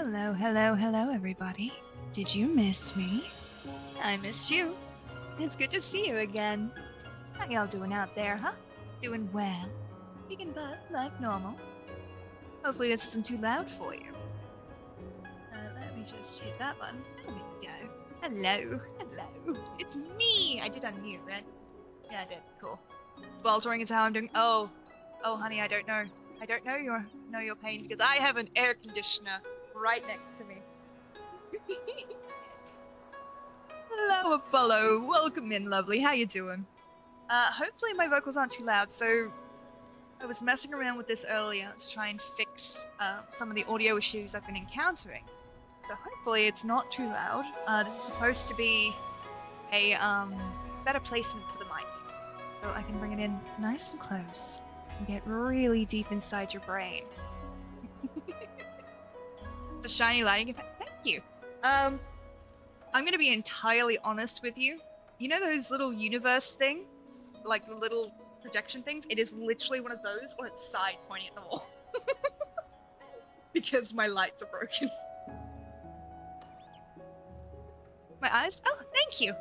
Hello, hello, hello, everybody. Did you miss me? I missed you. It's good to see you again. How y'all doing out there, huh? Doing well? Kicking butt like normal? Hopefully this isn't too loud for you. Let me just hit that one. There we go. Hello, hello. It's me! I did unmute, right? Yeah, I did. Cool. Sweltering is how I'm doing. Oh, honey, I don't know. I don't know your pain because I have an air conditioner right next to me. Hello, Apollo. Welcome in, lovely. How you doing? Hopefully my vocals aren't too loud. So I was messing around with this earlier to try and fix some of the audio issues I've been encountering. So hopefully it's not too loud. This is supposed to be a better placement for the mic, so I can bring it in nice and close and get really deep inside your brain. The shiny lighting effect. Thank you. I'm gonna be entirely honest with you. You know those little universe things, like the little projection things? It is literally one of those on its side, pointing at the wall, because my lights are broken. My eyes? Oh, thank you.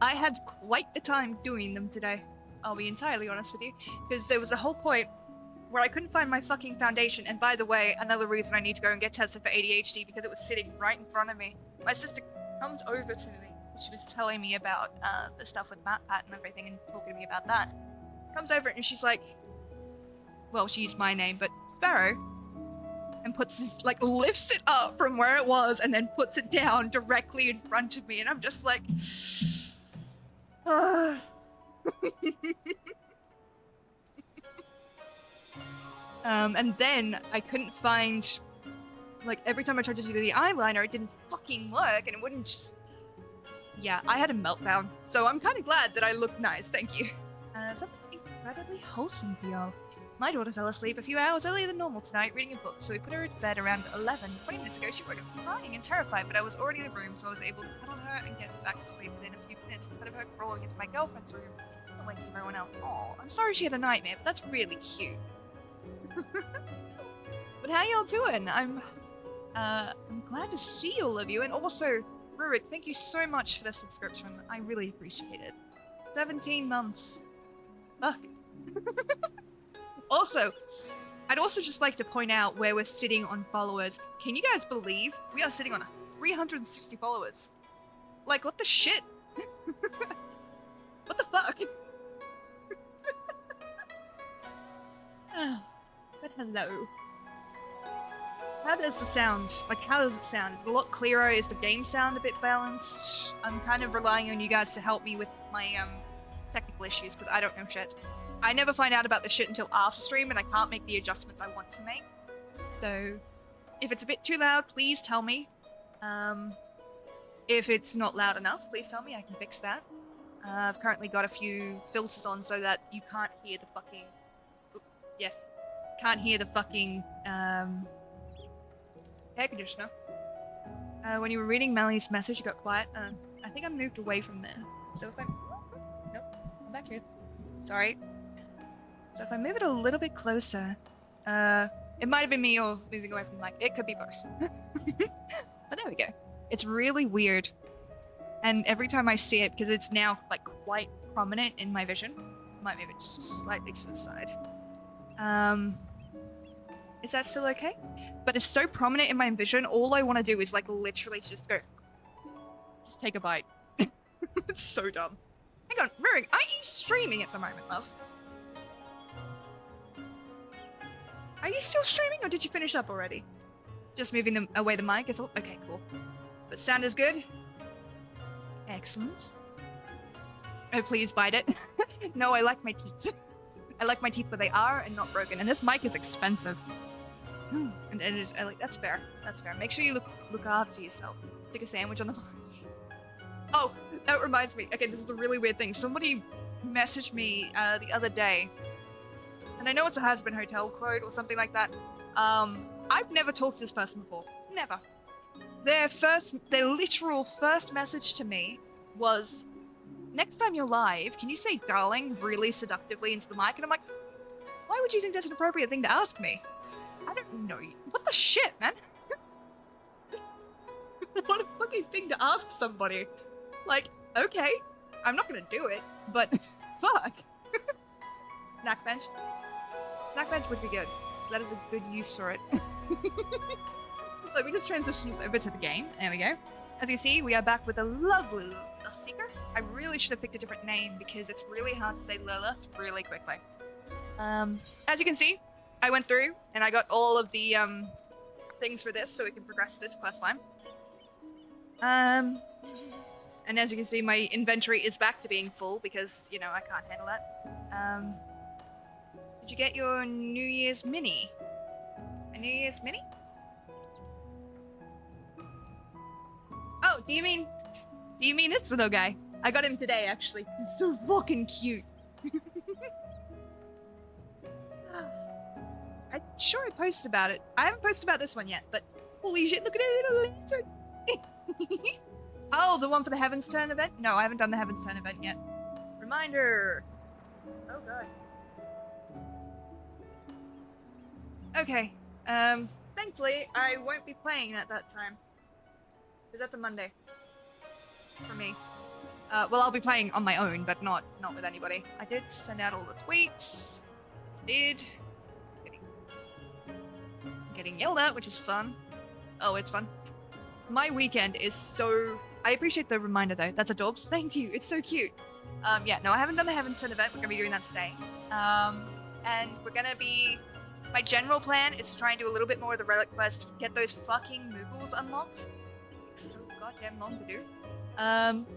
I had quite the time doing them today. I'll be entirely honest with you, because there was a whole point where I couldn't find my fucking foundation, and by the way, another reason I need to go and get tested for ADHD, because it was sitting right in front of me. My sister comes over to me. She was telling me about the stuff with MatPat and everything, and talking to me about that. Comes over and she's like, well, she used my name, but Sparrow, and puts this, like, lifts it up from where it was and then puts it down directly in front of me, and I'm just like, and then I couldn't find, like, every time I tried to do the eyeliner, it didn't fucking work, and it wouldn't just... Yeah, I had a meltdown, so I'm kind of glad that I look nice, thank you. Something incredibly wholesome for y'all. My daughter fell asleep a few hours earlier than normal tonight reading a book, so we put her to bed around 11. 20 minutes ago, she woke up crying and terrified, but I was already in the room, so I was able to cuddle her and get her back to sleep within a few minutes instead of her crawling into my girlfriend's room and waking everyone else. Aw, I'm sorry she had a nightmare, but that's really cute. But how y'all doing? I'm glad to see all of you, and also, Rurik, thank you so much for the subscription. I really appreciate it. 17 months. Fuck. Also, I'd also just like to point out where we're sitting on followers. Can you guys believe we are sitting on 360 followers? Like, what the shit? What the fuck? But hello. How does the sound, like, how does it sound? Is it a lot clearer? Is the game sound a bit balanced? I'm kind of relying on you guys to help me with my, technical issues, because I don't know shit. I never find out about the shit until after stream, and I can't make the adjustments I want to make. So, if it's a bit too loud, please tell me. If it's not loud enough, please tell me, I can fix that. I've currently got a few filters on so that you can't hear the fucking... Yeah. Can't hear the fucking, air conditioner. When you were reading Mally's message, you got quiet. I think I moved away from there. So if I'm... Nope. I'm back here. Sorry. So if I move it a little bit closer, it might have been me or moving away from the mic. It could be both. But there we go. It's really weird. And every time I see it, because it's now, like, quite prominent in my vision, I might move it just slightly to the side. Is that still okay? But it's so prominent in my vision, all I want to do is, like, literally just go. Just take a bite. It's so dumb. Hang on, Rurik, are you streaming at the moment, love? Are you still streaming, or did you finish up already? Just moving them away the mic is all? Okay, cool. But sound is good? Excellent. Oh, please bite it. No, I like my teeth. I like my teeth where they are and not broken, and this mic is expensive. And I like, that's fair. That's fair. Make sure you look after yourself. Stick a sandwich on the... Oh, that reminds me. Okay, this is a really weird thing. Somebody messaged me the other day, and I know it's a husband hotel quote or something like that. I've never talked to this person before. Never. Their literal first message to me was, next time you're live, can you say darling really seductively into the mic? And I'm like, why would you think that's an appropriate thing to ask me? I don't know you. What the shit, man? What a fucking thing to ask somebody. Like, okay, I'm not gonna do it, but fuck. Snack bench. Snack bench would be good. That is a good use for it. Let me just transition this over to the game. There we go. As you see, we are back with a lovely Lilith Seeker. I really should have picked a different name because it's really hard to say Lilith really quickly. As you can see, I went through and I got all of the things for this so we can progress this questline. And as you can see, my inventory is back to being full because, you know, I can't handle that. Did you get your New Year's Mini? A New Year's Mini? Oh, do you mean this little guy? I got him today, actually. He's so fucking cute. I'm sure I posted about it. I haven't posted about this one yet, but holy shit, look at it, little lantern. Oh, the one for the Heaven's Turn event? No, I haven't done the Heaven's Turn event yet. Reminder. Oh god. Okay. Thankfully, I won't be playing at that time. Because that's a Monday. For me. Well, I'll be playing on my own, but not with anybody. I did send out all the tweets. Yes, I did. Getting yelled at, which is fun. Oh, it's fun. My weekend is so... I appreciate the reminder, though. That's adorbs. Thank you. It's so cute. Yeah, no, I haven't done the Heaven's Turn event. We're going to be doing that today. And we're going to be... My general plan is to try and do a little bit more of the relic quest, get those fucking moogles unlocked. It takes so goddamn long to do.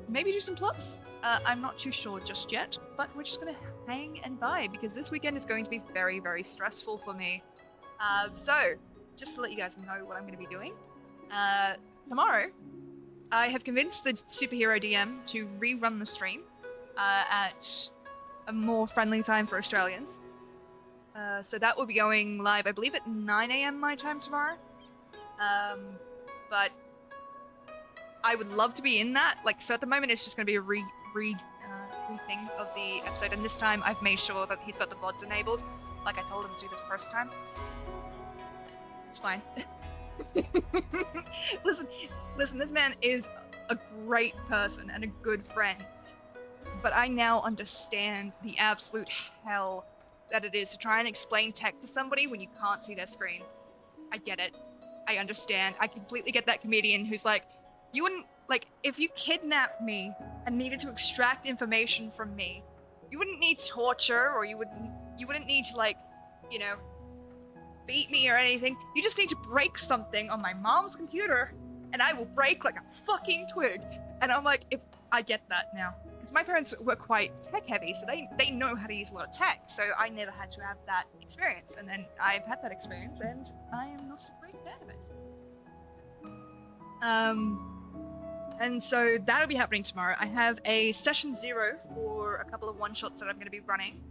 Maybe do some plots? I'm not too sure just yet, but we're just going to hang and vibe, because this weekend is going to be very, very stressful for me. So, just to let you guys know what I'm going to be doing. Tomorrow, I have convinced the superhero DM to rerun the stream at a more friendly time for Australians. So that will be going live, I believe, at 9 AM my time tomorrow. But I would love to be in that. Like, so at the moment, it's just going to be a re-thing of the episode. And this time, I've made sure that he's got the VODs enabled, like I told him to the first time. It's fine. Listen, this man is a great person and a good friend. But I now understand the absolute hell that it is to try and explain tech to somebody when you can't see their screen. I get it. I understand. I completely get that comedian who's like, you wouldn't, like, if you kidnapped me and needed to extract information from me, you wouldn't need torture, or you wouldn't need to, like, you know, beat me or anything. You just need to break something on my mom's computer, and I will break like a fucking twig. And I'm like, I get that now. Because my parents were quite tech heavy, so they know how to use a lot of tech, so I never had to have that experience. And then I've had that experience, and I am not a great fan of it. And so that'll be happening tomorrow. I have a session 0 for a couple of one-shots that I'm going to be running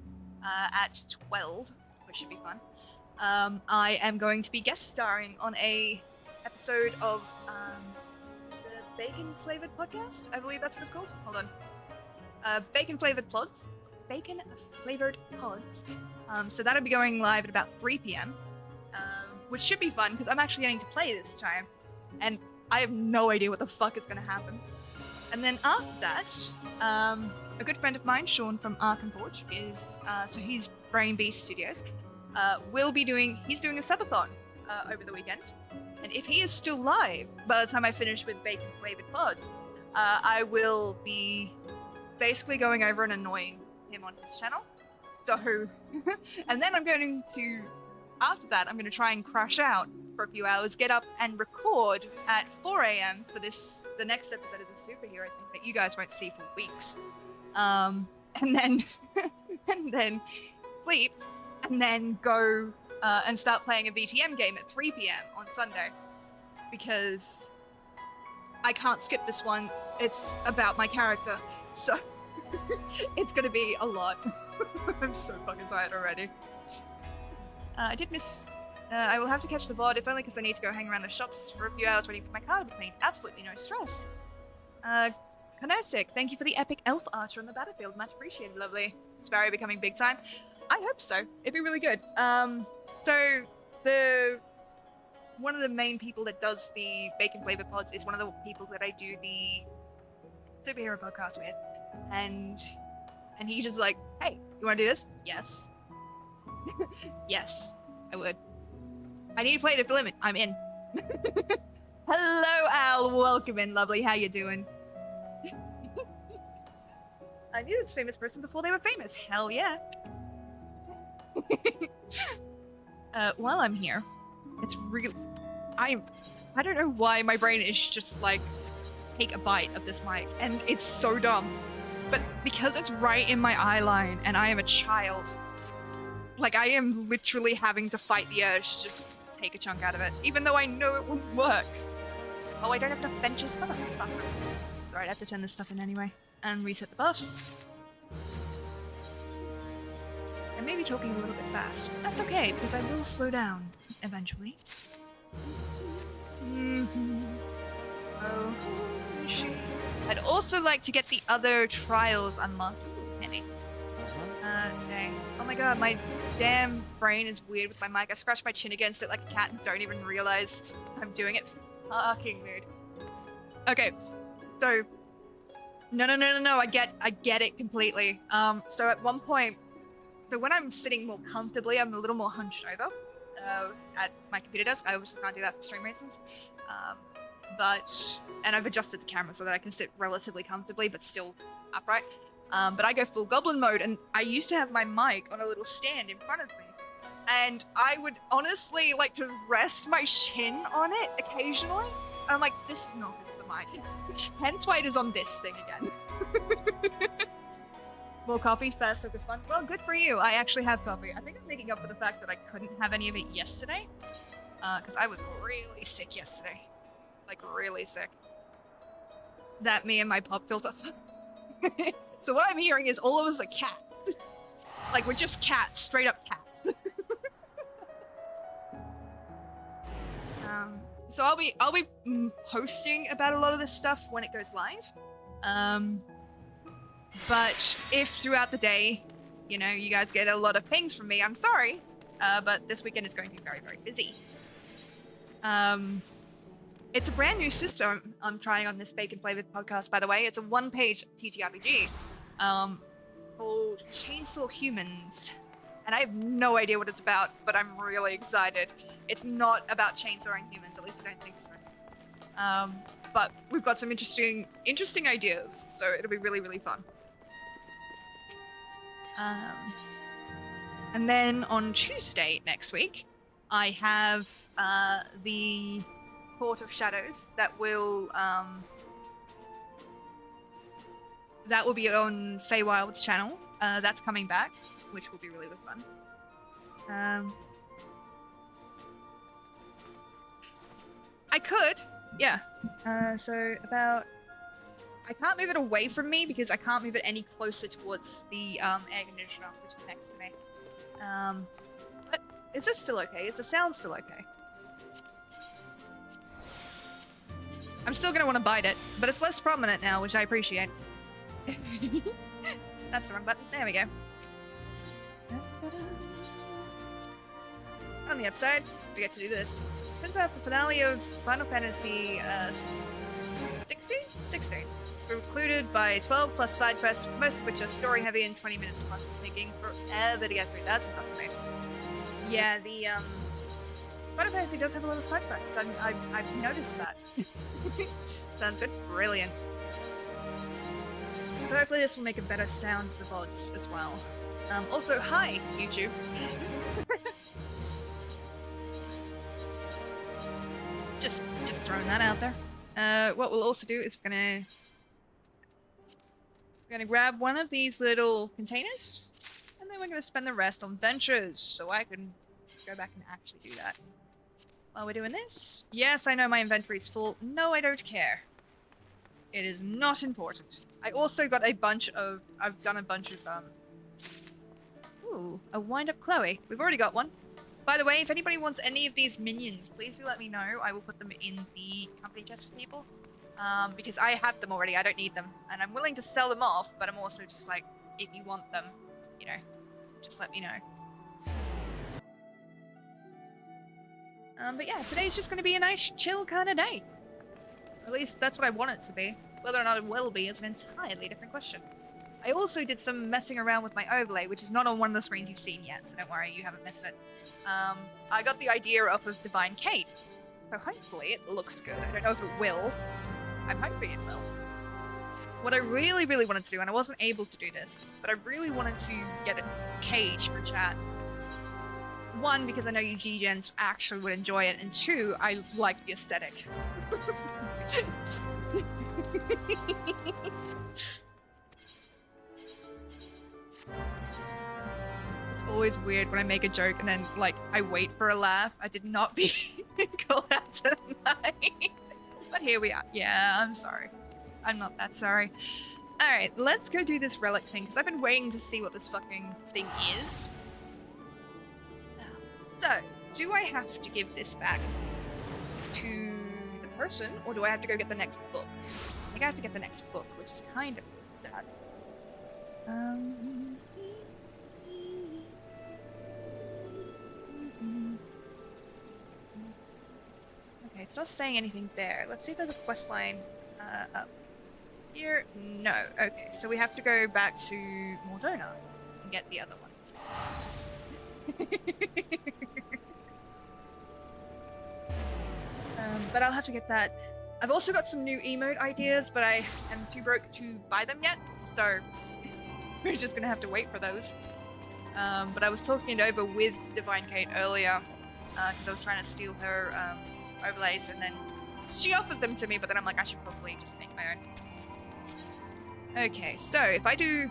at 12, which should be fun. I am going to be guest starring on a episode of the Bacon Flavored Podcast. I believe that's what it's called. Hold on. Bacon Flavored Pods. Bacon Flavored Pods. So that'll be going live at about 3 PM, which should be fun because I'm actually getting to play this time, and I have no idea what the fuck is going to happen. And then after that, a good friend of mine, Sean from Ark and Forge, is so he's Brain Beast Studios. He's doing a subathon over the weekend, and if he is still live by the time I finish with Bacon Flavored Pods, I will be basically going over and annoying him on his channel. So, and then after that, I'm going to try and crash out for a few hours, get up and record at 4 AM for the next episode of the superhero thing that you guys won't see for weeks. And then sleep, and then go and start playing a VTM game at 3 PM on Sunday, because I can't skip this one. It's about my character, so it's gonna be a lot. I'm so fucking tired already. I did miss... I will have to catch the VOD, if only because I need to go hang around the shops for a few hours waiting for my car to be cleaned. Absolutely no stress. Konosik, thank you for the epic elf archer on the battlefield. Much appreciated, lovely. Sparrow becoming big time. I hope so. It'd be really good. So the one of the main people that does the bacon flavor pods is one of the people that I do the superhero podcast with, and he just like, hey, you want to do this? Yes. Yes, I would. I need to play the limit. I'm in. Hello, Al. Welcome in, lovely. How you doing? I knew this famous person before they were famous. Hell yeah. While I'm here, it's really... I don't know why my brain is just like, take a bite of this mic, and it's so dumb. But because it's right in my eye line, and I am a child, like, I am literally having to fight the urge to just take a chunk out of it, even though I know it wouldn't work. Oh, I don't have enough benches. Motherfucker. Alright, I have to turn this stuff in anyway. And reset the buffs. I may be talking a little bit fast. That's okay, because I will slow down eventually. Oh, shit. I'd also like to get the other trials unlocked. Handy. Okay. Oh my god, my damn brain is weird with my mic. I scratch my chin against it like a cat and don't even realize I'm doing it. Fucking mood. Okay, so no, I get it completely. So at one point, so when I'm sitting more comfortably, I'm a little more hunched over at my computer desk. I obviously can't do that for stream reasons. And I've adjusted the camera so that I can sit relatively comfortably but still upright. But I go full goblin mode, and I used to have my mic on a little stand in front of me. And I would honestly like to rest my chin on it occasionally. And I'm like, this is not good for the mic. Hence why it is on this thing again. More coffee, fast, focus, fun. Well, good for you. I actually have coffee. I think I'm making up for the fact that I couldn't have any of it yesterday. Because I was really sick yesterday. Like, really sick. That me and my pop filter. So what I'm hearing is all of us are cats. Like, we're just cats. Straight up cats. So I'll be posting about a lot of this stuff when it goes live. But if throughout the day, you know, you guys get a lot of pings from me, I'm sorry. But this weekend is going to be very, very busy. It's a brand new system I'm trying on this bacon flavored podcast, by the way. It's a one-page TTRPG called Chainsaw Humans. And I have no idea what it's about, but I'm really excited. It's not about chainsawing humans, at least I don't think so. But we've got some interesting ideas, so it'll be really, really fun. And then on Tuesday next week, I have the Court of Shadows that will be on Feywild's channel. That's coming back, which will be really, really fun. I could, yeah. So about, I can't move it away from me because I can't move it any closer towards the air conditioner, which is next to me. But is this still okay? Is the sound still okay? I'm still gonna want to bite it, but it's less prominent now, which I appreciate. That's the wrong button. There we go. On the upside, we get to do this. Turns out the finale of Final Fantasy 16? Concluded by 12 plus side quests, most of which are story heavy and 20 minutes plus. It's taking forever to get through. That's enough for me. Yeah, the Final Fantasy does have a lot of side quests. I've noticed that. Sounds good. Brilliant. But hopefully this will make a better sound for the VODs as well. Also, hi, YouTube. Just throwing that out there. What we'll also do is we're gonna grab one of these little containers, and then we're gonna spend the rest on ventures, so I can go back and actually do that. While we're doing this, yes, I know my inventory's full. No, I don't care. It is not important. I also got a bunch of, I've done a bunch of, ooh, a wind-up Chloe. We've already got one. By the way, if anybody wants any of these minions, please do let me know. I will put them in the company chest for people. Because I have them already, I don't need them. And I'm willing to sell them off, but I'm also just like, if you want them, you know, just let me know. But yeah, today's just gonna be a nice, chill kind of day. So at least that's what I want it to be. Whether or not it will be is an entirely different question. I also did some messing around with my overlay, which is not on one of the screens you've seen yet, so don't worry, you haven't missed it. I got the idea off of Divine Kate, so hopefully it looks good. I don't know if it will. I'm hoping it will. What I really, really wanted to do, and I wasn't able to do this, but I really wanted to get a cage for chat. One, because I know you G-Gens actually would enjoy it, and two, I like the aesthetic. It's always weird when I make a joke and then, like, I wait for a laugh. I did not be called out tonight. But here we are. Yeah, I'm sorry. I'm not that sorry. Alright, let's go do this relic thing, because I've been waiting to see what this fucking thing is. So, do I have to give this back to the person, or do I have to go get the next book? I think I have to get the next book, which is kind of sad. Okay, it's not saying anything there. Let's see if there's a quest line up here. No. Okay, so we have to go back to Mordona and get the other one. But I'll have to get that. I've also got some new emote ideas, but I am too broke to buy them yet, so we're just gonna have to wait for those. But I was talking it over with Divine Kate earlier, because I was trying to steal her overlays, and then she offered them to me, but then I'm like, I should probably just make my own. Okay, so if I do...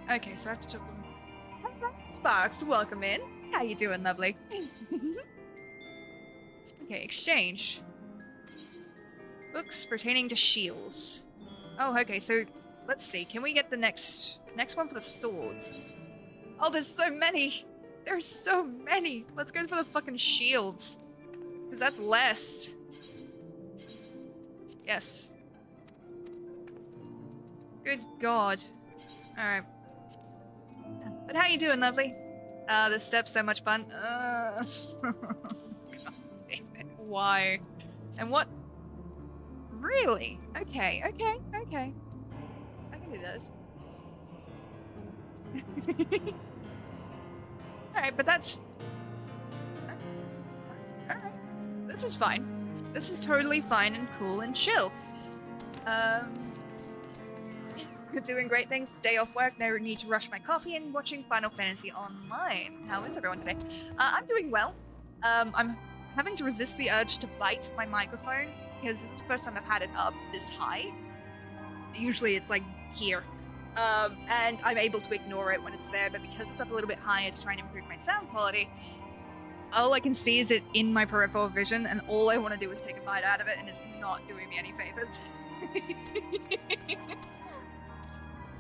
Okay, so I have to talk them. Sparks, welcome in. How you doing, lovely? Okay, exchange. Books pertaining to shields. Oh, okay, so let's see. Can we get the next one for the swords? Oh, there's so many. There's so many. Let's go for the fucking shields. Because that's less. Yes. Good God. Alright. But how you doing, lovely? This step's so much fun. God damn it. Why? And what? Really? Okay, okay, okay. I can do those. Alright, but that's... Alright. This is fine. This is totally fine and cool and chill. Doing great things. Day off work, no need to rush my coffee, and watching Final Fantasy Online. How is everyone today? I'm doing well. I'm having to resist the urge to bite my microphone, because this is the first time I've had it up this high. Usually it's like here. And I'm able to ignore it when it's there, but because it's up a little bit higher to try and improve my sound quality, all I can see is it in my peripheral vision, and all I want to do is take a bite out of it, and it's not doing me any favors.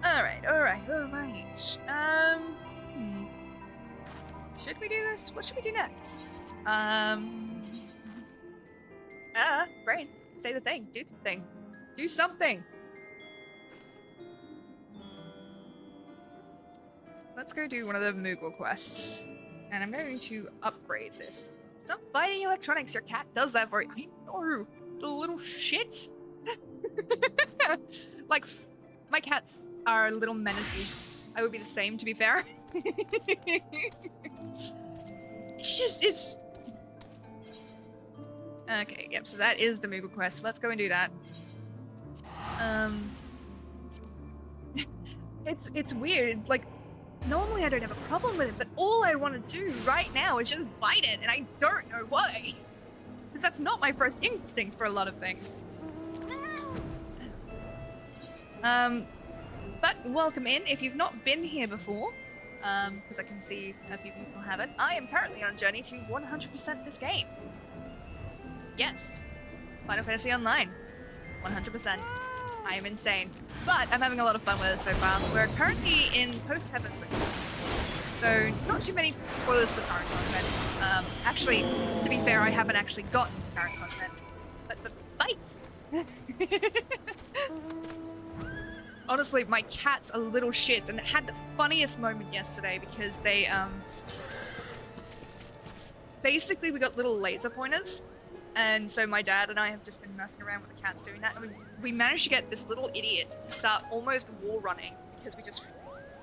Alright. Should we do this? What should we do next? Brain, say the thing, do the thing. Do something! Let's go do one of the Moogle quests. And I'm going to upgrade this. Stop biting electronics, your cat does that for you. I know, the little shit! Like, my cats are little menaces. I would be the same, to be fair. It's... Okay, yep, so that is the Moogle quest. Let's go and do that. It's weird, like, normally I don't have a problem with it, but all I want to do right now is just bite it, and I don't know why. Because that's not my first instinct for a lot of things. But welcome in. If you've not been here before, because I can see a few people haven't, I am currently on a journey to 100% this game. Yes. Final Fantasy Online. 100%. I am insane. But I'm having a lot of fun with it so far. We're currently in post-Heavensward, so not too many spoilers for current content. Actually, to be fair, I haven't actually gotten to current content. But bites! Honestly, my cat's a little shit, and it had the funniest moment yesterday because they, basically we got little laser pointers, and so my dad and I have just been messing around with the cats doing that, and we managed to get this little idiot to start almost wall running because we just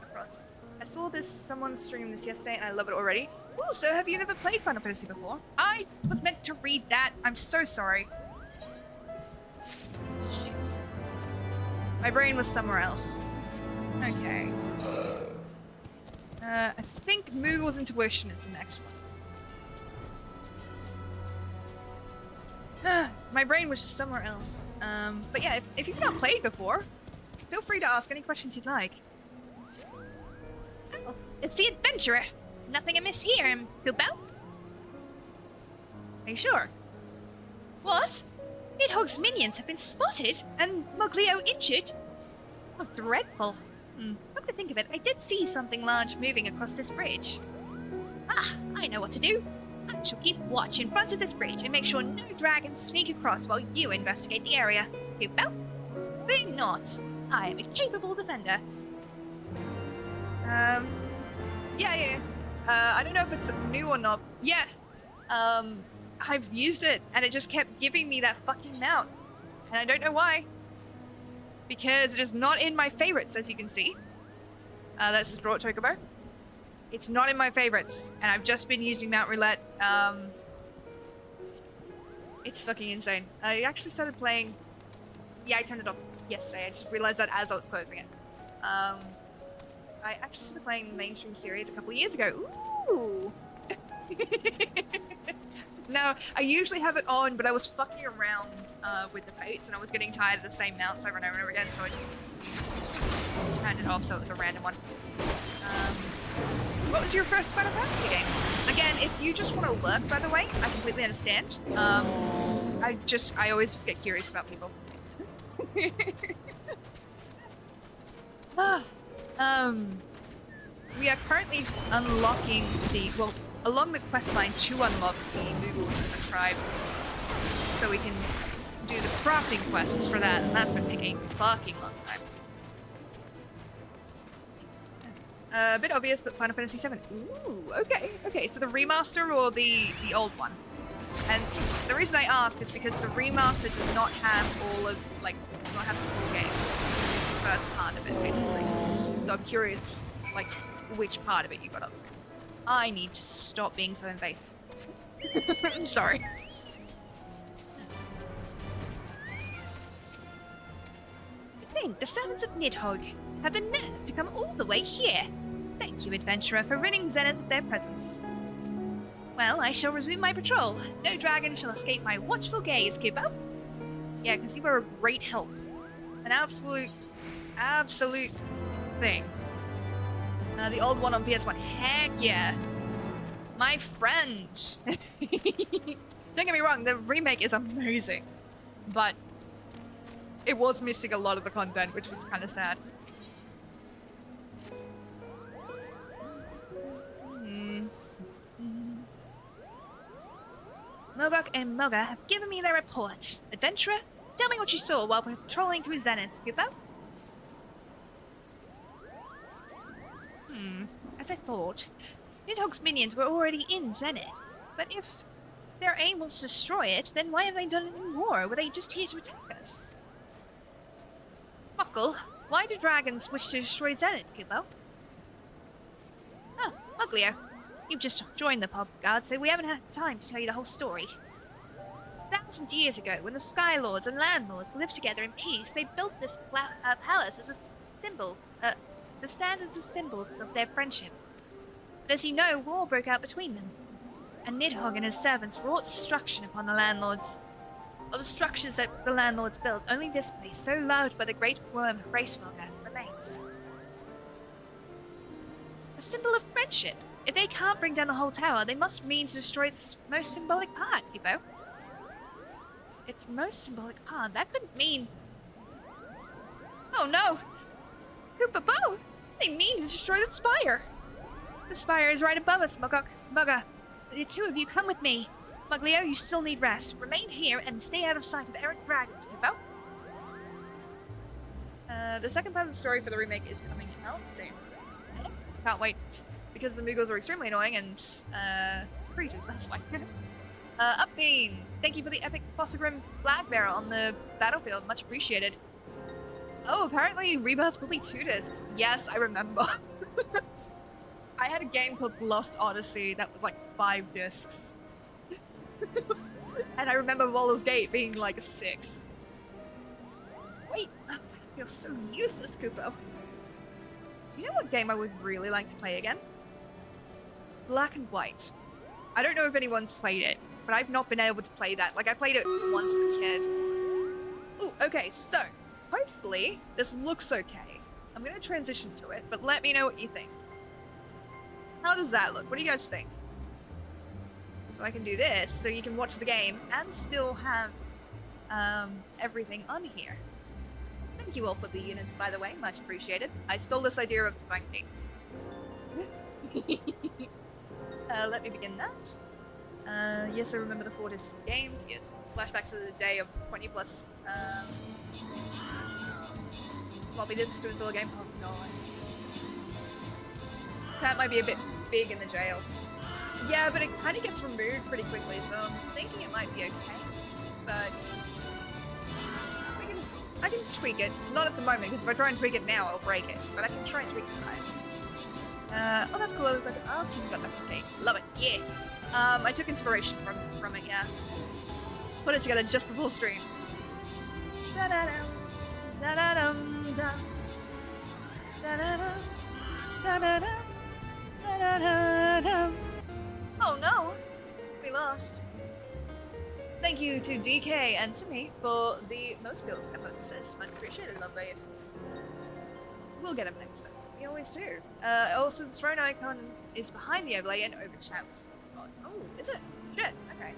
across. I saw someone stream this yesterday, and I love it already. Oh, so have you never played Final Fantasy before? I was meant to read that. I'm so sorry. Shit. My brain was somewhere else. Okay. I think Moogle's Intuition is the next one. My brain was just somewhere else. But yeah, if you've not played before, feel free to ask any questions you'd like. Oh, it's the adventurer. Nothing amiss here, Kubo. Are you sure? What? Nidhogg's minions have been spotted, and Moglio injured? Oh, dreadful. Come to think of it, I did see something large moving across this bridge. Ah, I know what to do. I shall keep watch in front of this bridge and make sure no dragons sneak across while you investigate the area. Kubo? Fear not. I am a capable defender. Yeah. I don't know if it's new or not. Yeah. I've used it, and it just kept giving me that fucking mount. And I don't know why. Because it is not in my favorites, as you can see. That's the Distraught Chocobo. It's not in my favorites, and I've just been using Mount Roulette. It's fucking insane. I actually started playing... Yeah, I turned it off yesterday. I just realized that as I was closing it. I actually started playing the mainstream series a couple of years ago. Ooh! No, I usually have it on, but I was fucking around with the fates, and I was getting tired of the same mounts over and over and over again, so I just turned it off so it was a random one. What was your first Final Fantasy game? Again, if you just want to lurk, by the way, I completely understand. I always just get curious about people. We are currently unlocking along the quest line to unlock the moogles as a tribe, so we can do the crafting quests for that, and that's been taking a fucking long time. A bit obvious, but Final Fantasy VII. Ooh, okay. So the remaster or the old one? And the reason I ask is because the remaster does not have does not have the full game. It's the first part of it, basically. So I'm curious, which part of it you got up. I need to stop being so invasive. I'm sorry. The servants of Nidhogg have the nerve to come all the way here. Thank you, adventurer, for ridding Zenith of their presence. Well, I shall resume my patrol. No dragon shall escape my watchful gaze, Kubo. Yeah, because you were a great help. An absolute thing. The old one on PS1. Heck yeah. My friend. Don't get me wrong, the remake is amazing. But it was missing a lot of the content, which was kind of sad. Mogok and Moga have given me their report. Adventurer, tell me what you saw while patrolling through Zenith, Kubo. As I thought, Nidhogg's minions were already in Zenith. But if their aim was to destroy it, then why have they done any more? Were they just here to attack us? Muckle, why do dragons wish to destroy Zenith, Kubo? Oh, Moglio. You've just joined the pub guard, so we haven't had time to tell you the whole story. 1,000 years ago, when the Sky Lords and Landlords lived together in peace, they built this palace as a symbol, to stand as a symbol of their friendship. But as you know, war broke out between them, and Nidhogg and his servants wrought destruction upon the Landlords. Of the structures that the Landlords built, only this place, so loved by the great worm Racefelger, remains. A symbol of friendship. If they can't bring down the whole tower, they must mean to destroy its most symbolic part, Kubo. Its most symbolic part? That couldn't mean... Oh no! Kubo! They mean to destroy the spire! The spire is right above us, Moga. The two of you come with me. Moglio, you still need rest. Remain here and stay out of sight of errant dragons, Kubo. The second part of the story for the remake is coming out soon. Can't wait, because the moogles are extremely annoying and creatures, that's why. Upbeam, thank you for the epic Fossagrim flag bearer on the battlefield, much appreciated. Oh, apparently Rebirth will be 2 discs. Yes, I remember. I had a game called Lost Odyssey that was like 5 discs. And I remember Baldur's Gate being like a 6. Wait, I feel so useless, Kupo. Do you know what game I would really like to play again? Black and White. I don't know if anyone's played it, but I've not been able to play that. Like, I played it once as a kid. Ooh, okay, so, hopefully, this looks okay. I'm gonna transition to it, but let me know what you think. How does that look? What do you guys think? So I can do this, so you can watch the game and still have everything on here. Thank you all for the units, by the way. Much appreciated. I stole this idea of the banking. Let me begin that. Yes, I remember the 4 disc games. Yes, flashback to the day of 20 plus floppy discs to install a game. Oh god. That might be a bit big in the jail. Yeah, but it kind of gets removed pretty quickly, so I'm thinking it might be okay. But I can tweak it. Not at the moment, because if I try and tweak it now, I'll break it. But I can try and tweak the size. Oh, that's cool. I was about to ask if you got that from Kate. Love it. Yeah. I took inspiration from it, yeah. Put it together just before stream. Da-da-dum. Da-da-dum. Da. Da-da-dum. Da-da-dum. Da-da-da-dum. Oh no! We lost. Thank you to DK and to me for the most builds and most assists. Much appreciated, lovelies. We'll get him next time. We always do. Also, the throne icon is behind the overlay and over chat. Oh, is it? Shit. Okay.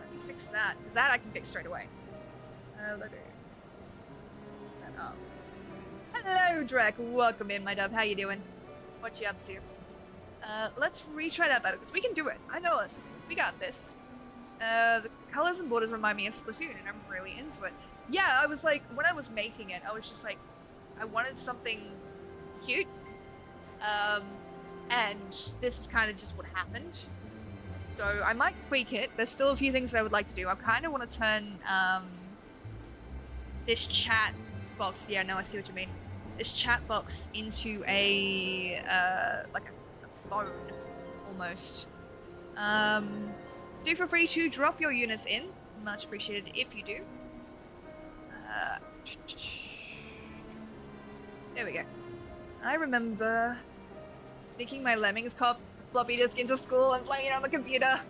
Let me fix that. Because that I can fix straight away. Logo. Hello, Drek. Welcome in, my dove. How you doing? What you up to? Let's retry that battle, because we can do it. I know us. We got this. The colors and borders remind me of Splatoon, and I'm really into it. Yeah, I was like, when I was making it, I was just like, I wanted something cute. And this kind of just what happened. So I might tweak it. There's still a few things that I would like to do. I kind of want to turn, this chat box, yeah, no, I see what you mean. This chat box into a, like a phone, almost. Do feel free to drop your units in. Much appreciated if you do. There we go. I remember sneaking my Lemmings floppy disk into school and playing it on the computer.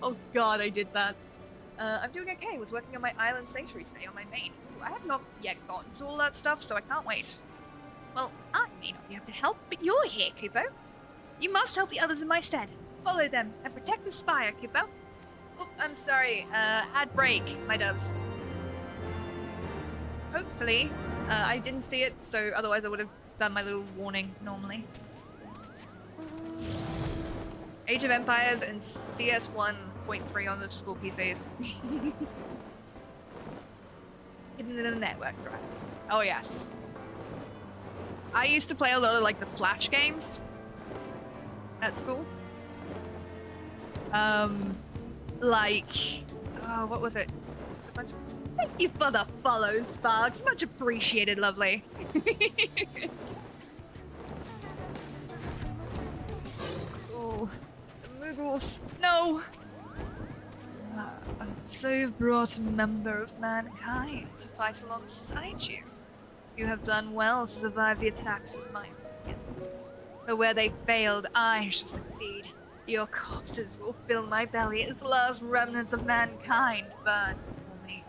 Oh god, I did that. I'm doing okay. Was working on my island sanctuary today on my main. Ooh, I have not yet gotten to all that stuff, so I can't wait. Well, I may not be able to help, but you're here, Kupo. You must help the others in my stead. Follow them and protect the spire, Kupo. Oh, I'm sorry. Ad break, my doves. Hopefully, I didn't see it, so otherwise I would have done my little warning normally. Age of Empires and CS 1.3 on the school PCs. Hidden in the network drive. Oh yes. I used to play a lot of like the Flash games at school. Like, oh, what was it? Just a bunch of... Thank you for the follow, Sparks. Much appreciated, lovely. Oh, the moogles. No! So you've brought a member of mankind to fight alongside you. You have done well to survive the attacks of my minions. But where they failed, I shall succeed. Your corpses will fill my belly as the last remnants of mankind burn for me.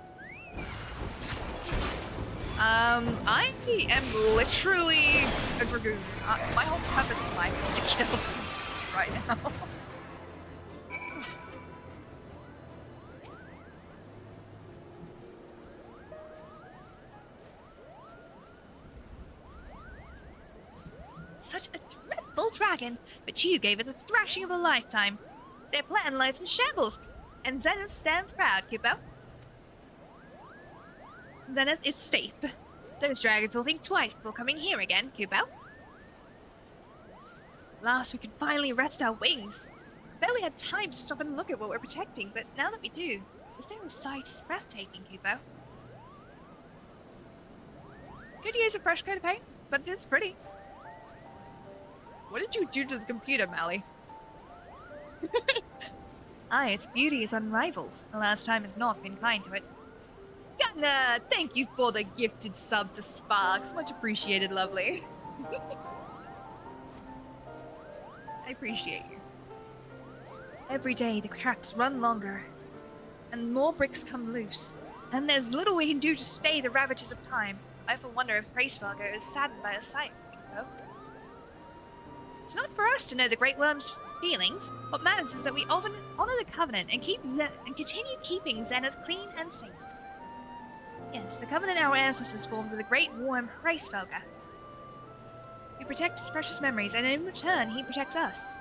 I am literally a dragoon. My whole purpose in life is to kill things right now. Such a dreadful dragon, but you gave it the thrashing of a lifetime. Their plan lies in shambles, and Zenith stands proud, Kupo. Zenith is safe. Those dragons will think twice before coming here again, Kubo. Last we could finally rest our wings. We barely had time to stop and look at what we're protecting, but now that we do, the staring sight is breathtaking, Kubo. Could use a fresh coat of paint, but it is pretty. What did you do to the computer, Mally? Aye, its beauty is unrivaled. The last time has not been kind to it. Gatna, thank you for the gifted sub to Sparks. Much appreciated, lovely. I appreciate you. Every day the cracks run longer, and more bricks come loose. And there's little we can do to stay the ravages of time. I often wonder if Hraesvelgr is saddened by the sight. No? It's not for us to know the Great Worm's feelings. What matters is that we honor the Covenant and continue keeping Zenith clean and safe. Yes, the Covenant our ancestors formed with the Great Worm Hraesvelgr. We protect his precious memories, and in return, he protects us.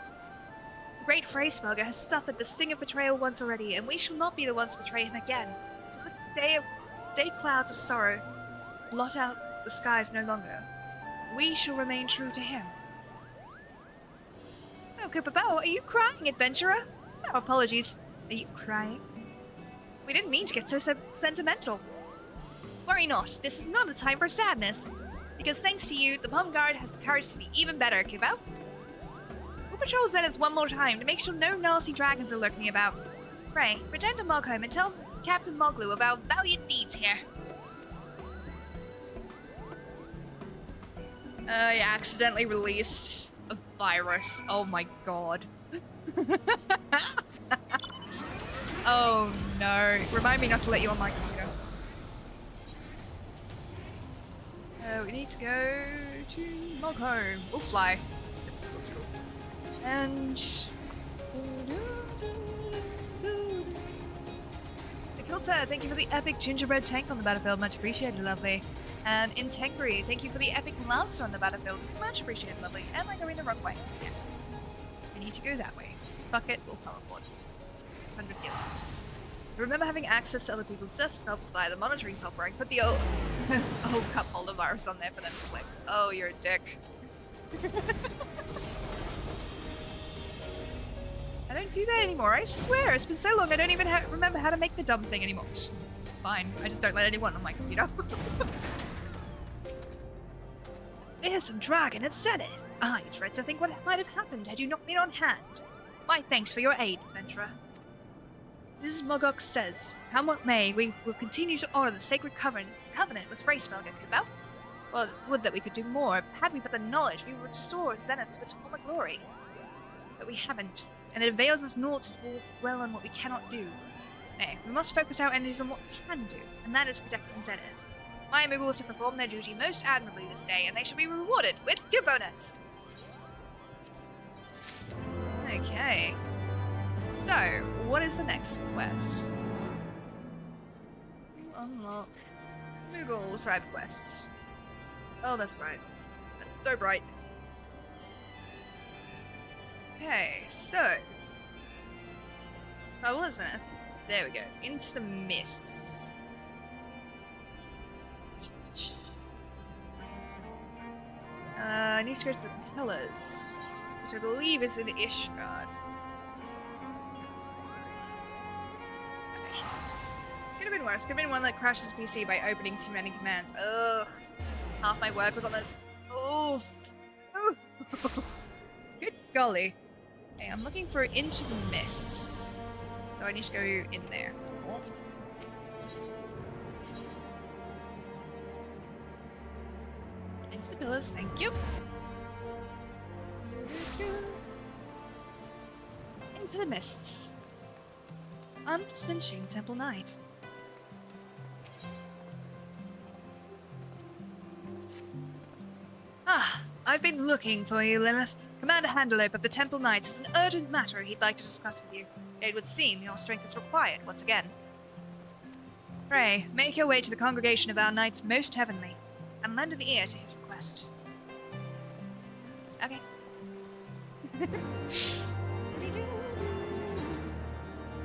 The Great Hraesvelgr has suffered the sting of betrayal once already, and we shall not be the ones to betray him again. Till the day clouds of sorrow blot out the skies no longer, we shall remain true to him. Oh, Koopa, are you crying, adventurer? No apologies. Are you crying? We didn't mean to get so sentimental. Worry not, this is not a time for sadness. Because thanks to you, the Palm Guard has the courage to be even better, Koopa. We'll patrol Zenith one more time to make sure no nasty dragons are lurking about. Ray, return to Mogholm and tell Captain Moglu of our valiant deeds here. I accidentally released a virus. Oh my god. Oh no. Remind me not to let you on my computer. We need to go to Mogholm. We'll fly. And... Kilter, thank you for the epic gingerbread tank on the battlefield. Much appreciated, lovely. And Integrity, thank you for the epic lancer on the battlefield. Much appreciated, lovely. Am I going the wrong way? Yes. We need to go that way. Fuck it, we'll teleport. 100 yen. Remember, having access to other people's desktops via the monitoring software and put the old cup holder virus on there for them to click. Oh, you're a dick. I don't do that anymore, I swear. It's been so long I don't even remember how to make the dumb thing anymore. Fine, I just don't let anyone on my computer. There's some dragon at Zenith. I dread to think what might have happened had you not been on hand. My thanks for your aid, adventurer. Mrs. Mogok says, come what may, we will continue to honor the sacred covenant with Hraesvelgr, Koopa. Well, would that we could do more. Had we but the knowledge, we would restore Zenith to its former glory. But we haven't, and it avails us naught to dwell on what we cannot do. Nay, we must focus our energies on what we can do, and that is protecting Zenith. My moogles have performed their duty most admirably this day, and they shall be rewarded with good bonus. Okay. So, what is the next quest? Unlock Moogle tribe quests. Oh, that's bright. That's so bright. Okay, so trouble, isn't it? There we go. Into the mists. I need to go to the pillars, which I believe is in Ishgard. Could have been worse. Could have been one that crashes the PC by opening too many commands. Ugh. Half my work was on this. Oof. Oof. Good golly. Okay, I'm looking for Into the Mists. So I need to go in there. Oh. Into the pillars, thank you. Into the Mists. Unflinching Temple Knight. Ah, I've been looking for you, Lilith. Commander Handalope of the Temple Knights has an urgent matter he'd like to discuss with you. It would seem your strength is required once again. Pray, make your way to the congregation of our knights most heavenly, and lend an ear to his request. Okay.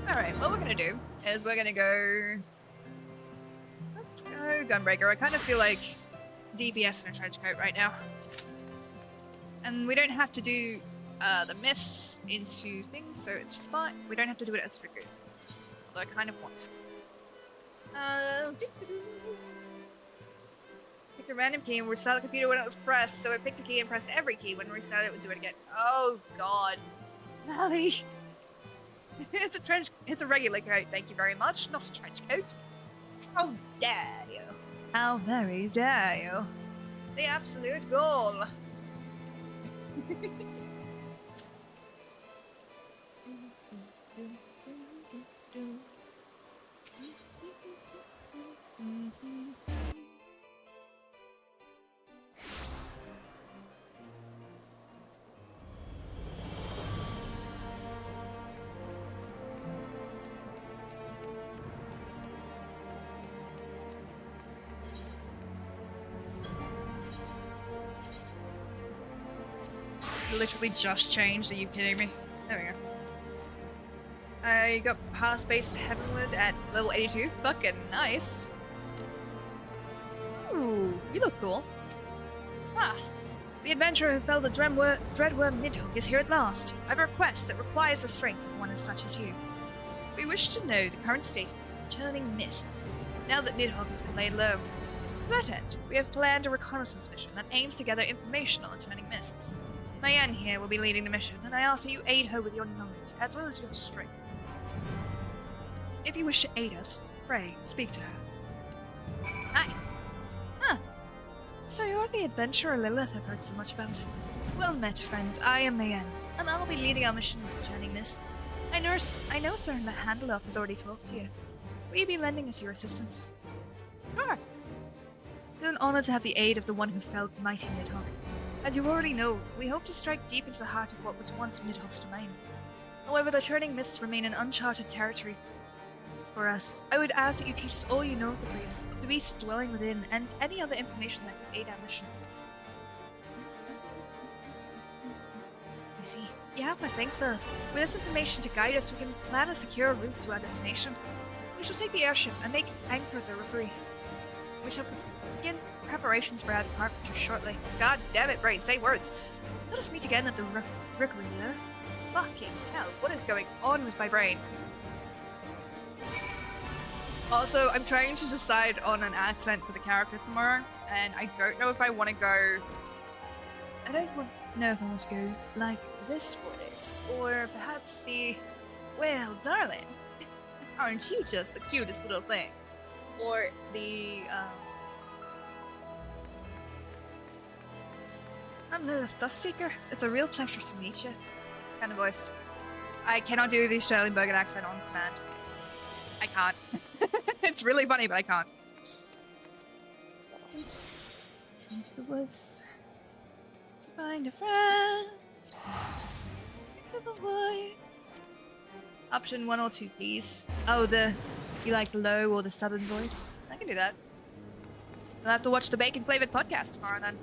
Alright, what we're gonna do is we're gonna go... Let's go Gunbreaker. I kind of feel like DPS in a trench coat right now. And we don't have to do the mists into things, so it's fine. We don't have to do it as triggered. Although I kind of want to. Picked a random key and restart the computer when it was pressed, so I picked a key and pressed every key. When we restarted it would do it again. Oh god. Mally. It's a regular coat, thank you very much. Not a trench coat. How dare you? How very dare you? The absolute goal. Literally just changed, are you kidding me? There we go. I got past base Heavenward at level 82. Fucking nice. Ooh, you look cool. Ah, the adventurer who felled the dreadworm Nidhogg is here at last. I have a request that requires the strength of one as such as you. We wish to know the current state of churning mists, now that Nidhogg has been laid low. To that end, we have planned a reconnaissance mission that aims to gather information on the churning mists. Mayan here will be leading the mission, and I ask that you aid her with your knowledge, as well as your strength. If you wish to aid us, pray, speak to her. Hi! Ah! So you're the adventurer Lilith I've heard so much about. Well met, friend. I am Mayan, and I'll be leading our mission to churning mists. I know Sir Handeloff has already talked to you. Will you be lending us your assistance? Sure! It's an honor to have the aid of the one who felled mighty Nidhogg. As you already know, we hope to strike deep into the heart of what was once Nidhogg's domain. However, the churning mists remain an uncharted territory for us. I would ask that you teach us all you know of the beasts dwelling within, and any other information that could aid our mission. I see. You have my thanks, Lilith. With this information to guide us, we can plan a secure route to our destination. We shall take the airship and make anchor at the rookery. We shall begin preparations for our departure shortly. God damn it, brain, say words. Let us meet again at the rookery, Lilith. Fucking hell, what is going on with my brain? Also, I'm trying to decide on an accent for the character tomorrow, and I don't know if I want to go... I don't know if I want to go like this voice, or perhaps the... Well, darling, aren't you just the cutest little thing? Or the, I'm Lilith Dustseeker. It's a real pleasure to meet you. Kind of voice. I cannot do the Sterlingbergen accent on command. I can't. It's really funny, but I can't. Into the woods to find a friend. To the woods. Option 1 or 2, please. Oh, you like the low or the southern voice? I can do that. I'll have to watch the bacon-flavored podcast tomorrow then.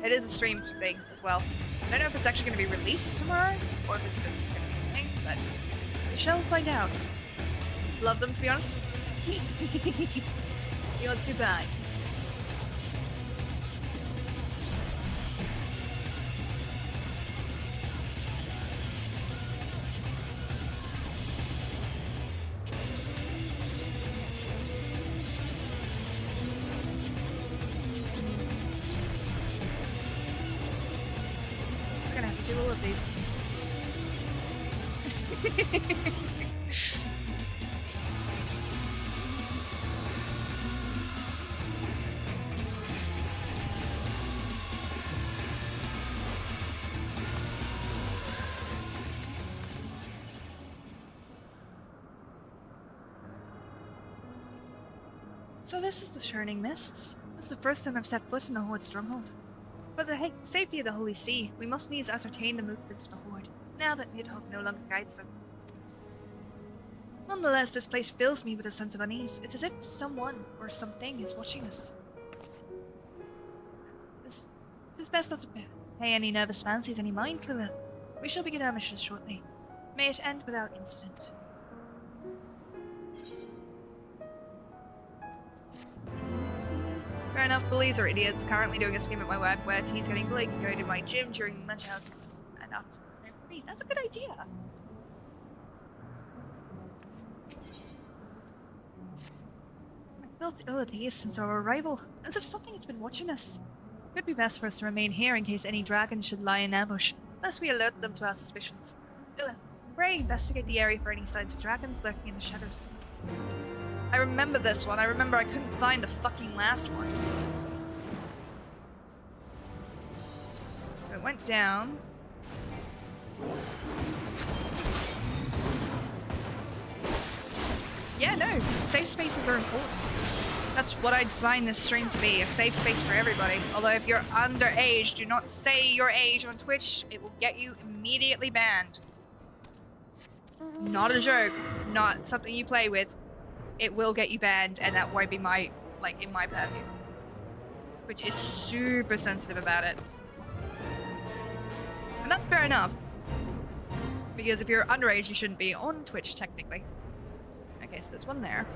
It is a streamed thing as well. I don't know if it's actually going to be released tomorrow, or if it's just going to be a thing, but we shall find out. Love them, to be honest. You're too kind. We're gonna have to do all of these. So this is the Churning Mists. This is the first time I've set foot in a Horde stronghold. For the safety of the Holy See, we must needs ascertain the movements of the Horde, now that Nidhogg no longer guides them. Nonetheless, this place fills me with a sense of unease. It's as if someone or something is watching us. It is best not to pay any nervous fancies any mind, Lilith. We shall begin our mission shortly. May it end without incident. Fair enough, bullies are idiots. Currently doing a scheme at my work where teens getting bullied can go to my gym during lunch hours and after school. That's a good idea. I felt ill at ease since our arrival, as if something has been watching us. It would be best for us to remain here in case any dragons should lie in ambush, lest we alert them to our suspicions. Pray investigate the area for any signs of dragons lurking in the shadows. I remember this one. I remember I couldn't find the fucking last one. So it went down. Yeah, no. Safe spaces are important. That's what I designed this stream to be. A safe space for everybody. Although if you're underage, do not say your age on Twitch. It will get you immediately banned. Not a joke. Not something you play with. It will get you banned, and that won't be in my purview. Which is super sensitive about it. And that's fair enough. Because if you're underage, you shouldn't be on Twitch, technically. Okay, so there's one there.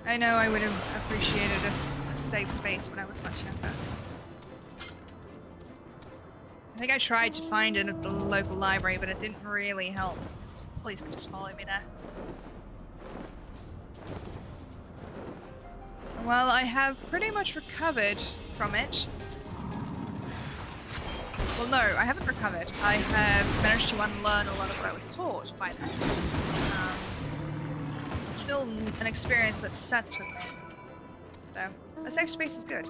I know I would have appreciated a safe space when I was much younger. I think I tried to find it at the local library, but it didn't really help. The police would just follow me there. Well, I have pretty much recovered from it. Well, no, I haven't recovered. I have managed to unlearn a lot of what I was taught by them. Still an experience that sets with me. So, a safe space is good.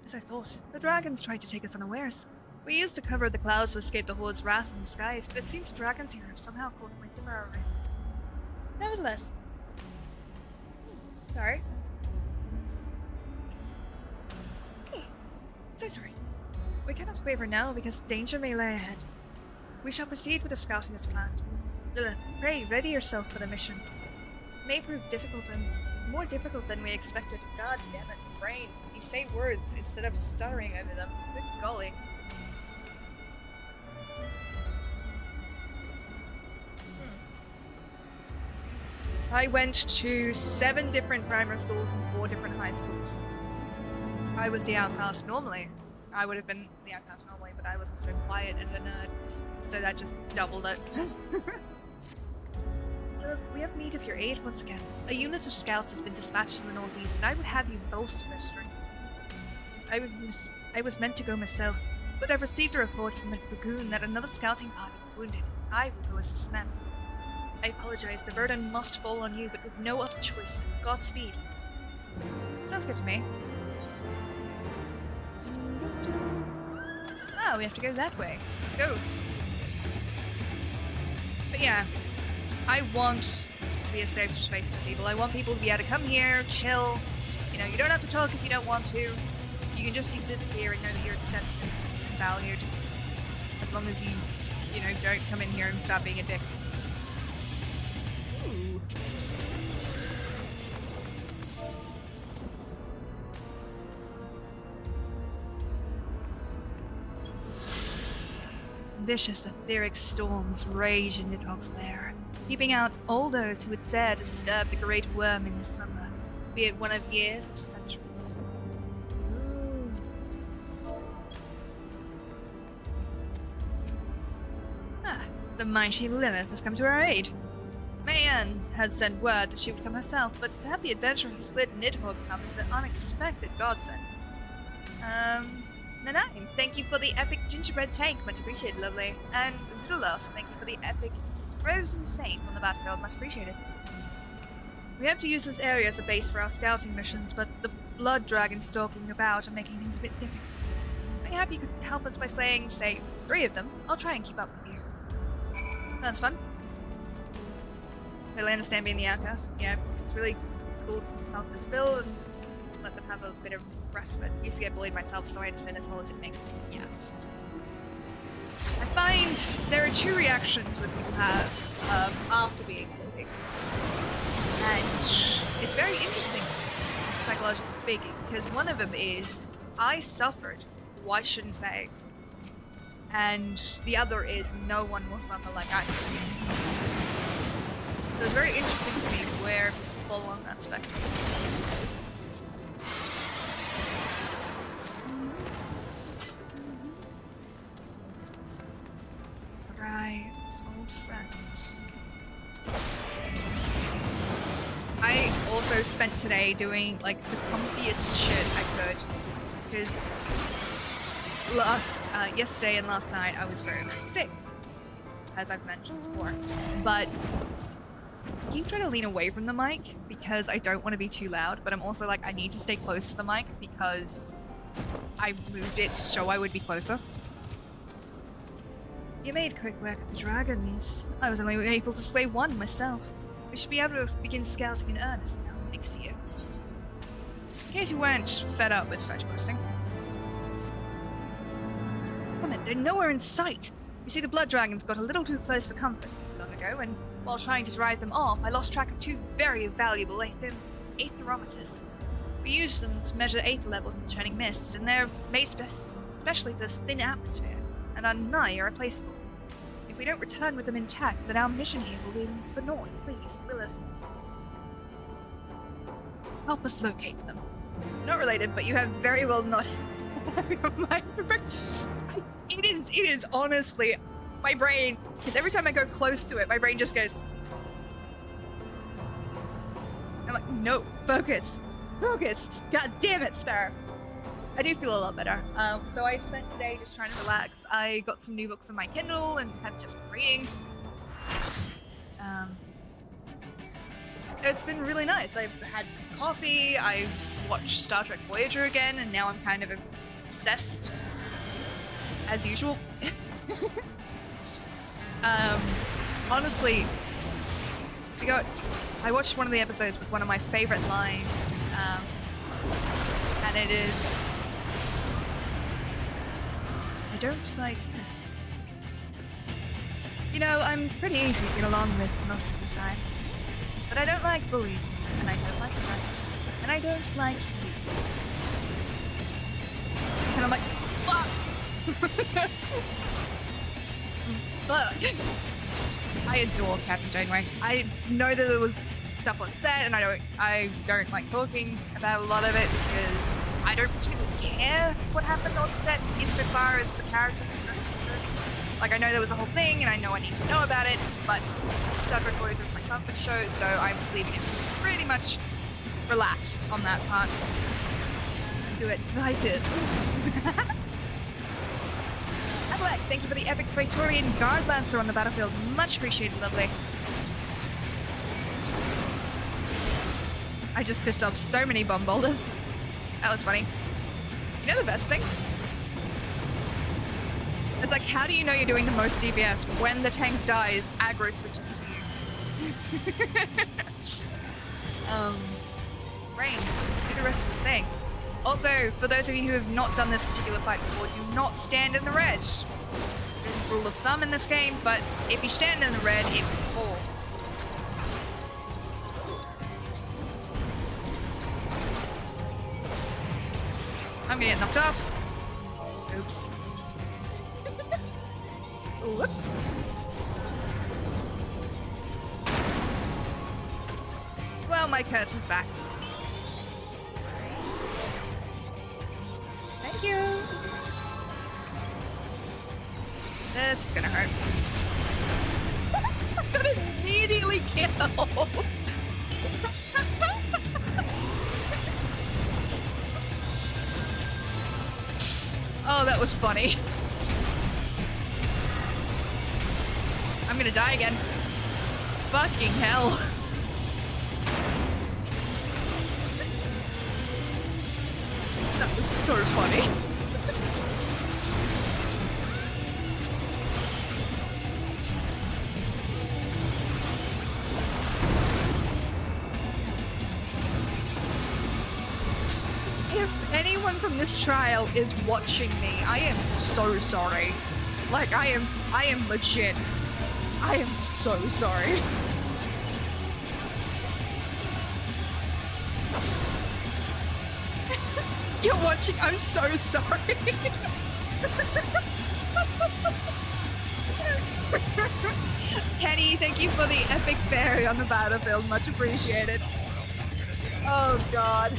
As I thought, the dragons tried to take us unawares. We used the cover of the clouds to escape the Horde's wrath in the skies, but it seems the dragons here have somehow caught my our array. Nevertheless. Sorry. So sorry. We cannot waver now because danger may lie ahead. We shall proceed with the scouting as planned. Lilith, pray, ready yourself for the mission. It may prove difficult and more difficult than we expected. God damn it, brain. You say words instead of stuttering over them. Good golly. I went to 7 different primary schools and 4 different high schools. I was the outcast normally. I would have been the outcast normally, but I was also quiet and a nerd, so that just doubled it. We have need of your aid once again. A unit of scouts has been dispatched to the northeast, and I would have you bolster their strength. I was meant to go myself, but I've received a report from the lagoon that another scouting party was wounded. I will go assist them. I apologize, the burden must fall on you, but with no other choice. Godspeed. Sounds good to me. Oh, we have to go that way. Let's go. But yeah, I want this to be a safe space for people. I want people to be able to come here, chill. You know, you don't have to talk if you don't want to. You can just exist here and know that you're accepted and valued. As long as you know, don't come in here and start being a dick. Ooh. Vicious etheric storms rage in Nidhogg's lair, keeping out all those who would dare disturb the great worm in the summer, be it one of years or centuries. The mighty Lilith has come to our aid. Mayanne had sent word that she would come herself, but to have the adventure who slid Nidhogg come is an unexpected godsend. Nanine, thank you for the epic gingerbread tank, much appreciated, lovely. And Zidalos, thank you for the epic frozen saint on the battlefield, much appreciated. We have to use this area as a base for our scouting missions, but the blood dragons stalking about are making things a bit difficult. Maybe you could help us by slaying, say, 3 of them. I'll try and keep up with you. That's fun. Totally understand being the outcast. Yeah, it's really cool to help this build and let them have a bit of respite. I used to get bullied myself, so I understand as well as it makes. Yeah. I find there are 2 reactions that people have after being bullied. And it's very interesting to me. psychologically speaking, because one of them is, I suffered, why shouldn't they? And the other is, no one will suffer like I suffered. So it's very interesting to me where people fall on that spectrum. Right, old friend. I also spent today doing like the comfiest shit I could, because yesterday and last night I was very, very sick, as I've mentioned before. But I keep trying to lean away from the mic because I don't want to be too loud, but I'm also like, I need to stay close to the mic because I moved it so I would be closer. You made quick work of the dragons. I was only able to slay one myself. We should be able to begin scouting in earnest now, thanks to you. In case you weren't fed up with fetch posting. They're nowhere in sight. You see, the blood dragons got a little too close for comfort long ago, and while trying to drive them off, I lost track of two very valuable aetherometers. We used them to measure aether levels in the churning mists, and they're made especially for this thin atmosphere, and are nigh irreplaceable. If we don't return with them intact, then our mission here will be for naught. Please, Lilith, help us locate them. Not related, but you have very well not. It is honestly my brain, because every time I go close to it, my brain just goes. I'm like, no, focus. God damn it, Sparrow. I do feel a lot better. So I spent today just trying to relax. I got some new books on my Kindle and have just been reading. It's been really nice. I've had some coffee. I've watched Star Trek Voyager again, and now I'm kind of obsessed, as usual. Honestly, I watched one of the episodes with one of my favorite lines, and it is, I don't like, you know, I'm pretty easy to get along with most of the time, but I don't like bullies, and I don't like threats, and I don't like you. And I'm like, fuck! But I adore Captain Janeway. I know that there was stuff on set, and I don't like talking about a lot of it because I don't particularly care what happened on set insofar as the characters are concerned. Like, I know there was a whole thing, and I know I need to know about it, but Star Trek Voyager is my comfort show, so I'm leaving it pretty much relaxed on that part. Do it. I did. Adelaide, thank you for the epic Praetorian Guard Lancer on the battlefield. Much appreciated, lovely. I just pissed off so many bomb boulders. That was funny. You know the best thing? It's like, how do you know you're doing the most DPS when the tank dies, aggro switches to you? Rain, do the rest of the thing. Also, for those of you who have not done this particular fight before, do not stand in the red. There's a rule of thumb in this game, but if you stand in the red, it will fall. I'm gonna get knocked off. Oops. Whoops. Well, my curse is back. Thank you. This is gonna hurt. I got immediately killed. Oh, that was funny. I'm gonna die again. Fucking hell. That was so funny. If anyone from this trial is watching me, I am so sorry. Like, I am legit. I am so sorry. You're watching. I'm so sorry. Kenny, thank you for the epic fairy on the battlefield. Much appreciated. Oh god.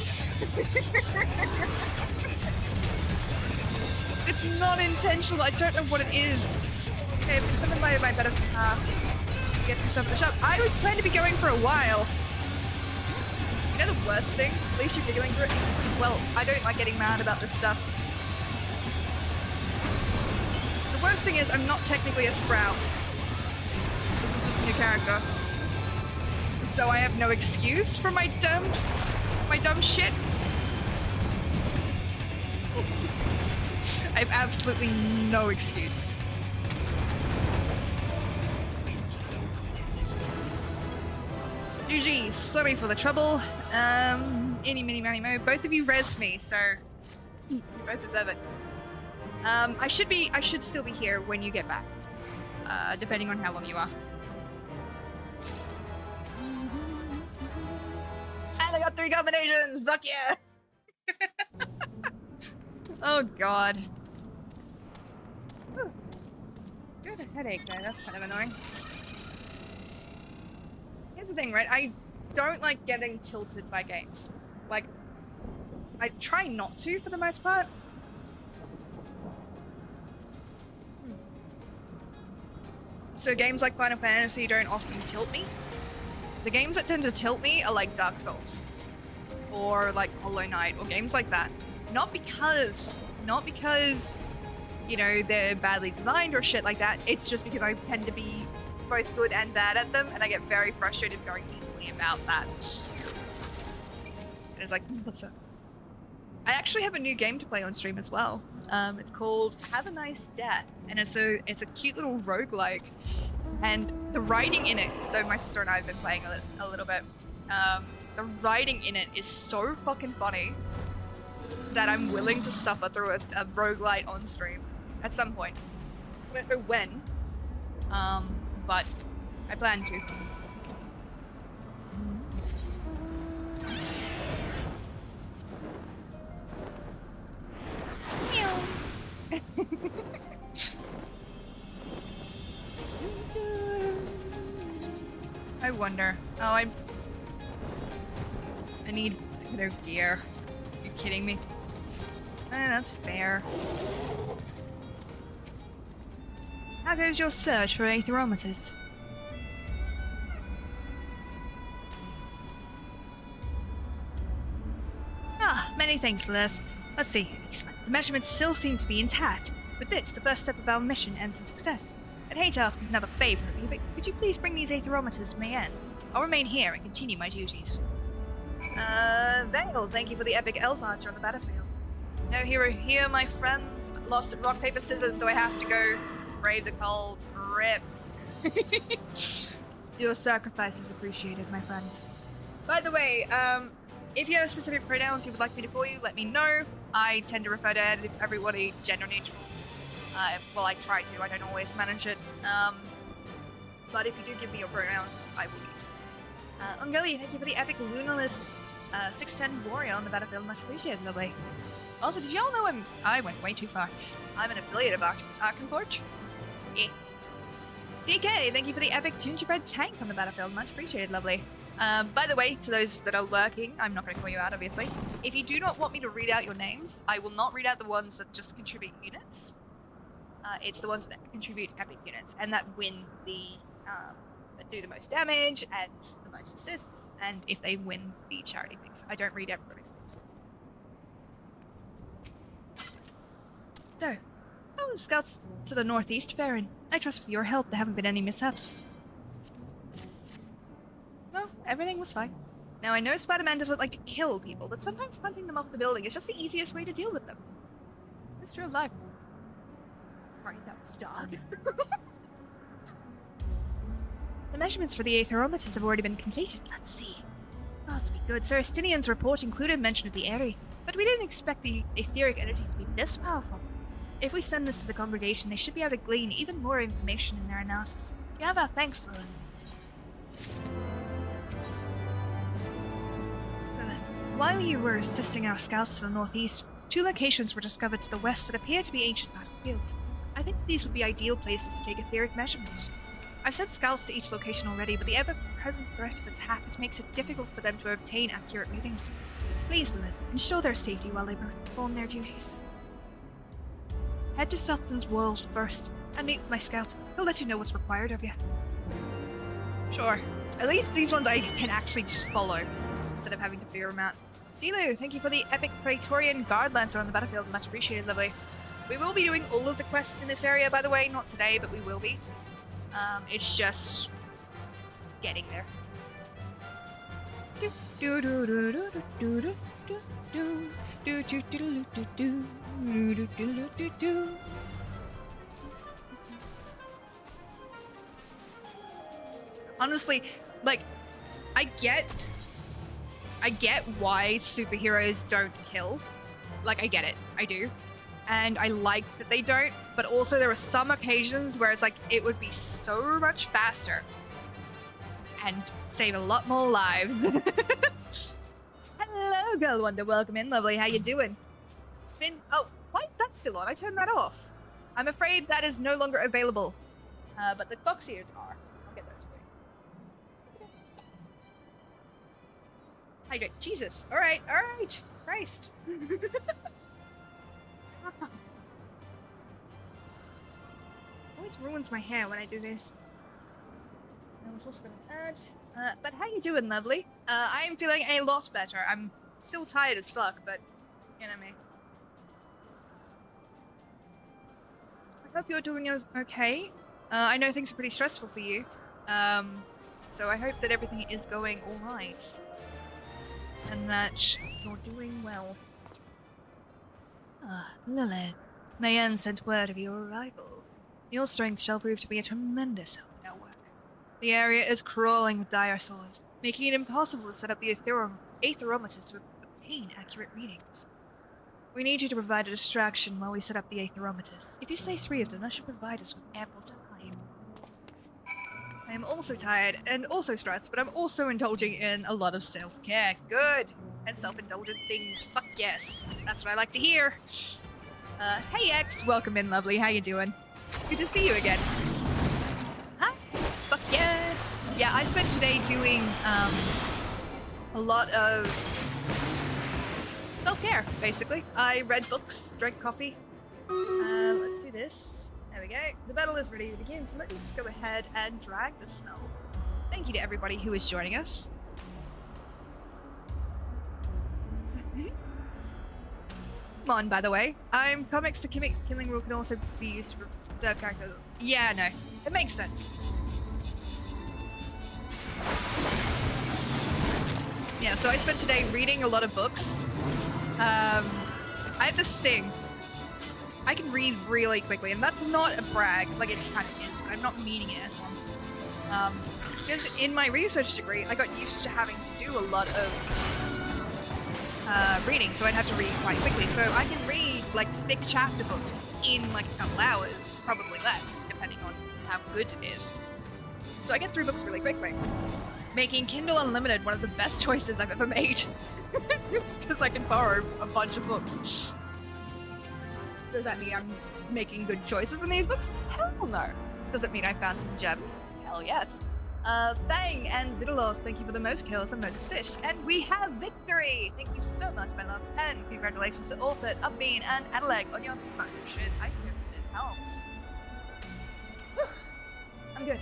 It's not intentional. I don't know what it is. Okay, someone might better get some stuff at the shop. I was planning to be going for a while. You know the worst thing? At least you're giggling through it. Well, I don't like getting mad about this stuff. The worst thing is I'm not technically a Sprout. This is just a new character. So I have no excuse for my dumb shit. I have absolutely no excuse. GG, sorry for the trouble. Any, mini, many, mo. Both of you rezzed me, so you both deserve it. I should still be here when you get back. Depending on how long you are. And I got 3 combinations! Fuck yeah! Oh god. Whew. You have a headache though, that's kind of annoying. Here's the thing, right? I don't like getting tilted by games. Like, I try not to for the most part. So games like Final Fantasy don't often tilt me. The games that tend to tilt me are like Dark Souls. Or like Hollow Knight, or games like that. Not because, you know, they're badly designed or shit like that. It's just because I tend to be both good and bad at them, and I get very frustrated very easily about that. And it's like, what the fuck? I actually have a new game to play on stream as well. It's called Have a Nice Death, and it's a cute little roguelike. And the writing in it, so my sister and I have been playing a little bit. The writing in it is so fucking funny that I'm willing to suffer through a roguelite on stream at some point. I don't know when, but I plan to. I wonder. Oh, I need better gear. Are you kidding me? That's fair. How goes your search for aetherometers? Many thanks, Lilith. Let's see. Excellent. The measurements still seem to be intact. With this, the first step of our mission ends in success. I'd hate to ask another favor of you, but could you please bring these aetherometers to my end? I'll remain here and continue my duties. Vale, thank you for the epic elf archer on the battlefield. No hero here, my friend. Lost at rock, paper, scissors, so I have to go brave the cold. Rip. Your sacrifice is appreciated, my friends. By the way, if you have specific pronouns you would like me to call you, let me know. I tend to refer to everybody gender neutral. Well, I try to. I don't always manage it. But if you do give me your pronouns, I will use them. Ungeli, thank you for the epic Lunalist 610 warrior on the battlefield. Much appreciated, lovely. Also, did y'all know I went way too far. I'm an affiliate of Arkenforge. Yeah. DK, thank you for the epic gingerbread tank on the battlefield. Much appreciated, lovely. By the way, to those that are lurking, I'm not going to call you out, obviously. If you do not want me to read out your names, I will not read out the ones that just contribute units. It's the ones that contribute epic units and that win the, that do the most damage and the most assists, and if they win the charity things. I don't read everybody's names. So, how are the scouts to the northeast faring? I trust with your help there haven't been any mishaps. No, everything was fine. Now I know Spider-Man doesn't like to kill people, but sometimes punting them off the building is just the easiest way to deal with them. It's true of life. Sorry, that was dark. The measurements for the aetherometers have already been completed. Let's see. Oh, let's be good. Sir Estinian's report included mention of the area, but we didn't expect the etheric energy to be this powerful. If we send this to the congregation, they should be able to glean even more information in their analysis. You have our thanks, Lilith. Lilith, while you were assisting our scouts to the northeast, 2 locations were discovered to the west that appear to be ancient battlefields. I think these would be ideal places to take etheric measurements. I've sent scouts to each location already, but the ever-present threat of attack makes it difficult for them to obtain accurate readings. Please, Lilith, ensure their safety while they perform their duties. Head to Sultan's world first, and meet with my scout. He'll let you know what's required of you. Sure. At least these ones I can actually just follow, instead of having to figure them out. Dilu, thank you for the epic Praetorian Guard Lancer on the battlefield. Much appreciated, lovely. We will be doing all of the quests in this area, by the way. Not today, but we will be. It's just getting there. Honestly, like, I get why superheroes don't kill. Like, I get it. I do. And I like that they don't, but also there are some occasions where it's like, it would be so much faster and save a lot more lives. Hello, Girl Wonder. Welcome in, lovely. How you doing? Finn, oh, why? That's still on. I turned that off. I'm afraid that is no longer available. But the box ears are. I'll get those for you. Hydrate. Jesus. All right. Christ. Always ruins my hair when I do this. I was also gonna add. But how you doing, lovely? I'm feeling a lot better. I'm still tired as fuck, but you know me. I hope you're doing okay. I know things are pretty stressful for you. So I hope that everything is going alright. And that you're doing well. Lilith. Mayen sent word of your arrival. Your strength shall prove to be a tremendous help in our work. The area is crawling with dire sores, making it impossible to set up the aetherometers to obtain accurate readings. We need you to provide a distraction while we set up the aetherometers. If you say 3 of them, that should provide us with ample time. I am also tired and also stressed, but I'm also indulging in a lot of self-care. Good! And self-indulgent things. Fuck yes. That's what I like to hear. Hey X, welcome in, lovely. How you doing? Good to see you again. Hi. Fuck yeah. Yeah, I spent today doing a lot of self-care, basically. I read books, drank coffee. Let's do this. There we go. The battle is ready to begin, so let me just go ahead and drag the snow. Thank you to everybody who is joining us. Mon, by the way. Comics, the killing rule can also be used to reserve characters. Yeah, no. It makes sense. Yeah, so I spent today reading a lot of books. I have this thing. I can read really quickly, and that's not a brag. Like, it kind of is, but I'm not meaning it as one. Because in my research degree, I got used to having to do a lot of reading, so I'd have to read quite quickly. So I can read like thick chapter books in like a couple hours, probably less, depending on how good it is. So I get through books really quickly, making Kindle Unlimited one of the best choices I've ever made. It's because I can borrow a bunch of books. Does that mean I'm making good choices in these books? Hell no. Does it mean I found some gems? Hell yes. Fang and Zidalos, thank you for the most kills and most assists. And we have victory! Thank you so much, my loves. And congratulations to Orphet, Upbean, and Adelaide on your function. I hope it helps. I'm good.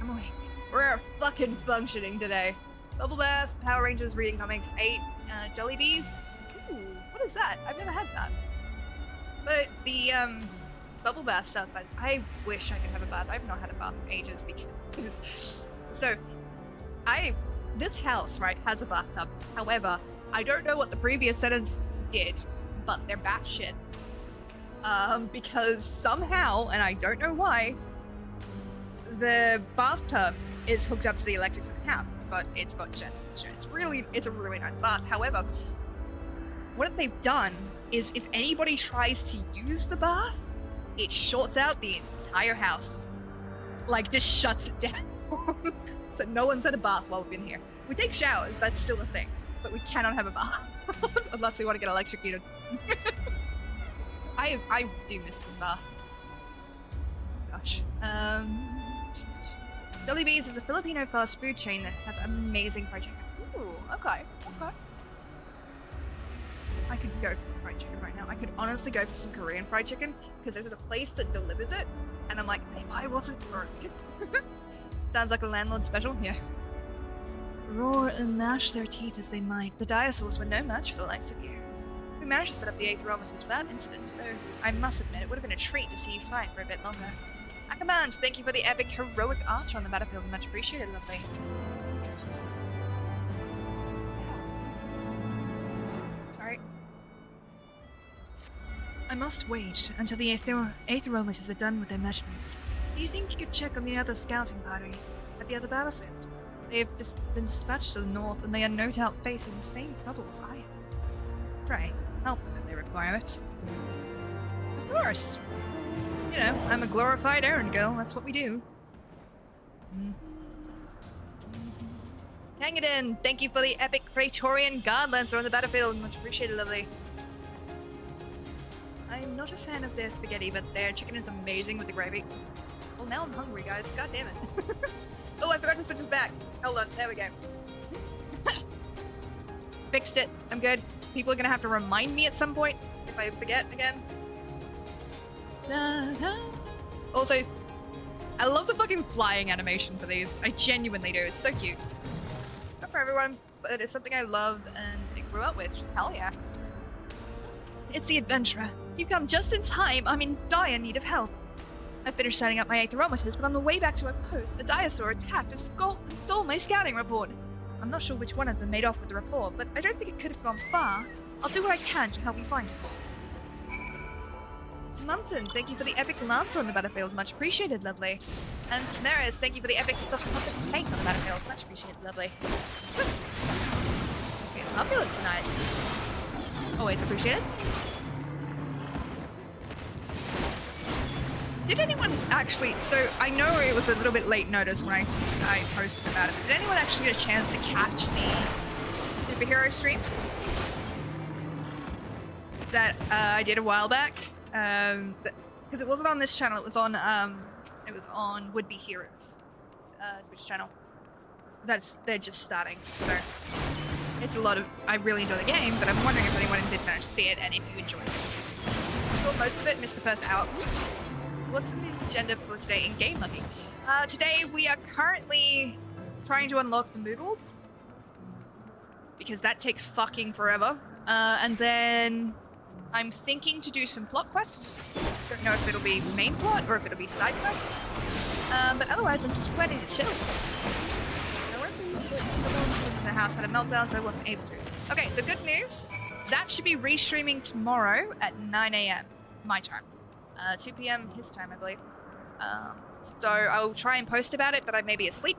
I'm awake. We're fucking functioning today. Bubble Bath, Power Rangers, reading comics, 8 Jelly Bees. Ooh, what is that? I've never had that. But the, bubble bath sounds nice. I wish I could have a bath. I've not had a bath in ages because... So, this house, right, has a bathtub. However, I don't know what the previous tenants did, but they're batshit. Because somehow, and I don't know why, the bathtub is hooked up to the electrics in the house. It's got generation. It's a really nice bath. However, what they've done is if anybody tries to use the bath, it shorts out the entire house. Like, just shuts it down. So no one's had a bath while we've been here. We take showers, that's still a thing. But we cannot have a bath. Unless we want to get electrocuted. I do miss Spa. Gosh. Jollibee's is a Filipino fast food chain that has amazing fried chicken. Ooh, okay. I could go for fried chicken right now. I could honestly go for some Korean fried chicken because there's a place that delivers it, and I'm like, if I wasn't broke. Sounds like a landlord special, yeah. Roar and gnash their teeth as they might, the dinosaurs were no match for the likes of you. We managed to set up the aetherometers without incident, though I must admit it would have been a treat to see you fight for a bit longer. Command, thank you for the epic heroic archer on the battlefield. Much appreciated, lovely. Sorry. I must wait until the aetherometers are done with their measurements. Do you think you could check on the other scouting party at the other battlefield? They have just been dispatched to the north, and they are no doubt facing the same trouble as I am. Pray, help them if they require it. Of course. You know, I'm a glorified errand girl, that's what we do. Hang it in! Thank you for the epic Praetorian Guard Lancer on the battlefield. Much appreciated, lovely. I'm not a fan of their spaghetti, but their chicken is amazing with the gravy. Well, now I'm hungry, guys. God damn it. Oh, I forgot to switch this back. Hold on, there we go. Fixed it. I'm good. People are gonna have to remind me at some point if I forget again. Also, I love the fucking flying animation for these. I genuinely do. It's so cute. Not for everyone, but it's something I love and grew up with. Hell yeah. It's the adventurer. You come just in time. I'm in dire need of help. I finished setting up my aetherometers, but on the way back to our post, a dinosaur attacked and stole my scouting report. I'm not sure which one of them made off with the report, but I don't think it could have gone far. I'll do what I can to help you find it. Munson, thank you for the epic lancer on the battlefield. Much appreciated, lovely. And Sparrows, thank you for the epic soft puppet tank on the battlefield. Much appreciated, lovely. Okay, I'm feeling tonight. Always appreciated. Did anyone actually, so I know it was a little bit late notice when I posted about it, but did anyone actually get a chance to catch the superhero stream that I did a while back? Because it wasn't on this channel, it was on Would Be Heroes, Twitch channel. They're just starting, so it's a lot of, I really enjoy the game, but I'm wondering if anyone did manage to see it and if you enjoyed it. I saw most of it, missed the first hour. What's the agenda for today in Game Lucky? Today we are currently trying to unlock the moogles, because that takes fucking forever, and then I'm thinking to do some plot quests. Don't know if it'll be main plot or if it'll be side quests. But otherwise, I'm just ready to chill. Someone was in the house, had a meltdown, so I wasn't able to. Okay, so good news. That should be restreaming tomorrow at 9 AM, my time. 2 PM his time, I believe. So I'll try and post about it, but I may be asleep.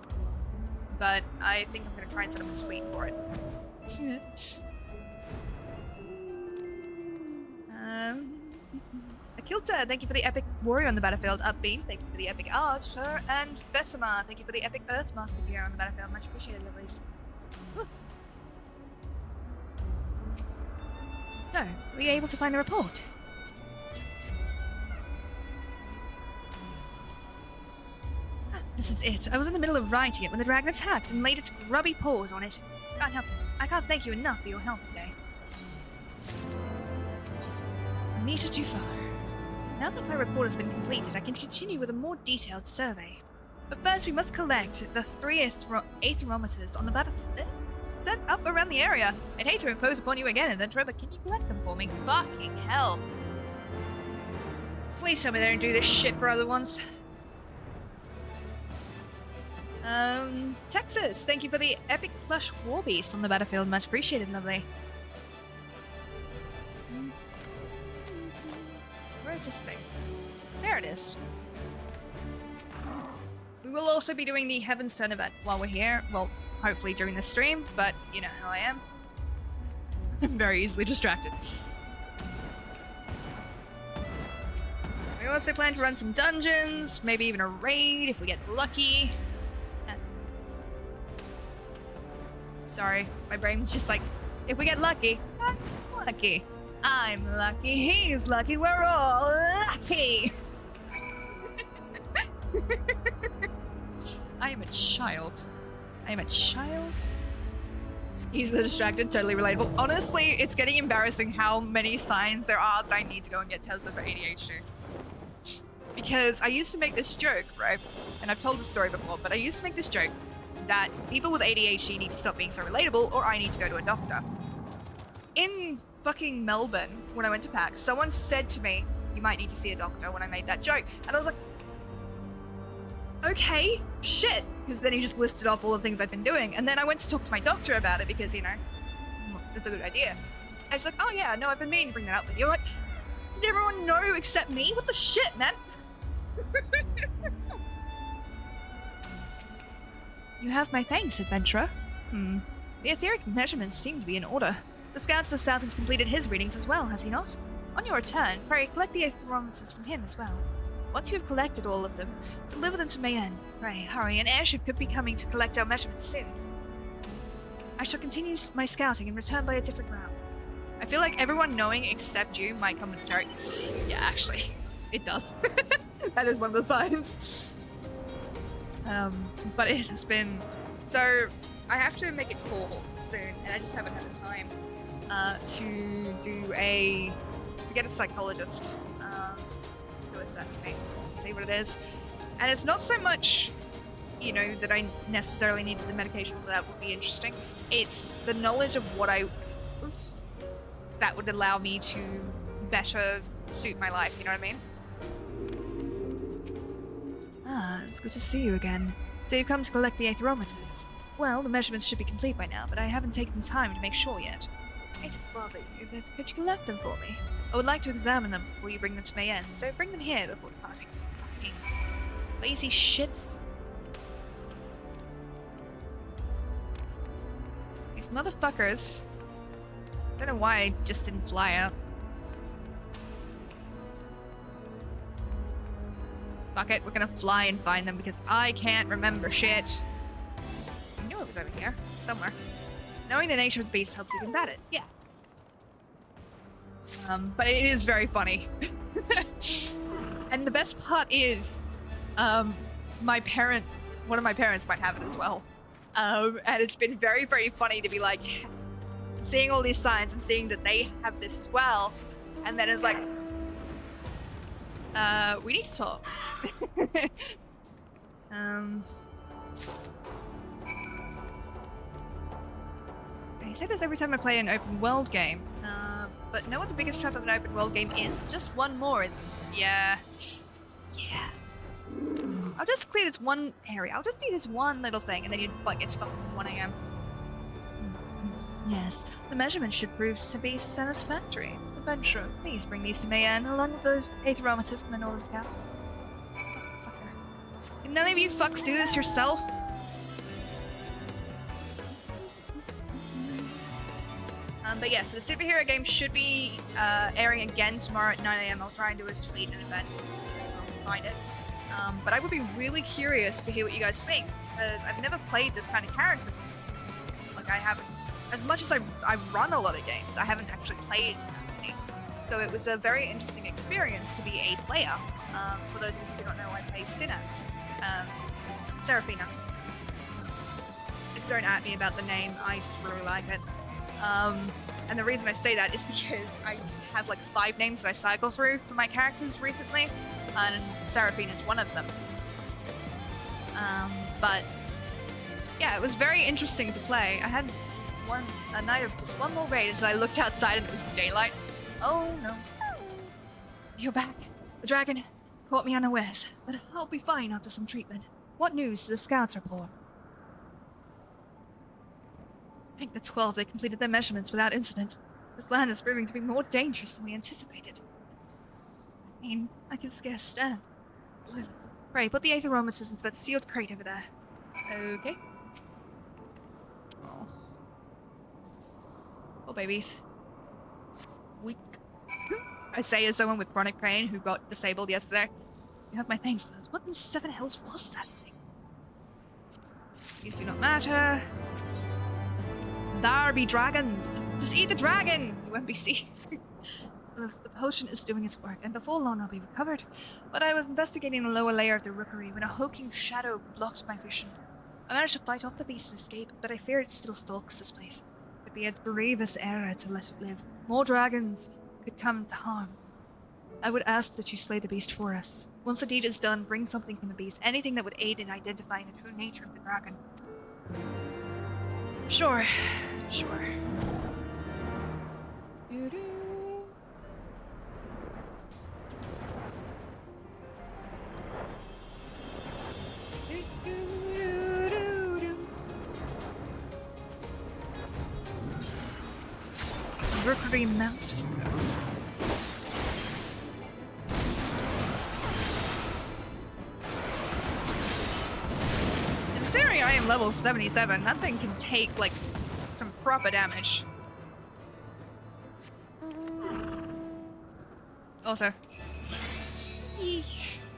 But I think I'm going to try and set up a tweet for it. Akilta, thank you for the epic warrior on the battlefield. Upbeat, thank you for the epic archer. And Fesima, thank you for the epic earth musketeer on the battlefield. Much appreciated, lovelies. So, were you able to find the report? This is it. I was in the middle of writing it when the dragon attacked and laid its grubby paws on it. I can't thank you enough for your help today. A meter too far. Now that my report has been completed, I can continue with a more detailed survey. But first we must collect the 3 aetherometers on the battlefield set up around the area. I'd hate to impose upon you again, Adventurer, but can you collect them for me? Fucking hell. Please tell me they don't do this shit for other ones. Texas, thank you for the epic plush war beast on the battlefield. Much appreciated, lovely. Where is this thing? There it is. We will also be doing the Heavensward event while we're here. Well, hopefully during the stream, but you know how I am. I'm very easily distracted. We also plan to run some dungeons, maybe even a raid if we get lucky. Sorry, my brain's just like, if we get lucky, lucky. I'm lucky, he's lucky, we're all lucky! I am a child. I am a child. Easily distracted, totally relatable. Honestly, it's getting embarrassing how many signs there are that I need to go and get tested for ADHD. Because I used to make this joke, right? And I've told the story before, but I used to make this joke that people with ADHD need to stop being so relatable or I need to go to a doctor. In fucking Melbourne, when I went to PAX, someone said to me, you might need to see a doctor when I made that joke. And I was like, okay, shit. Because then he just listed off all the things I've been doing. And then I went to talk to my doctor about it because, you know, it's a good idea. And she's like, oh yeah, no, I've been meaning to bring that up with you. I'm like, did everyone know except me? What the shit, man? You have my thanks, adventurer. The etheric measurements seem to be in order. The scout to the south has completed his readings as well, has he not? On your return, pray collect the aetherometers from him as well. Once you have collected all of them, deliver them to Mayenne. Pray, hurry, an airship could be coming to collect our measurements soon. I shall continue my scouting and return by a different route. I feel like everyone knowing except you might come and start. Yeah, actually, it does. That is one of the signs. But it has been... So, I have to make a call soon, and I just haven't had the time to do to get a psychologist to assess me and see what it is. And it's not so much, you know, that I necessarily needed the medication, that would be interesting. It's the knowledge of what that would allow me to better suit my life, you know what I mean? Ah, it's good to see you again. So you've come to collect the aetherometers. Well, the measurements should be complete by now, but I haven't taken the time to make sure yet. I hate to bother you, but could you collect them for me? I would like to examine them before you bring them to Mayenne, so bring them here before departing. Fucking lazy shits. These motherfuckers. I don't know why I just didn't fly out. Fuck it, we're gonna fly and find them because I can't remember shit. I knew it was over here, somewhere. Knowing the nature of the beast helps you combat it, yeah. But it is very funny. And the best part is, my parents, one of my parents might have it as well. And it's been very, very funny to be like, seeing all these signs and seeing that they have this as well. And then it's like, we need to talk. I say this every time I play an open world game, but know what the biggest trap of an open world game is? Just one more isn't. Yeah. I'll just clear this one area. I'll just do this one little thing, and then you'd like it's fucking 1 a.m. Yes, the measurements should prove to be satisfactory. Adventurer, please bring these to Mayenne along with the aetherometer from the Northern Scout. Fucker. Can none of you fucks do this yourself? But yeah, so the superhero game should be airing again tomorrow at 9 a.m. I'll try and do a tweet and event if I find it. But I would be really curious to hear what you guys think, because I've never played this kind of character before. Like, I haven't, as much as I run a lot of games, I haven't actually played any. So it was a very interesting experience to be a player. For those of you who don't know, I play Synax, Seraphina. Don't at me about the name, I just really like it. And the reason I say that is because I have like 5 names that I cycle through for my characters recently, and Seraphine is one of them. But yeah, it was very interesting to play. I had a night of just one more raid until I looked outside and it was daylight. Oh no. You're back. The dragon caught me unawares, but I'll be fine after some treatment. What news do the scouts report? Thank the 12 they completed their measurements without incident. This land is proving to be more dangerous than we anticipated. I mean, I can scarce stand. Pray, put the aetherometers into that sealed crate over there. Okay. Oh. Oh, babies. Weak. I say as someone with chronic pain who got disabled yesterday. You have my thanks, Liz. What in 7 hells was that thing? These do not matter. There be dragons. Just eat the dragon. You won't be seen. The potion is doing its work, and before long I'll be recovered. But I was investigating the lower layer of the rookery when a hulking shadow blocked my vision. I managed to fight off the beast and escape, but I fear it still stalks this place. It'd be a grievous error to let it live. More dragons could come to harm. I would ask that you slay the beast for us. Once the deed is done, bring something from the beast, anything that would aid in identifying the true nature of the dragon. Sure. Rookery Mountain. In theory, I am level 77. That thing can take, like, some proper damage. Also,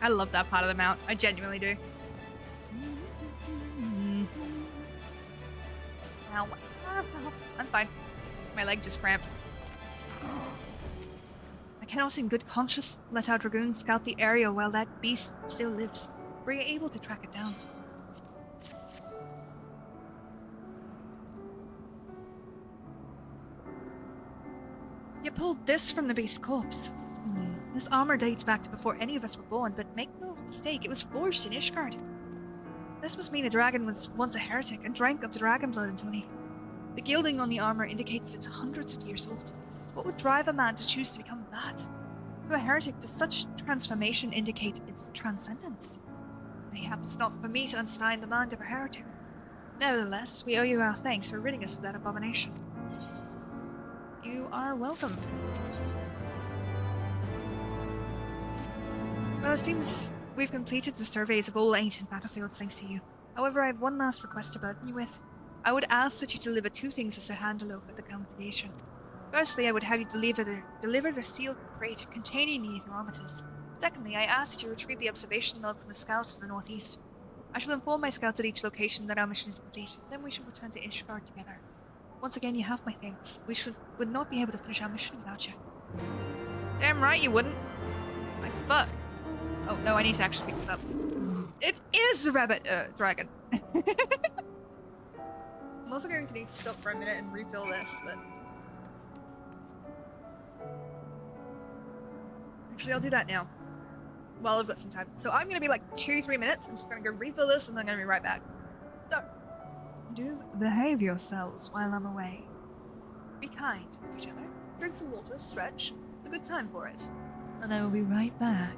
I love that part of the mount. I genuinely do. Ow. I'm fine. My leg just cramped. I cannot in good conscience let our dragoons scout the area while that beast still lives. Were you able to track it down? You pulled this from the beast's corpse. This armor dates back to before any of us were born, but make no mistake, it was forged in Ishgard. This must mean the dragon was once a heretic and drank of the dragon blood until he... The gilding on the armor indicates that it's hundreds of years old. What would drive a man to choose to become that? To a heretic, does such transformation indicate its transcendence? Mayhap it's not for me to understand the mind of a heretic. Nevertheless, we owe you our thanks for ridding us of that abomination. You are welcome. Well, it seems we've completed the surveys of all ancient battlefields thanks to you. However, I have one last request to burden you with. I would ask that you deliver two things as a handelope at the congregation. Firstly, I would have you deliver a sealed crate containing the thermometers. Secondly, I ask that you retrieve the observation log from the scouts to the northeast. I shall inform my scouts at each location that our mission is complete. Then we shall return to Ishgard together. Once again, you have my thanks. We would not be able to finish our mission without you. Damn right you wouldn't. Like, fuck. Oh, no, I need to actually pick this up. It is a rabbit, dragon. I'm also going to need to stop for a minute and refill this, but... Actually, I'll do that now. While I've got some time. So I'm gonna be like 2-3 minutes. I'm just gonna go refill this and then I'm gonna be right back. So, do behave yourselves while I'm away. Be kind to each other. Drink some water, stretch. It's a good time for it. And I will be right back.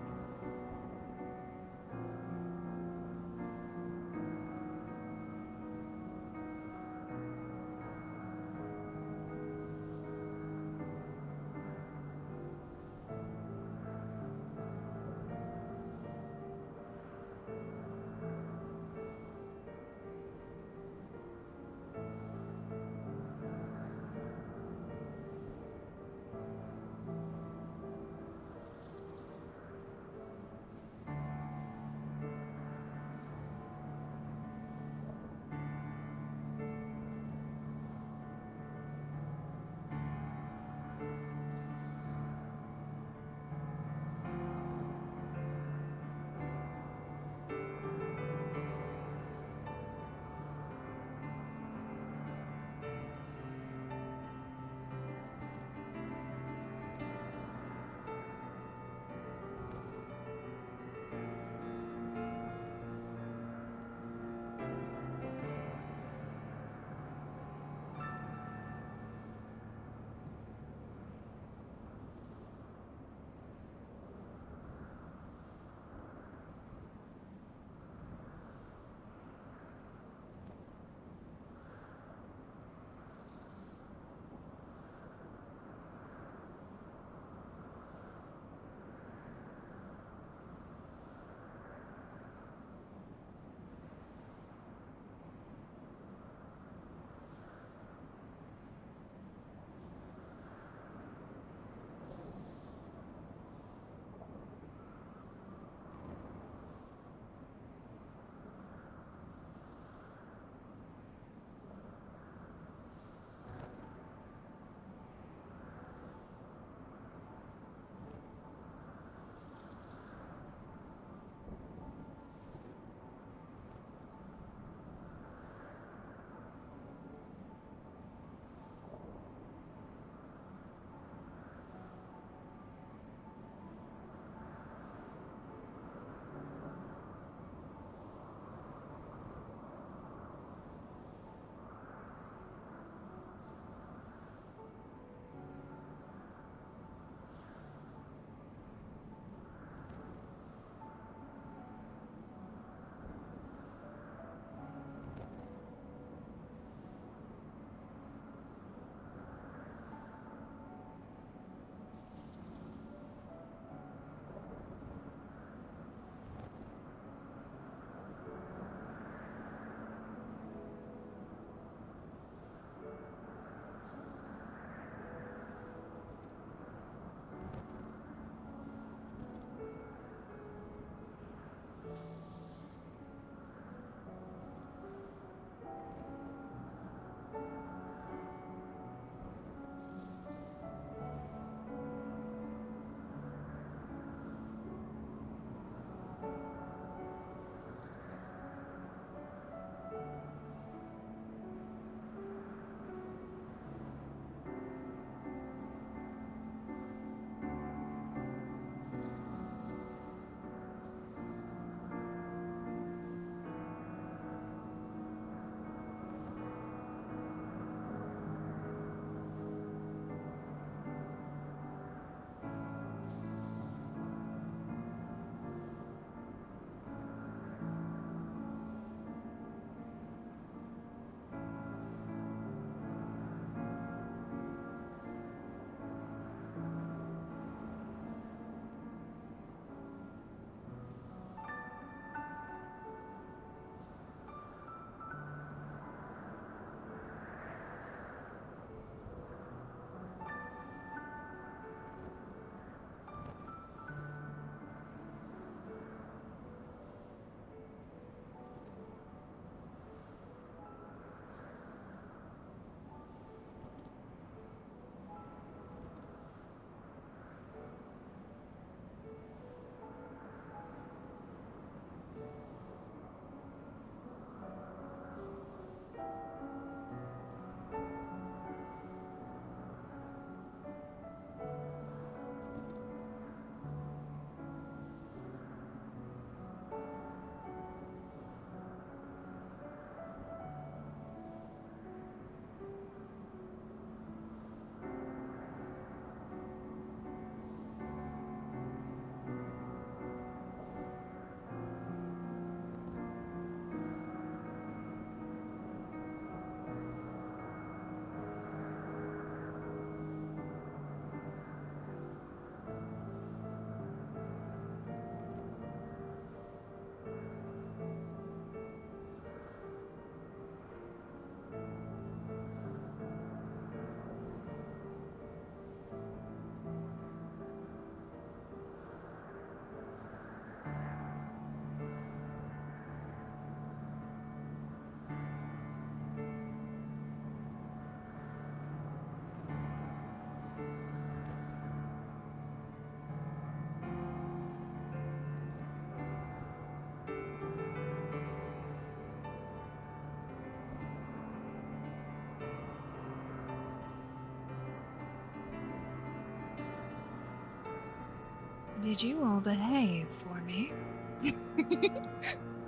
Did you all behave for me?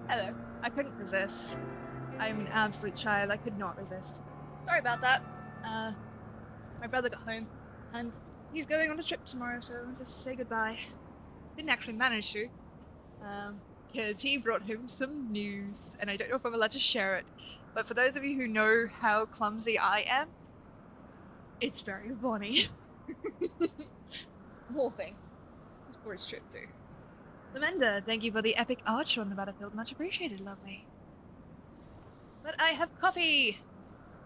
Hello. I couldn't resist. I'm an absolute child. I could not resist. Sorry about that. My brother got home, and he's going on a trip tomorrow, so I'll just say goodbye. Didn't actually manage to, because he brought home some news, and I don't know if I'm allowed to share it, but for those of you who know how clumsy I am, it's very funny. Wolfing. This board's trip too. Lamenda, thank you for the epic archer on the battlefield. Much appreciated, lovely. But I have coffee!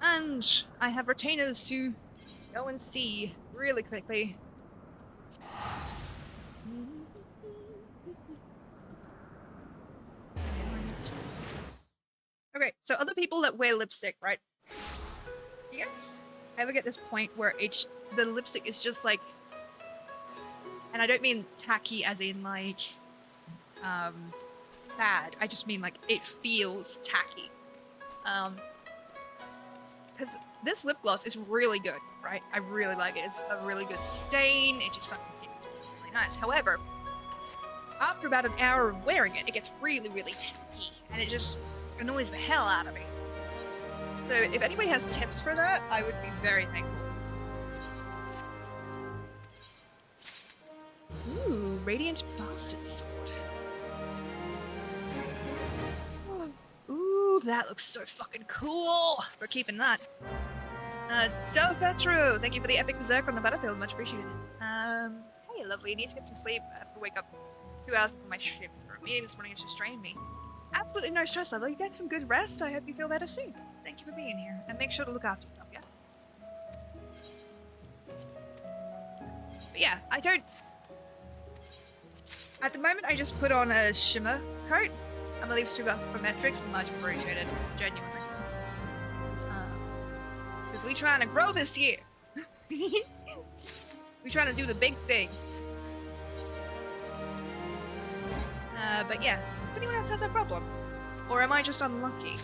And I have retainers to go and see really quickly. Okay, so other people that wear lipstick, right? You guys ever get this point where the lipstick is just like, and I don't mean tacky as in like, bad. I just mean like it feels tacky. Because this lip gloss is really good, right? I really like it. It's a really good stain. It just fucking it's really nice. However, after about an hour of wearing it, it gets really, really tacky, and it just annoys the hell out of me. So if anybody has tips for that, I would be very thankful. Ooh, Radiant Bastard Sword. Ooh, that looks so fucking cool. We're keeping that. Dofetro, thank you for the epic berserk on the battlefield. Much appreciated. Hey, lovely. Need to get some sleep. I have to wake up 2 hours before my shift for a meeting this morning. It's just drained me. Absolutely no stress level. You get some good rest. I hope you feel better soon. Thank you for being here. And make sure to look after yourself, yeah? But yeah, I don't... At the moment, I just put on a shimmer coat. I'm gonna leave Stuba for metrics. Much appreciated. Genuinely. Because we trying to grow this year. We trying to do the big thing. But yeah. Does anyone else have that problem? Or am I just unlucky?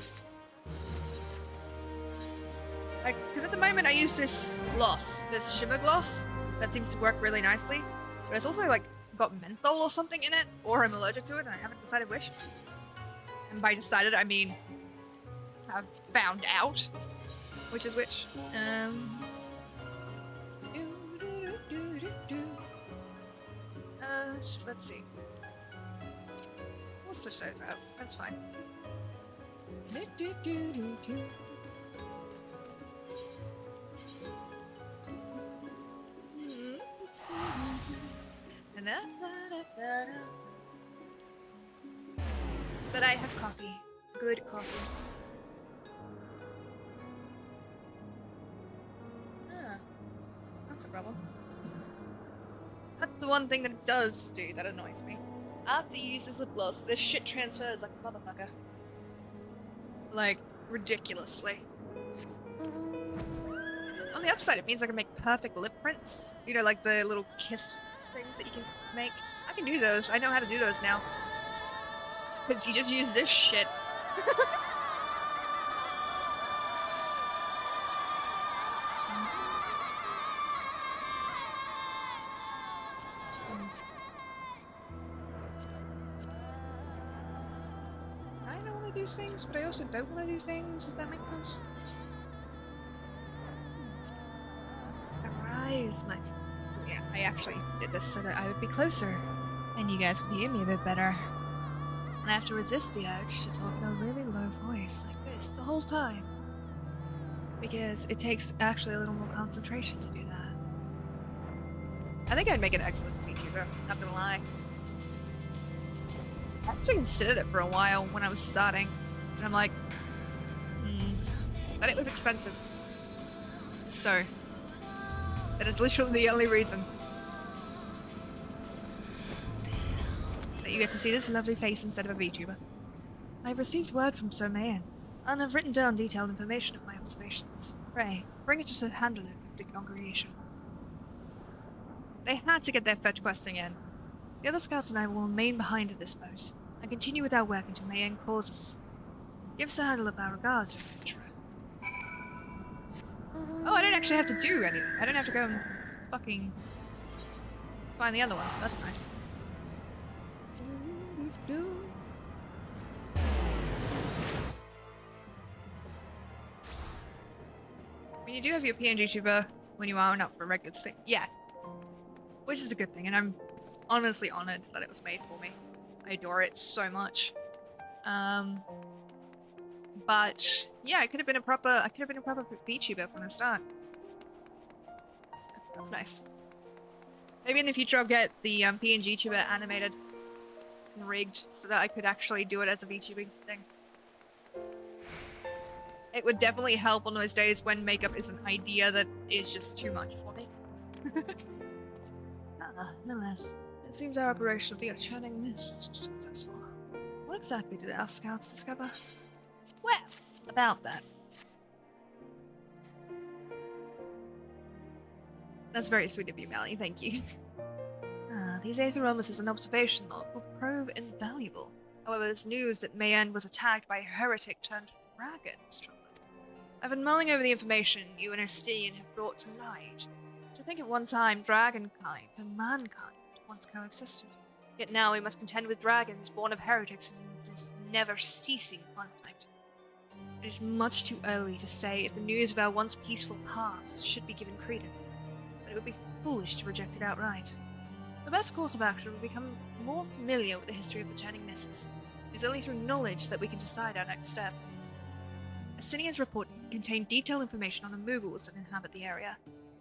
Like, because at the moment I use this gloss, this shimmer gloss, that seems to work really nicely. But it's also like got menthol or something in it, or I'm allergic to it and I haven't decided which. And by decided, I mean I've found out which is which. Let's see. We'll switch those out. That's fine. But I have coffee. Good coffee. Ah, that's a problem. That's the one thing that it does do that annoys me. After you use this lip gloss, this shit transfers like a motherfucker. Like, ridiculously. On the upside, it means I can make perfect lip prints. You know, like the little kiss things that you can make. I can do those. I know how to do those now. Because you just use this shit. I don't want to do things, but I also don't want to do things, if that makes sense. Arise, my... Yeah, I actually did this so that I would be closer, and you guys would hear me a bit better. And I have to resist the urge to talk in a really low voice like this the whole time. Because it takes actually a little more concentration to do that. I think I'd make an excellent VTuber, not gonna lie. I actually considered it for a while when I was starting. And I'm like, but it was expensive. So, that is literally the only reason. That you get to see this lovely face instead of a VTuber. I've received word from Sir Mayan, and have written down detailed information of my observations. Pray, bring it to Sir Handler of the congregation. They had to get their fetch questing in. The other scouts and I will remain behind at this post, and continue with our work until Mayan calls us. Give Sir Handler our regards, etc. Oh, I don't actually have to do anything. I don't have to go and fucking find the other ones. That's nice. I mean, you do have your PNG tuber when you are up for regular state. Yeah. Which is a good thing, and I'm honestly honored that it was made for me. I adore it so much. But yeah, I could have been a proper VTuber from the start. So, that's nice. Maybe in the future I'll get the PNG tuber animated and rigged so that I could actually do it as a VTubing thing. It would definitely help on those days when makeup is an idea that is just too much for me. Nonetheless, it seems our operation of the churning mist was successful. What exactly did our scouts discover? Well, about that. That's very sweet of you, Melly, thank you. These aetheromises and observation log will prove invaluable. However, this news that Mayan was attacked by a heretic turned dragon is troubling. I've been mulling over the information you and Estian have brought to light. To think at one time dragonkind and mankind once coexisted. Yet now we must contend with dragons born of heretics in this never-ceasing conflict. It is much too early to say if the news of our once peaceful past should be given credence, but it would be foolish to reject it outright. The best course of action would become more familiar with the history of the Churning Mists. It is only through knowledge that we can decide our next step. Estinian's report contained detailed information on the moogles that inhabit the area.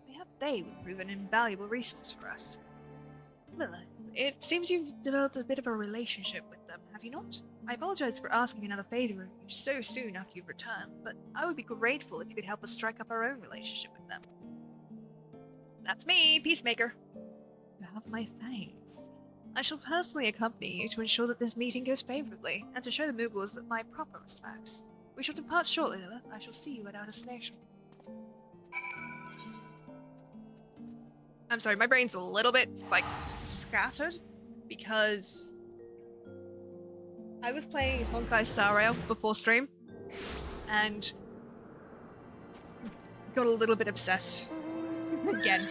Mayhap they would prove an invaluable resource for us. Lilith, it seems you've developed a bit of a relationship with them, have you not? I apologize for asking another favor of you so soon after you've returned, but I would be grateful if you could help us strike up our own relationship with them. That's me, Peacemaker. You have my thanks. I shall personally accompany you to ensure that this meeting goes favorably, and to show the moogles my proper respects. We shall depart shortly, Lilith. I shall see you at our destination. I'm sorry, my brain's a little bit, like, scattered, because I was playing Honkai Star Rail before stream, and got a little bit obsessed. Again.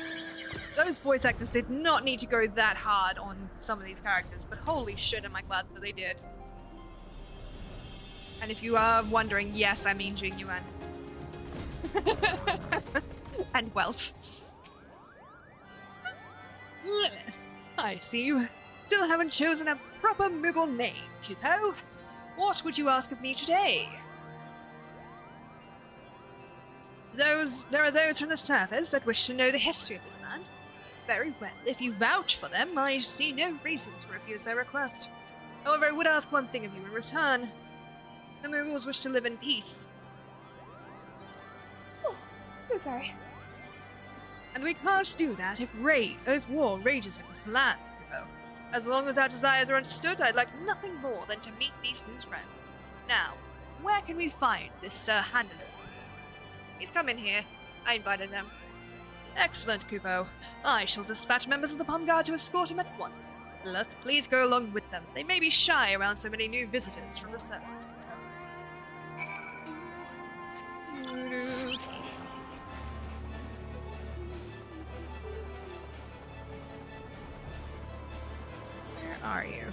Those voice actors did not need to go that hard on some of these characters, but holy shit am I glad that they did. And if you are wondering, yes, I mean Jing Yuan. And Welt. Lilith, I see you still haven't chosen a proper Moogle name, kiddo. What would you ask of me today? There are those from the surface that wish to know the history of this land. Very well, if you vouch for them, I see no reason to refuse their request. However, I would ask one thing of you in return. The Moogles wish to live in peace. Oh, so sorry. And we can't do that if war rages across the land, Kubo. As long as our desires are understood, I'd like nothing more than to meet these new friends. Now, where can we find this Sir Handler? He's come in here. I invited him. Excellent, Kubo. I shall dispatch members of the Palm Guard to escort him at once. Please go along with them. They may be shy around so many new visitors from the service. Where are you?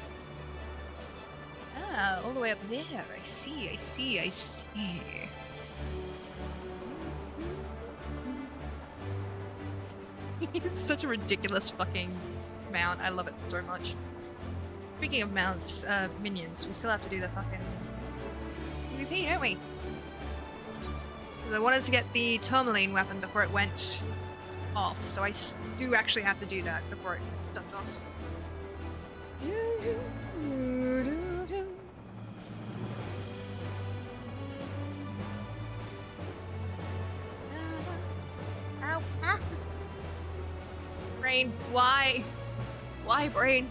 Ah, all the way up there. I see. It's such a ridiculous fucking mount. I love it so much. Speaking of mounts, minions, we still have to do the fucking PvP, don't we? Because I wanted to get the tourmaline weapon before it went off, so I do actually have to do that before it shuts off. Ow. Ah. Brain, why? Why, brain?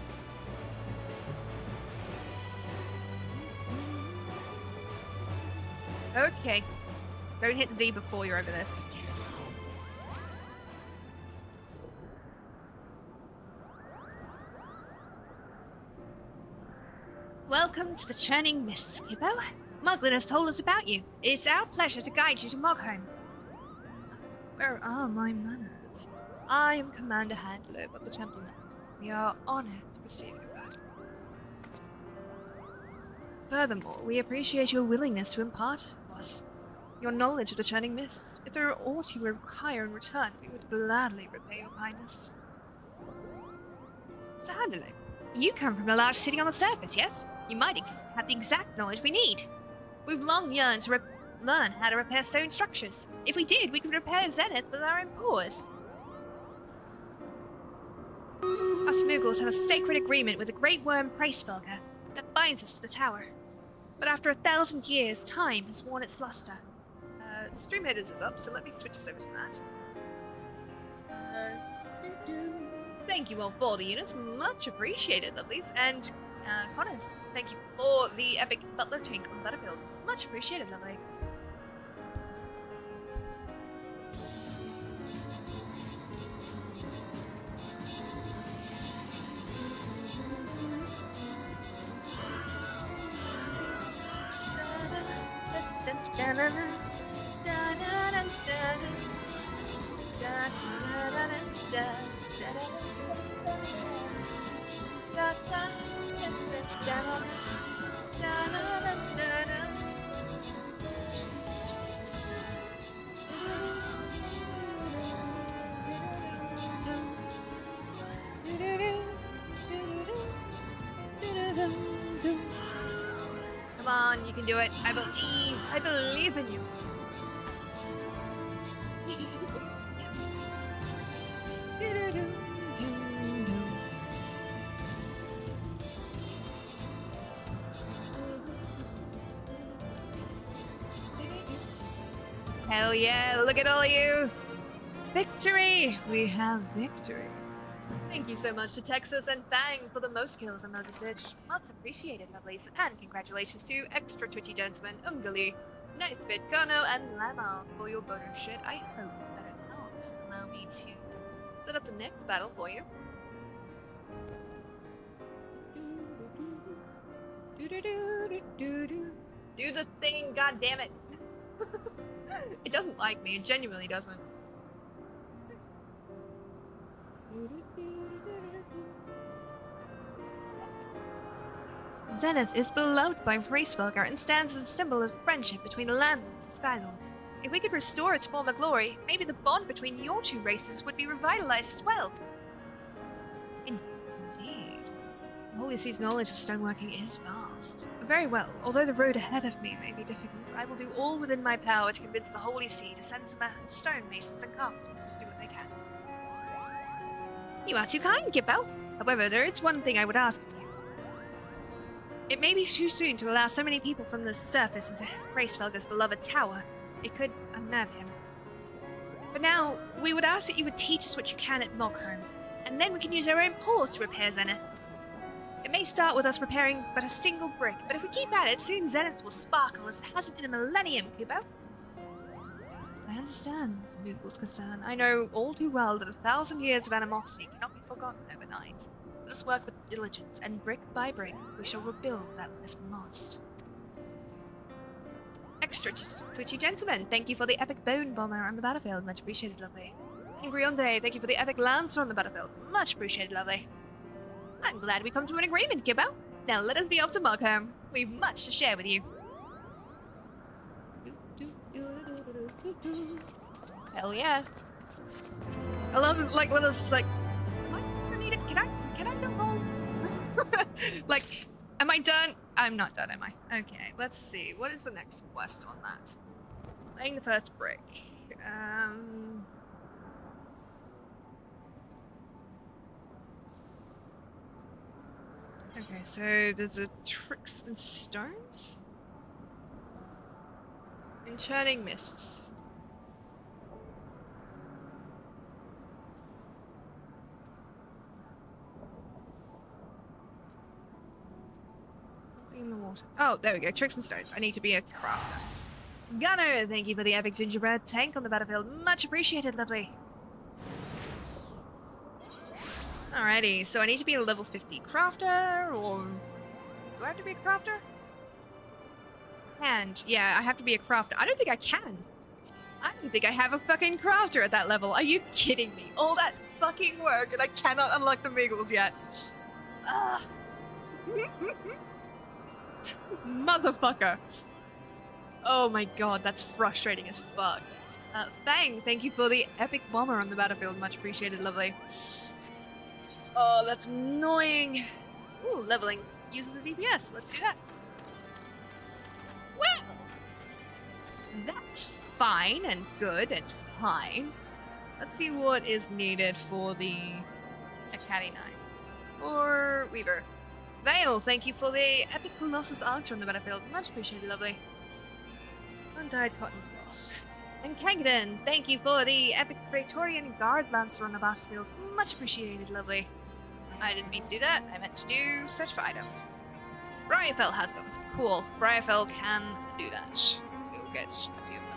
Okay. Don't hit Z before you're over this. Welcome to the Churning Mists, Kippo. Muglin has told us about you. It's our pleasure to guide you to Mogholm. Where are my manners? I am Commander Handler of the Temple. We are honored to receive your guidance. Furthermore, we appreciate your willingness to impart to us your knowledge of the Turning Mists. If there are aught you require in return, we would gladly repay your kindness. So Handler, you come from a large city on the surface, yes? You might have the exact knowledge we need. We've long yearned to learn how to repair stone structures. If we did, we could repair Zenith with our own paws. Us moogles have a sacred agreement with the great worm Preisfelger that binds us to the tower. But after 1,000 years, time has worn its luster. Stream headers is up, so let me switch us over to that. Thank you all for the units, much appreciated, lovelies. And Connors, thank you for the epic butler tank on the battlefield. Much appreciated, lovely. Come on, you can do it. I believe in you. Hell yeah, look at all you! Victory! We have victory. Thank you so much to Texas and Fang for the most kills on Moses Edge. Much appreciated, lovelies. And congratulations to Extra Twitchy Gentlemen, Ungali, Nightbit, Kono, and Lama for your bonus shit. I hope that it helps allow me to set up the next battle for you. Do the thing, goddammit! It doesn't like me, it genuinely doesn't. Zenith is beloved by Preisfelger and stands as a symbol of friendship between the landlords and skylords. If we could restore its former glory, maybe the bond between your two races would be revitalized as well. Indeed. The Holy See's knowledge of stoneworking is vast. Very well, although the road ahead of me may be difficult, I will do all within my power to convince the Holy See to send some stonemasons and carpenters to do what they can. You are too kind, Gibbo. However, there is one thing I would ask of you. It may be too soon to allow so many people from the surface into Preisfelger's beloved tower. It could unnerve him. But now, we would ask that you would teach us what you can at Mogholm, and then we can use our own paws to repair Zenith. It may start with us repairing but a single brick, but if we keep at it, soon Zenith will sparkle as it hasn't in a millennium, Kubo. I understand the moogles' concern. I know all too well that 1,000 years of animosity cannot be forgotten overnight. Let us work with diligence, and brick by brick, we shall rebuild that which is lost. Extra Twitchy Gentlemen, thank you for the epic Bone Bomber on the battlefield. Much appreciated, lovely. Angry on Day, thank you for the epic Lancer on the battlefield. Much appreciated, lovely. I'm glad we come to an agreement, Gibbo. Now let us be off to Mogholm. We've much to share with you. Hell yeah. I love it, like, Little's just like, what? I need it. Can I go home? Like, am I done? I'm not done, am I? Okay, let's see. What is the next quest on that? Laying the first brick. Okay, so there's a tricks and stones? And churning mists. Something in the water. Oh, there we go. Tricks and stones. I need to be a crafter. Gunner, thank you for the epic gingerbread tank on the battlefield. Much appreciated, lovely. Alrighty, so I need to be a level 50 crafter, or do I have to be a crafter? And yeah, I have to be a crafter. I don't think I can. I don't think I have a fucking crafter at that level. Are you kidding me? All that fucking work and I cannot unlock the moogles yet. Motherfucker. Oh my god, that's frustrating as fuck. Fang, thank you for the epic bomber on the battlefield. Much appreciated, lovely. Oh, that's annoying. Ooh, leveling uses a DPS. Let's do that. Well, that's fine and good and fine. Let's see what is needed for the Academy 9. Or Weaver. Vale, thank you for the epic Colossus Archer on the battlefield. Much appreciated, lovely. Undyed cotton cloth. And Kangaden, thank you for the epic Praetorian Guard Lancer on the battlefield. Much appreciated, lovely. I didn't mean to do that. I meant to do search for item. Briarfell has them. Cool. Briarfell can do that. We'll get a few of them.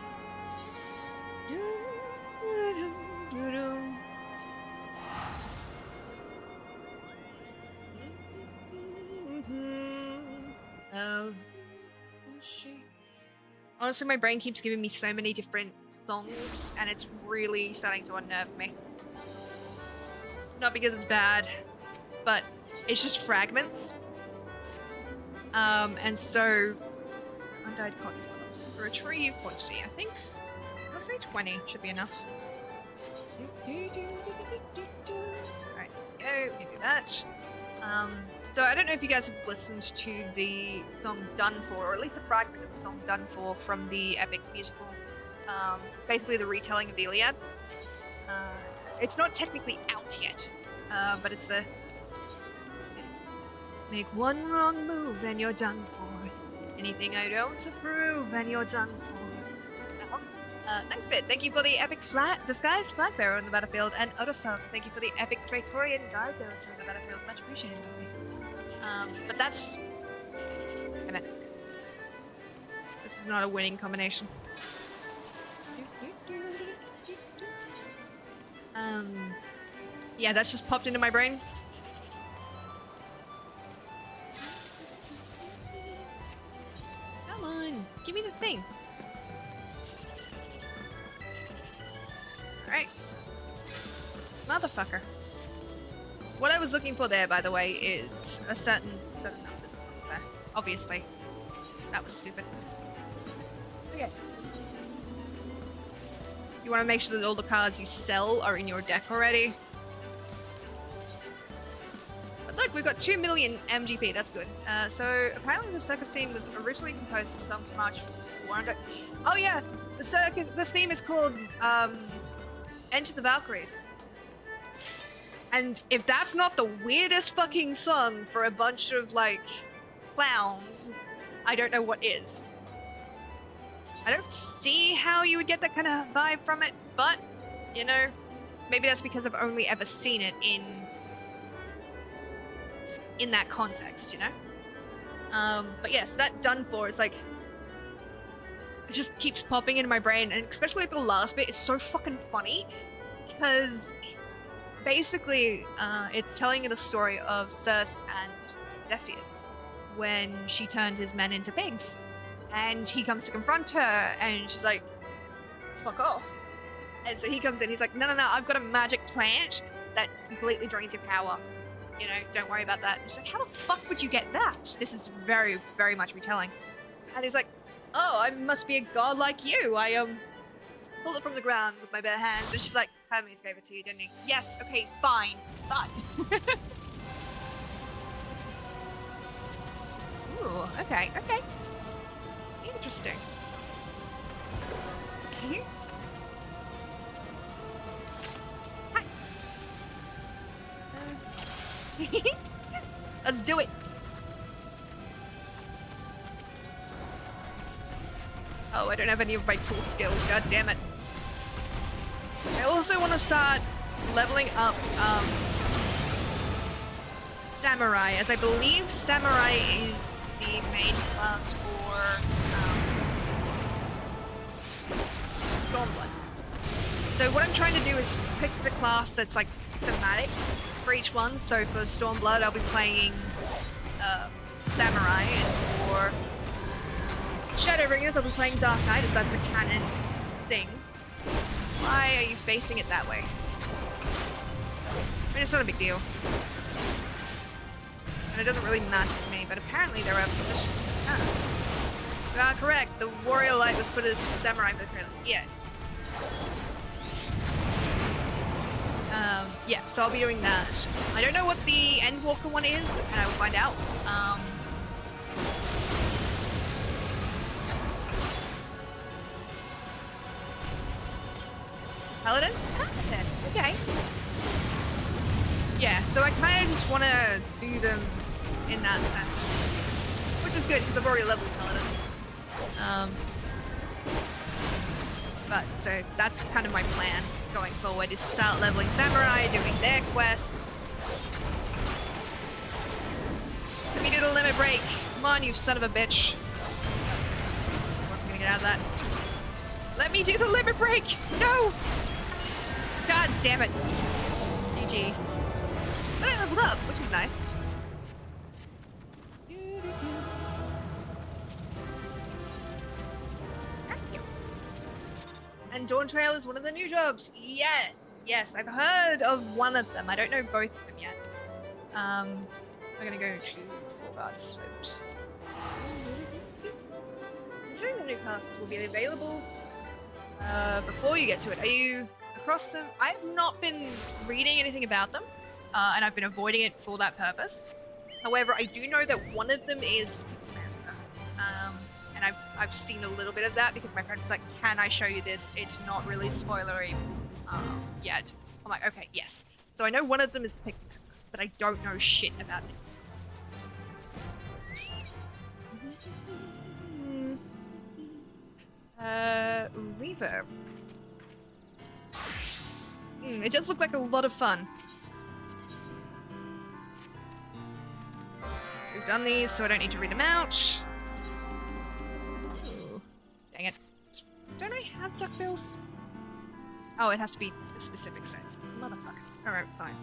Oh, shit. Honestly, my brain keeps giving me so many different songs, and it's really starting to unnerve me. Not because it's bad, but it's just fragments. And so, undyed cotton cloth. Retrieve quantity. I think, I'll say 20 should be enough. Alright, go, we can do that. So I don't know if you guys have listened to the song Done For, or at least a fragment of the song Done For from the epic musical. Basically the retelling of the Iliad. It's not technically out yet, but it's the... Make one wrong move and you're done for. Anything I don't approve and you're done for. Thanks, Bit. Thank you for the epic disguised flag bearer on the battlefield, and Otosok, thank you for the epic Praetorian guard bearer on the battlefield. Much appreciated. But that's... Damn it. This is not a winning combination. Yeah, that's just popped into my brain. Come on, give me the thing. Alright. Motherfucker. What I was looking for there, by the way, is a certain set of numbers. What's there? Obviously. That was stupid. Okay. You want to make sure that all the cards you sell are in your deck already. But look, we've got 2 million MGP. That's good. So apparently the circus theme was originally composed as a song to march 400. Oh yeah, the theme is called Enter the Valkyries. And if that's not the weirdest fucking song for a bunch of, like, clowns, I don't know what is. I don't see how you would get that kind of vibe from it, but, you know, maybe that's because I've only ever seen it in that context, you know? But yeah, so that Done For is like, it just keeps popping into my brain, and especially like the last bit is so fucking funny, because basically, it's telling you the story of Circe and Odysseus when she turned his men into pigs. And he comes to confront her, and she's like, fuck off. And so he comes in, he's like, no, I've got a magic plant that completely drains your power. You know, don't worry about that. And she's like, how the fuck would you get that? This is very, very much retelling. And he's like, oh, I must be a god like you. I, pulled it from the ground with my bare hands. And she's like, Hermes gave it to you, didn't he? Yes, okay, fine, but... Ooh, okay. Interesting. Okay. Hi. Let's do it. Oh, I don't have any of my cool skills. God damn it. I also want to start leveling up Samurai, as I believe Samurai is the main class for Stormblood. So what I'm trying to do is pick the class that's like thematic for each one. So for Stormblood, I'll be playing Samurai, and for Shadowbringers, I'll be playing Dark Knight, as that's the canon thing. Why are you facing it that way? I mean, it's not a big deal. And it doesn't really matter to me, but apparently there are positions. You are correct. The warrior light was put as samurai for the trailer. Yeah. Yeah, so I'll be doing that. I don't know what the Endwalker one is, and I will find out. Paladin? Paladin, okay. Yeah, so I kind of just want to do them in that sense. Which is good, because I've already leveled Paladin. But, so that's kind of my plan going forward, is start leveling Samurai, doing their quests. Let me do the limit break. Come on, you son of a bitch. Wasn't gonna get out of that. Let me do the limit break! No! God damn it. GG. But I leveled up, which is nice. And Dawn Trail is one of the new jobs. Yeah, yes, I've heard of one of them. I don't know both of them yet. I'm gonna go to Full Guard Float. Considering the new casts will be available before you get to it. Are you across them? I've not been reading anything about them, and I've been avoiding it for that purpose. However, I do know that one of them is Pixelmancer. And I've seen a little bit of that because my friend's like, can I show you this? It's not really spoilery yet. I'm like, okay, yes. So I know one of them is the Pixelmancer, but I don't know shit about it. Reverb. It does look like a lot of fun. We've done these, so I don't need to read them out. Ooh, dang it. Don't I have duckbills? Oh, it has to be a specific set. Motherfuckers. Alright, fine.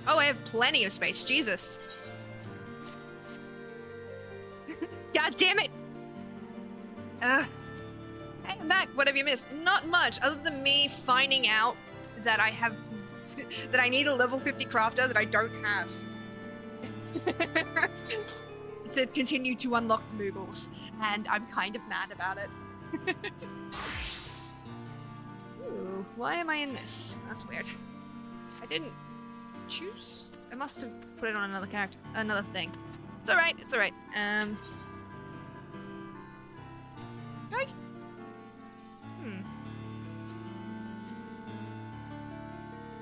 Oh, I have plenty of space. Jesus. God damn it! Hey, I'm back. What have you missed? Not much, other than me finding out that I have... that I need a level 50 crafter that I don't have. To continue to unlock the moogles. And I'm kind of mad about it. Ooh, why am I in this? That's weird. I didn't choose? I must have put it on another character. Another thing. It's alright, it's alright. Okay.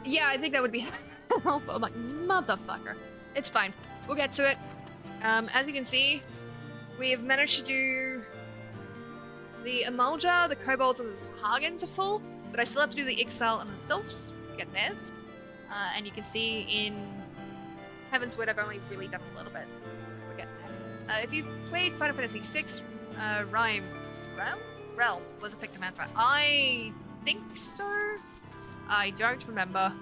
Yeah, I think that would be helpful. I'm like, motherfucker. It's fine. We'll get to it. As you can see, we have managed to do the Amalja, the Kobolds, and the Hagen to full, but I still have to do the Ixal and the Sylphs to get theirs. And you can see in Heavensward, I've only really done a little bit, so we're getting there. If you played Final Fantasy VI, Realm was a Pictomancer. I think so. I don't remember.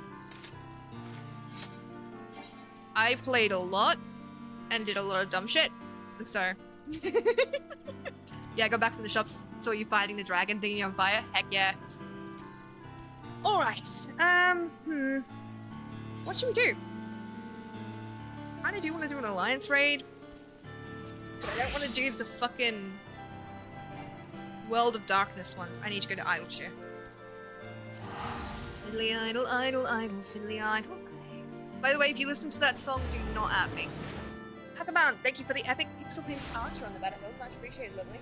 I played a lot and did a lot of dumb shit, so. Yeah, I got back from the shops, saw you fighting the dragon, thinking on fire. Heck yeah. Alright, what should we do? I kinda do want to do an alliance raid, but I don't want to do the fucking World of Darkness ones. I need to go to Idleshire. Fiddly idle, idle, idle, fiddly idle. By the way, if you listen to that song, do not at me. Pakaman, thank you for the epic pixel pink archer on the battlefield. Much appreciated, lovely.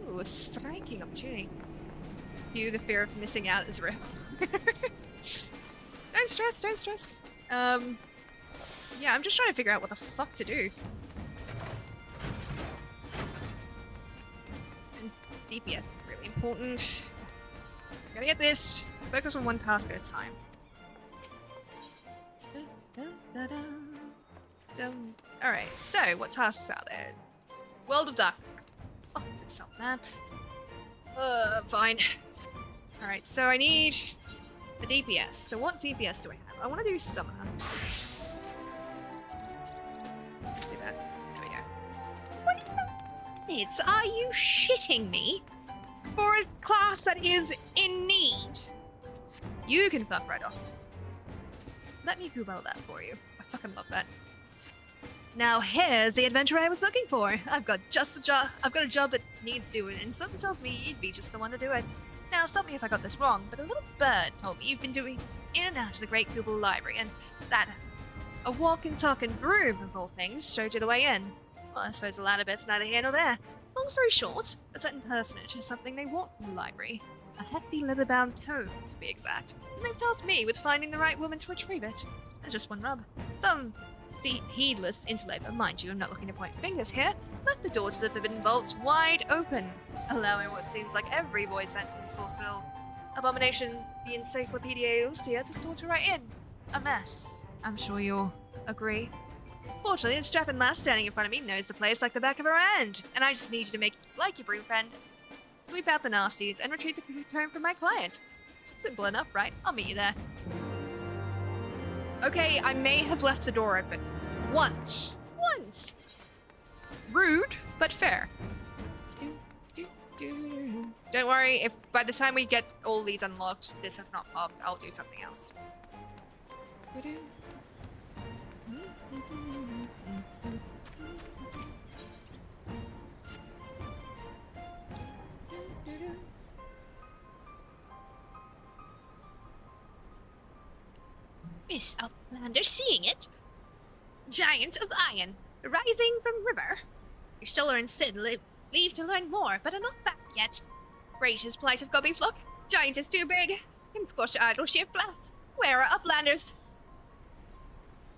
Ooh, a striking opportunity. You, the fear of missing out is real. Don't stress, don't stress. Yeah, I'm just trying to figure out what the fuck to do. And DPS, really important. Gotta get this. Focus on one task at a time. Alright, so what tasks are there? World of Dark. Fuck himself, man. Fine. Alright, so I need a DPS. So what DPS do I have? I want to do Summoner. Let's do that. There we go. It's, are you shitting me? For a class that is in need? You can fuck right off. Let me Google that for you. I fucking love that. Now here's the adventure I was looking for. I've got just the job. I've got a job that needs doing, and something tells me you'd be just the one to do it. Now stop me if I got this wrong, but a little bird told me you've been doing in and out of the Great Google Library, and that a walking, talking broom of all things showed you the way in. Well, I suppose the latter bit's neither here nor there. Long story short, a certain personage has something they want from the library. A hefty leather-bound tome, to be exact. And they've tasked me with finding the right woman to retrieve it. There's just one rub. Some heedless interloper, mind you, I'm not looking to point fingers here, left the door to the Forbidden Vaults wide open, allowing what seems like every void sentence sorcerer abomination, the Encyclopedia Lucia, to saunter right in. A mess. I'm sure you'll agree. Fortunately, the strapping lass standing in front of me knows the place like the back of her hand, and I just need you to make like your broom friend. Sweep out the nasties and retrieve the tome from my client. Simple enough, right? I'll meet you there. Okay, I may have left the door open. Once. Rude, but fair. Don't worry, if by the time we get all these unlocked, this has not popped, I'll do something else. Miss Uplander, seeing it? Giant of Iron, rising from river. Your Solar and Sid leave to learn more, but are not back yet. Great is plight of Gobbyflock. Giant is too big. Can squash idle sheer flat. Where are Uplanders?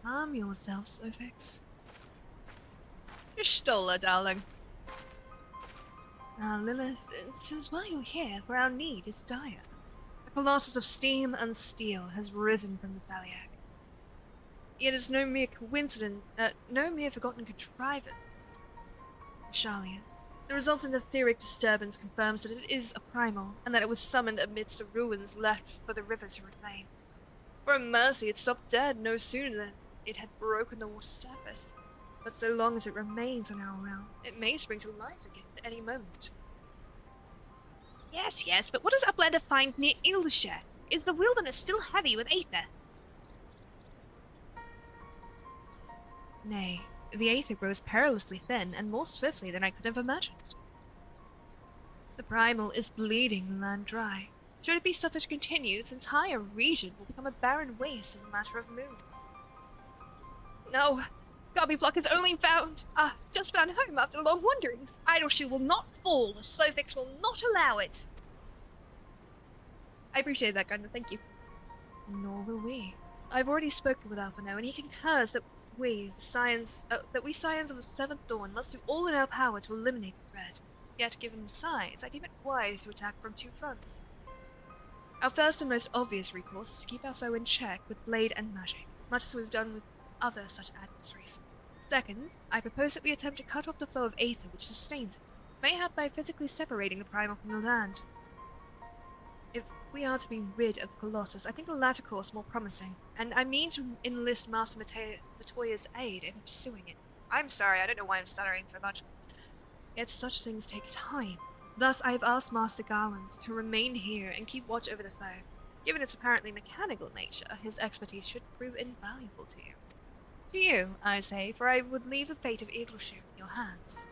Calm yourself, Slowfix. You're Stola, darling. Now, Lilith, it is why you're here, for our need is dire. The Colossus of steam and steel has risen from the Thaliac. Yet it's no mere coincidence, no mere forgotten contrivance. Charlian, the resultant etheric disturbance confirms that it is a primal, and that it was summoned amidst the ruins left for the river to reclaim. For a mercy, it stopped dead no sooner than it had broken the water's surface. But so long as it remains on our realm, it may spring to life again at any moment. Yes, but what does Uplander find near Ilshire? Is the wilderness still heavy with aether? Nay, the aether grows perilously thin, and more swiftly than I could have imagined. The primal is bleeding the land dry. Should it be suffered to continue, this entire region will become a barren waste in a matter of moons. No, Gobbyflock has only just found home after long wanderings. Idleshoe will not fall. Slowfix will not allow it. I appreciate that, Gundam. Thank you. Nor will we. I've already spoken with Alphano, and he concurs that we scions of the Seventh Dawn must do all in our power to eliminate the threat. Yet, given the size, I deem it wise to attack from two fronts. Our first and most obvious recourse is to keep our foe in check with blade and magic, much as we've done with other such adversaries. Second, I propose that we attempt to cut off the flow of aether which sustains it, mayhap by physically separating the primal from the land. If we are to be rid of the Colossus, I think the latter course more promising, and I mean to enlist Master Matoya's aid in pursuing it. I'm sorry, I don't know why I'm stuttering so much. Yet such things take time. Thus, I have asked Master Garland to remain here and keep watch over the foe. Given its apparently mechanical nature, his expertise should prove invaluable to you. To you, I say, for I would leave the fate of Ilshire in your hands.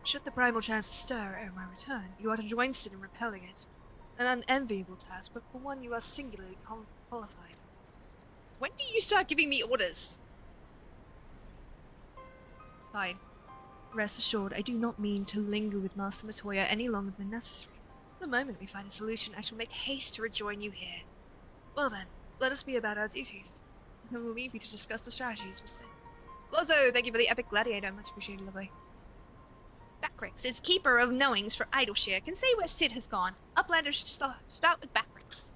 Should the primal chance stir ere my return, you are to join Sid in repelling it. An unenviable task, but for one you are singularly qualified. When do you start giving me orders? Fine. Rest assured, I do not mean to linger with Master Matoya any longer than necessary. The moment we find a solution, I shall make haste to rejoin you here. Well then, let us be about our duties. I will leave you to discuss the strategies with Sid. Lozo, thank you for the epic gladiator. Much appreciated, lovely. Backrix is keeper of knowings for Idleshire. Can say where Sid has gone. Uplander should start with Backrix.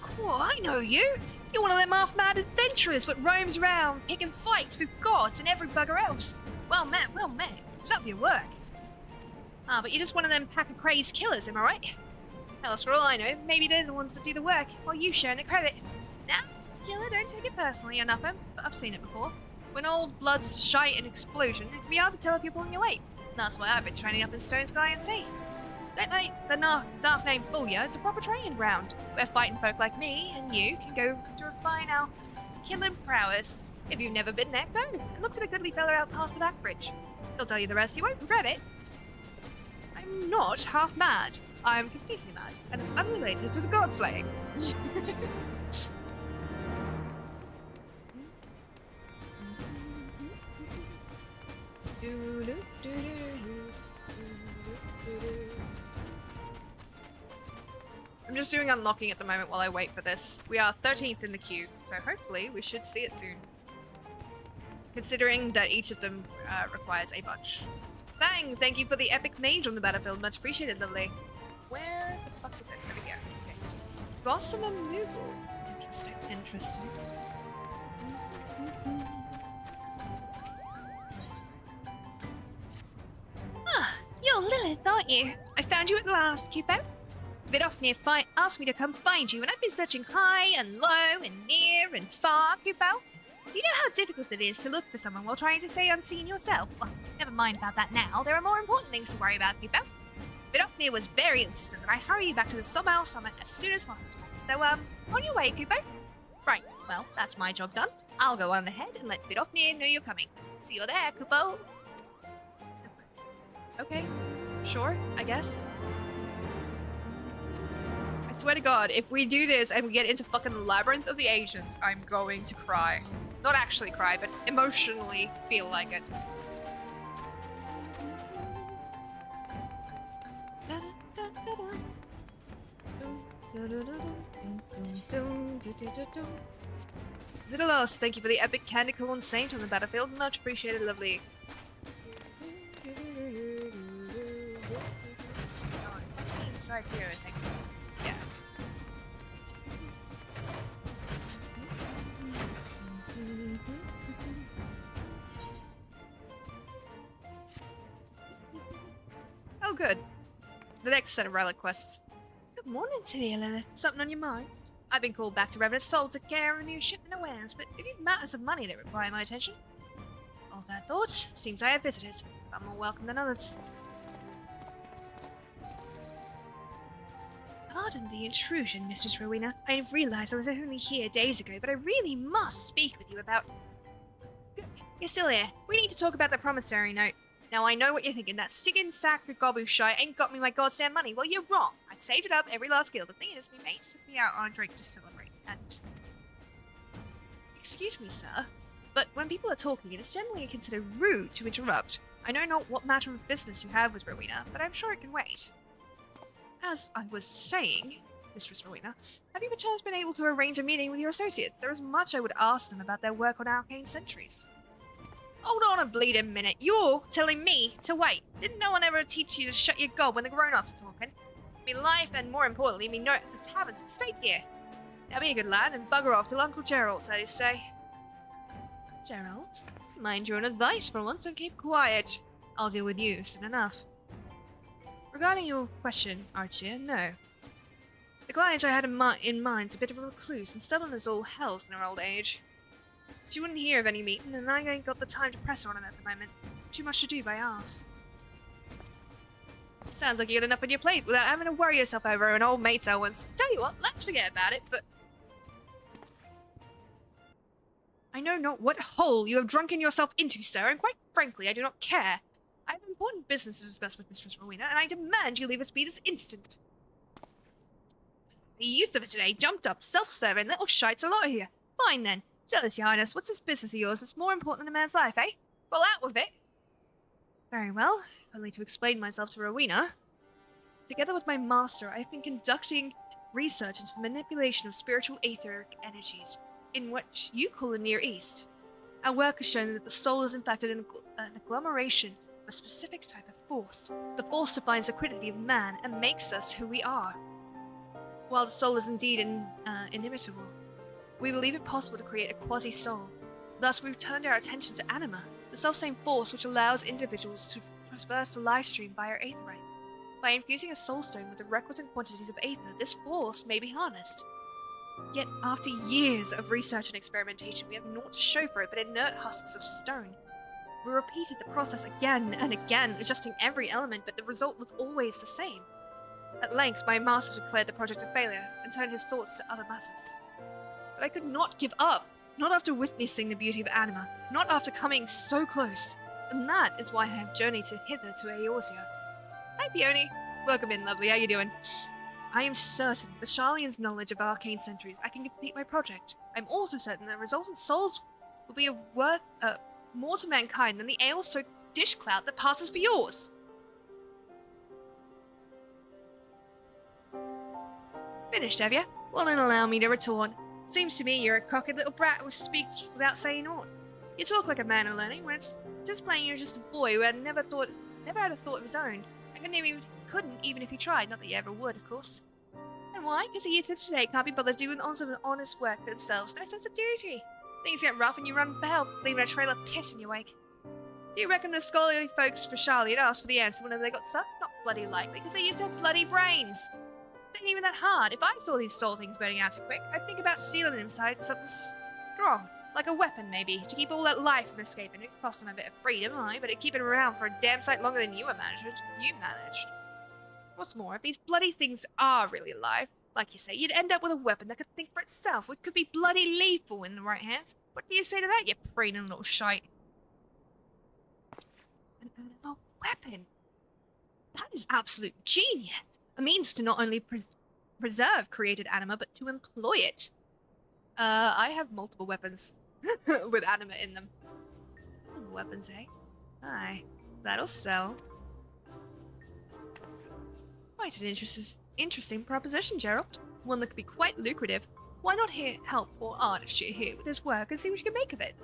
Cool, I know you. You're one of them half-mad adventurers adventurers what roams around picking fights with gods and every bugger else. Well met. Love your work. Ah, but you're just one of them pack of crazed killers, am I right? Hell, for all I know, maybe they're the ones that do the work, while you share in the credit. Now, killer, don't take it personally or nothing, but I've seen it before. When old blood's shite and explosion, it can be hard to tell if you're pulling your weight. That's why I've been training up in Stone Sky and Sea. Don't let the daft name fool you, it's a proper training ground, where fighting folk like me and you can go to refine our killing prowess. If you've never been there, go and look for the goodly fella out past the back bridge. He'll tell you the rest, you won't regret it. I'm not half mad. I'm completely mad, and it's unrelated to the god slaying. I'm just doing unlocking at the moment while I wait for this. We are 13th in the queue, so hopefully we should see it soon. Considering that each of them requires a bunch. Bang! Thank you for the epic mage on the battlefield. Much appreciated, lovely. Where the fuck is it? There we go. Okay. Gossamer Moogle. Interesting. Ah, you're Lilith, aren't you? I found you at last, Cupo. Vidofnir asked me to come find you, and I've been searching high and low and near and far, Cupo. Do you know how difficult it is to look for someone while trying to stay unseen yourself? Well, never mind about that now. There are more important things to worry about, Cupo. Vidofnir was very insistent that I hurry you back to the Sobal Summit as soon as possible. So, on your way, Cupo. Right, well, that's my job done. I'll go on ahead and let Vidofnir know you're coming. See you there, Cupo. Okay, sure, I guess. I swear to God, if we do this and we get into fucking Labyrinth of the Ancients, I'm going to cry. Not actually cry, but emotionally feel like it. Zidalos, thank you for the epic Candicorn Saint on the battlefield. Much appreciated, lovely. It's inside here, I think. Yeah. Oh, good. The next set of relic quests. Good morning to you, Lilith. Something on your mind? I've been called back to Revenant Soul to care of a new shipment of wares, but it is matters of money that require my attention. All that thought, seems I have visitors. Some more welcome than others. Pardon the intrusion, Mistress Rowena. I realized I was only here days ago, but I really must speak with you about... Good. You're still here. We need to talk about the promissory note. Now, I know what you're thinking. That sticking sack of gobble shite ain't got me my goddamn money. Well, you're wrong. I've saved it up every last guild. The thing is, my mates took me out on a drink to celebrate, and... Excuse me, sir, but when people are talking, it is generally considered rude to interrupt. I know not what matter of business you have with Rowena, but I'm sure it can wait. As I was saying, Mistress Rowena, have you perchance been able to arrange a meeting with your associates? There is much I would ask them about their work on arcane sentries. Hold on a bleeding minute. You're telling me to wait. Didn't no one ever teach you to shut your gob when the grown-ups are talking? Me life, and more importantly, me note at the tavern's at stake here. Now be a good lad and bugger off till Uncle Gerald's, I say. Gerald? Mind your own advice for once and keep quiet. I'll deal with you soon enough. Regarding your question, Archie, no. The client I had in mind's a bit of a recluse and stubborn as all hells in her old age. She wouldn't hear of any meeting, and I ain't got the time to press her on it at the moment. Too much to do by half. Sounds like you got enough on your plate without having to worry yourself over an old mate's once. Tell you what, let's forget about it, but... I know not what hole you have drunken yourself into, sir, and quite frankly, I do not care. I have important business to discuss with Mistress Rowena, and I demand you leave us be this instant. The youth of it today jumped up, self-serving little shites a lot here. Fine then. Jealous, your highness, what's this business of yours that's more important than a man's life, eh? Well, out with it. Very well, if only to explain myself to Rowena. Together with my master, I have been conducting research into the manipulation of spiritual etheric energies in what you call the Near East. Our work has shown that the soul is in fact an agglomeration of a specific type of force. The force defines the quiddity of man and makes us who we are. While the soul is indeed inimitable, we believe it possible to create a quasi-soul. Thus, we've turned our attention to anima, the self-same force which allows individuals to traverse the life stream via aetherites. By infusing a soul stone with the requisite quantities of aether, this force may be harnessed. Yet, after years of research and experimentation, we have naught to show for it but inert husks of stone. We repeated the process again and again, adjusting every element, but the result was always the same. At length, my master declared the project a failure and turned his thoughts to other matters. But I could not give up, not after witnessing the beauty of anima, not after coming so close. And that is why I have journeyed hither to Eorzea. Hi, Peony. Welcome in, lovely. How you doing? I am certain, with Charlian's knowledge of arcane centuries, I can complete my project. I'm also certain that resultant souls will be of worth more to mankind than the ale-soaked dish clout that passes for yours. Finished, have you? Well, then allow me to retort. Seems to me you're a cocky little brat who speak without saying aught. You talk like a man of learning, when it's just plain you're just a boy who had never had a thought of his own. And couldn't even if he tried, not that you ever would, of course. And why? Because the youth of today can't be bothered doing honest work for themselves, no sense of duty. Things get rough and you run for help, leaving a trail of piss in your wake. Do you reckon the scholarly folks for Charlie had asked for the answer whenever they got stuck? Not bloody likely, because they used their bloody brains. It ain't even that hard. If I saw these soul things burning out too quick, I'd think about sealing inside something strong, like a weapon maybe, to keep all that life from escaping. It'd cost them a bit of freedom, aye, but it'd keep it around for a damn sight longer than you managed. What's more, if these bloody things are really alive, like you say, you'd end up with a weapon that could think for itself, which could be bloody lethal in the right hands. What do you say to that, you preening little shite? An animal weapon? That is absolute genius. A means to not only preserve created anima, but to employ it. I have multiple weapons with anima in them. Weapons, eh? Aye, that'll sell. Quite an interesting proposition, Gerald. One that could be quite lucrative. Why not help poor artist here with his work and see what you can make of it?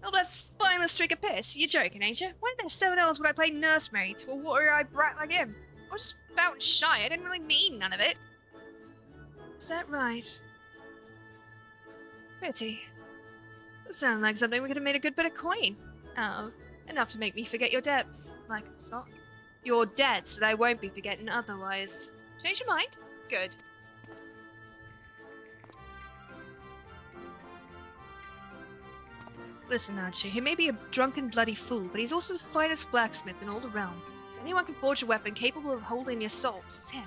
Oh, that spineless streak of piss. You're joking, ain't you? Why the seven else would I play nursemaid to a watery-eyed brat like him? I was just spouting shy. I didn't really mean none of it. Is that right? Pity. That sounds like something we could have made a good bit of coin out of. Enough to make me forget your debts. Like it's not. Your debts that I won't be forgetting otherwise. Change your mind? Good. Listen, Archie, he may be a drunken bloody fool, but he's also the finest blacksmith in all the realm. Anyone can forge a weapon capable of holding your soul, it's him.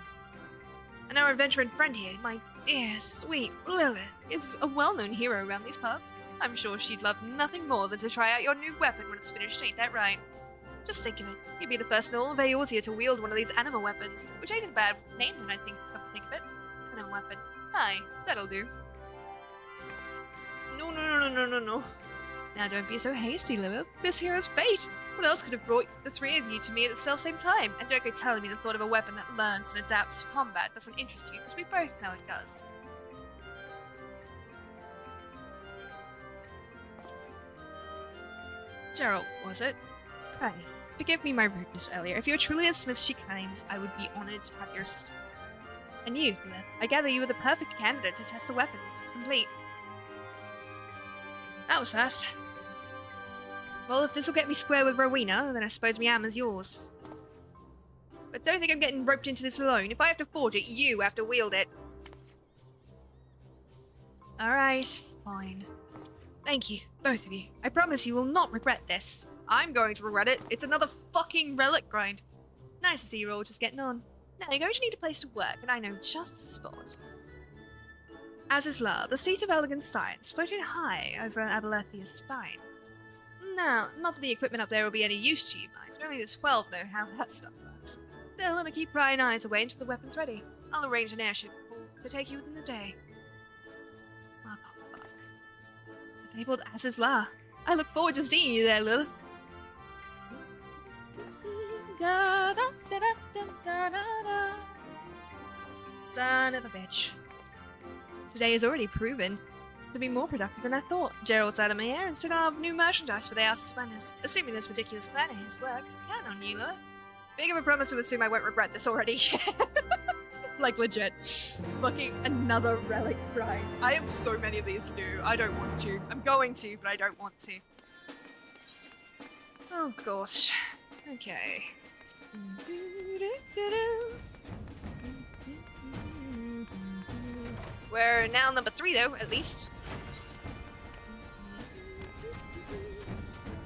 And our adventuring friend here, my dear, sweet Lilith, is a well-known hero around these parts. I'm sure she'd love nothing more than to try out your new weapon when it's finished, ain't that right? Just think of it. You'd be the first in all of Eorzea to wield one of these anima weapons, which ain't a bad name when I think of it. Anima weapon. Aye, that'll do. No. Now don't be so hasty, Lilith. This here is fate. What else could have brought the three of you to me at the self-same time? And don't go telling me the thought of a weapon that learns and adapts to combat doesn't interest you, because we both know it does. Gerald, was it? Pray, forgive me my rudeness earlier. If you are truly as smith she claims, I would be honored to have your assistance. And you, Lilith, I gather you are the perfect candidate to test the weapon once it's complete. That was fast. Well, if this'll get me square with Rowena, then I suppose me hammer's yours. But don't think I'm getting roped into this alone. If I have to forge it, you have to wield it. Alright, fine. Thank you, both of you. I promise you will not regret this. I'm going to regret it. It's another fucking relic grind. Nice to see you're all just getting on. Now you're going to need a place to work, and I know just the spot. Azizla, the seat of elegant science, floating high over Abelethia's spine. Now, not that the equipment up there will be any use to you, mind. Only the 12 know how that stuff works. Still, I'm gonna keep prying eyes away until the weapon's ready. I'll arrange an airship to take you within the day. Motherfuck. The fabled Azizla. I look forward to seeing you there, Lilith. Son of a bitch. Today is already proven to be more productive than I thought. Gerald's out of my hair and still have new merchandise for the House of Splendors. Assuming this ridiculous plan has worked, count on you, Lilith. Big of a promise to assume I won't regret this already. Like, legit. Fucking another relic grind. I have so many of these to do. I don't want to. I'm going to, but I don't want to. Oh, gosh. Okay. We're now number 3, though, at least.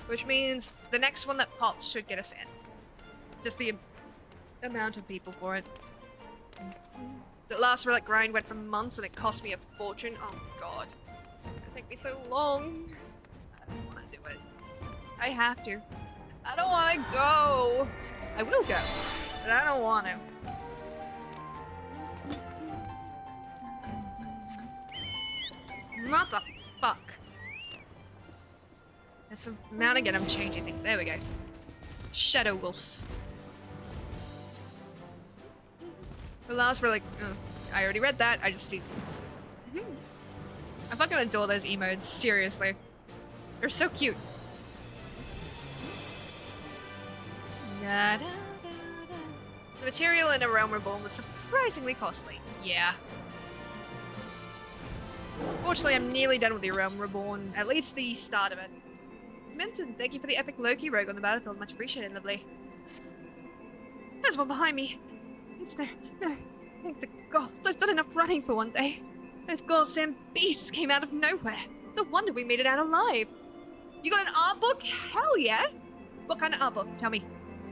Which means the next one that pops should get us in. Just the amount of people for it. The last relic grind went for months and it cost me a fortune. Oh god. It'll take me so long. I don't want to do it. I have to. I don't want to go. I will go, but I don't want to. What the fuck? That's the amount again. I'm changing things. There we go. Shadow Wolf. The last relic. I already read that. I just see. I fucking adore those emotes. Seriously, they're so cute. The material in A Realm Reborn was surprisingly costly. Yeah. Fortunately, I'm nearly done with The Realm Reborn. At least the start of it. Menton, thank you for the epic Loki rogue on the battlefield. Much appreciated, lovely. There's one behind me. Is there? No. Thanks to God, I've done enough running for one day. Those goddamn beasts came out of nowhere. No wonder we made it out alive. You got an art book? Hell yeah! What kind of art book? Tell me.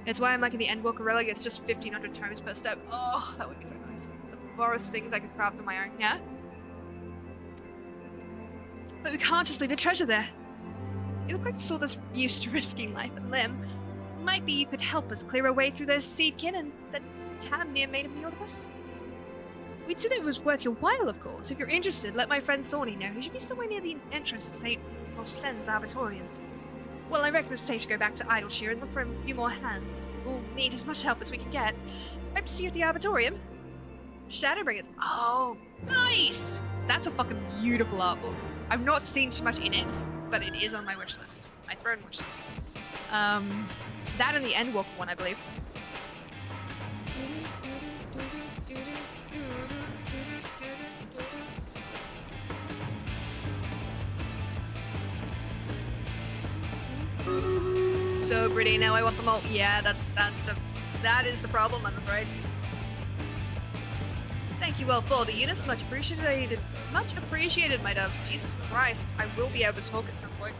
It's why I'm liking the Endwalker relic. It's just 1,500 tomes per step. Oh, that would be so nice. The forest things I could craft on my own, yeah? But we can't just leave the treasure there. You look like you saw this used to risking life and limb. Might be you could help us clear a way through those seedkin and that Tamnir made a meal of us. We'd said it was worth your while, of course. If you're interested, let my friend Sawney know. He should be somewhere near the entrance to St. Molsen's Arbitorium. Well, I reckon it's safe to go back to Idleshire and look for a few more hands. We'll need as much help as we can get. Hope to see you at the Arbitorium. Shadowbringers. Oh, nice! That's a fucking beautiful art book. I've not seen too much in it, but it is on my wish list. My throne wish list. That and the Endwalker one, I believe. So pretty. Now I want them all. Yeah, that is the problem, I'm afraid. Thank you all for the units. Much appreciated. Much appreciated, my doves. Jesus Christ. I will be able to talk at some point.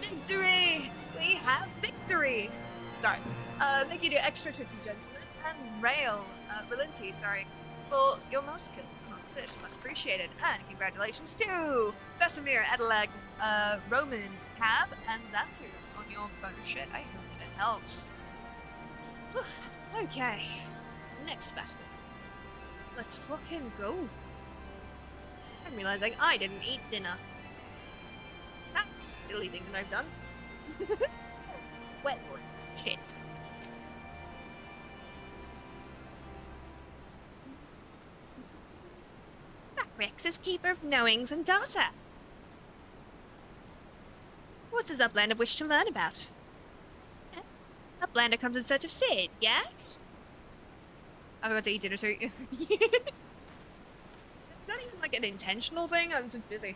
Victory! We have victory! Sorry. Thank you to Extra 50 Gentlemen and Relinti, sorry, for your mouse kills. Mouse assist, much appreciated. And congratulations to Vesemir, Edelag, Roman, Cab, and Xatu on your bonus shit. I hope it helps. Okay. Next battle. Let's fucking go. I'm realizing I didn't eat dinner. That's a silly thing that I've done. Wet boy. Shit. Rex is keeper of knowings and data. What does Uplander wish to learn about? Uplander comes in search of Sid, yes? I forgot to eat dinner too. It's not even like an intentional thing, I'm just busy.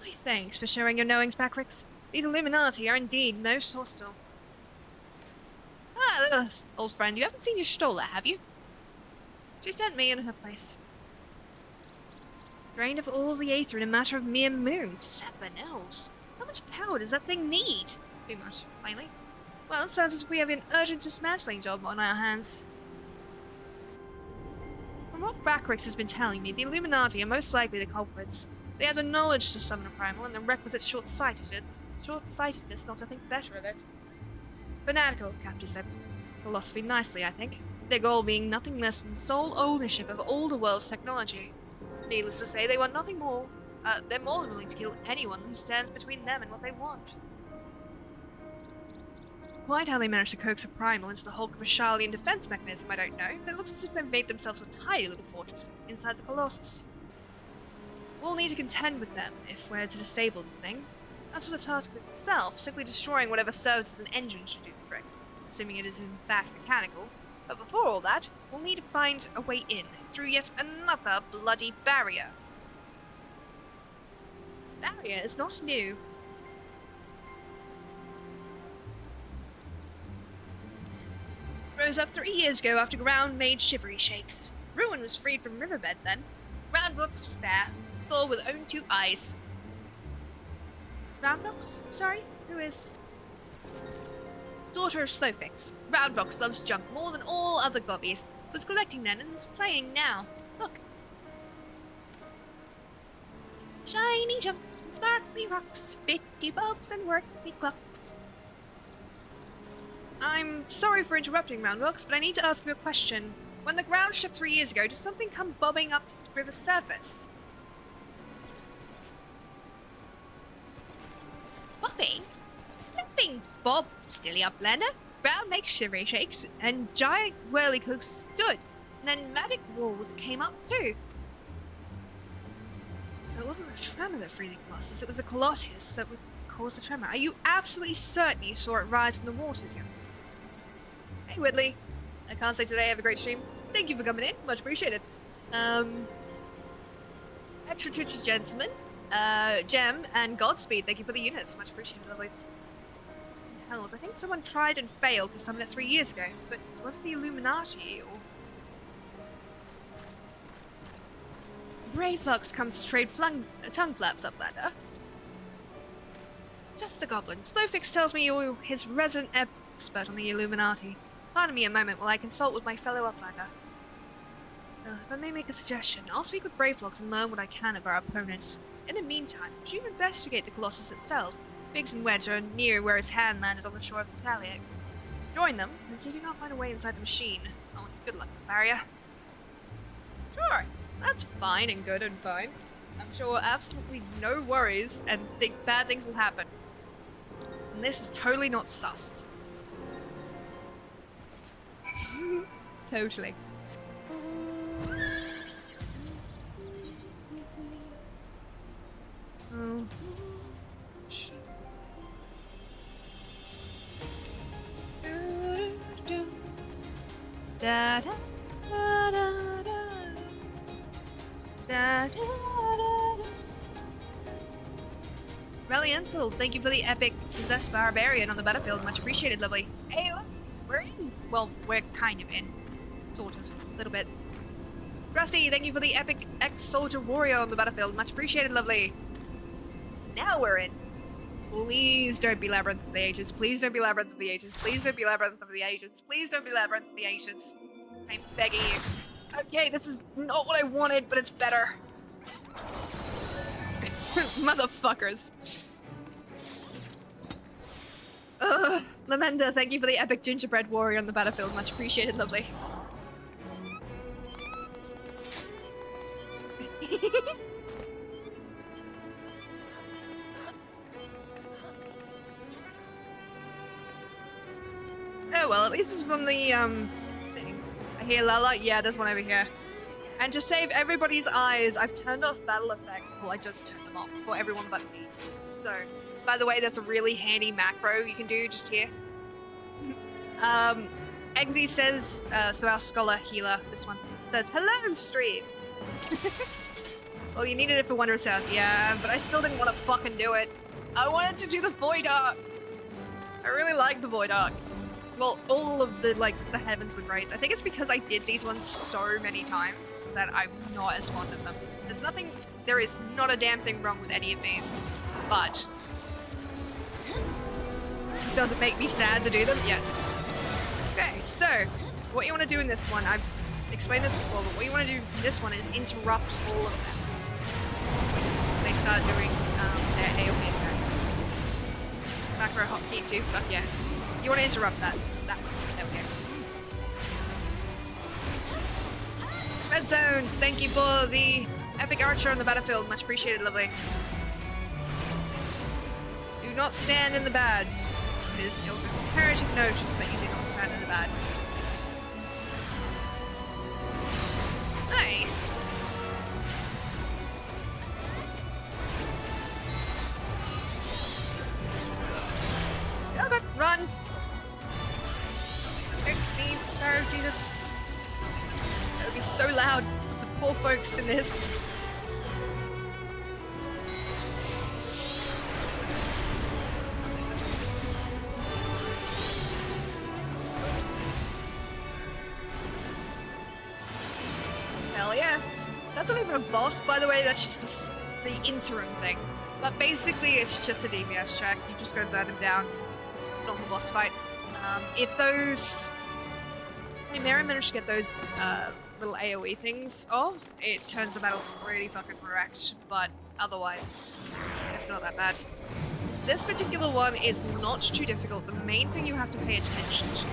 Why, thanks for sharing your knowings, Backrix. These Illuminati are indeed most hostile. Ah, old friend, you haven't seen your Stola, have you? She sent me in her place. Drained of all the aether in a matter of mere moons. 7 elves. How much power does that thing need? Too much, plainly. Well, it sounds as if we have an urgent dismantling job on our hands. From what Backrix has been telling me, the Illuminati are most likely the culprits. They have the knowledge to summon a primal and the requisite short-sightedness not to think better of it. Fanatical, Capture said. Philosophy nicely, I think. Their goal being nothing less than sole ownership of all the world's technology. Needless to say, they want nothing more. They're more than willing to kill anyone who stands between them and what they want. Quite how they managed to coax a primal into the hulk of a Charlian defense mechanism, I don't know, but it looks as if they've made themselves a tiny little fortress inside the Colossus. We'll need to contend with them if we're to disable the thing. As for the task itself, simply destroying whatever serves as an engine should do the trick, assuming it is in fact mechanical. But before all that, we'll need to find a way in, through yet another bloody barrier. Barrier is not new. Rose up 3 years ago after ground made shivery shakes. Ruin was freed from riverbed then. Roundrocks was there, saw with own 2 eyes. Roundrocks? Sorry? Who is? Daughter of Slowfix. Roundrocks loves junk more than all other gobbies. Was collecting then and is playing now. Look. Shiny junk and sparkly rocks, bitty bobs and worky clocks. I'm sorry for interrupting, Roundrocks, but I need to ask you a question. When the ground shook 3 years ago, did something come bobbing up to the river's surface? Bobbing? Nothing bob, silly uplander. Ground makes shivery shakes, and giant whirlycoogs stood, and then magic walls came up too. So it wasn't the tremor that freed the Colossus, it was the Colossus that would cause the tremor. Are you absolutely certain you saw it rise from the waters, young? Hey, Whitley. I can't say today I have a great stream. Thank you for coming in. Much appreciated. Extra Twitchy Gentlemen, Gem, and Godspeed. Thank you for the units. Much appreciated, always. Hells, I think someone tried and failed to summon it 3 years ago, but was it the Illuminati, or... Brayflux comes to trade tongue flaps, Uplander. Just the goblin. Slowfix tells me you're his resident expert on the Illuminati. Pardon me a moment while I consult with my fellow Uplander. If I may make a suggestion, I'll speak with Brayflux and learn what I can of our opponents. In the meantime, would you investigate the Colossus itself? Biggs and Wedge are near where his hand landed on the shore of the Taliac. Join them, and see if you can't find a way inside the machine. Oh, good luck, barrier. Sure, that's fine and good and fine. I'm sure absolutely no worries and think bad things will happen. And this is totally not sus. Totally. Oh. Shit. Da da da da da da da da. Reliental, thank you for the epic possessed barbarian on the battlefield. Much appreciated, lovely. Hey, we're in. Well, we're kind of in. Sort of. A little bit. Rusty, thank you for the epic ex-soldier warrior on the battlefield. Much appreciated, lovely. Now we're in. Please don't be Labyrinth of the Ages. Please don't be Labyrinth of the Ages. Please don't be Labyrinth of the Ages. Please don't be Labyrinth of the Ages. I'm begging you. Okay, this is not what I wanted, but it's better. Motherfuckers. Lamenda, thank you for the epic gingerbread warrior on the battlefield. Much appreciated, lovely. Oh well, at least it's on the thing. I hear Lala. Yeah, there's one over here. And to save everybody's eyes, I've turned off battle effects. Well, I just turned them off for everyone but me. So, by the way, that's a really handy macro you can do just here. Eggsy says, so our scholar healer, this one, says, hello, stream! Well, you needed it for Wondrous House, yeah, but I still didn't want to fucking do it. I wanted to do the Void Arc! I really like the Void Arc. Well, all of the, like, the Heavensward raids. I think it's because I did these ones so many times that I'm not as fond of them. There is not a damn thing wrong with any of these, but does it make me sad to do them? Yes. Okay, so what you want to do in this one, explained this before, but what you want to do for this one is interrupt all of them when they start doing their AoE attacks. Macro hotkey too, fuck yeah. You want to interrupt that. There we go. Red Zone, thank you for the epic archer on the battlefield. Much appreciated, lovely. Do not stand in the bad. It is imperative notice that you do not stand in the bad. Nice. Oh god, run! Please, Sparrows, Jesus. That would be so loud for the poor folks in this. Hell yeah. That's not even a boss, by the way, that's just the interim thing. But basically, it's just a DPS check. You just go burn him down. Not the boss fight. If those... If Mary managed to get those little AoE things off, it turns the battle pretty fucking wrecked, but otherwise, it's not that bad. This particular one is not too difficult. The main thing you have to pay attention to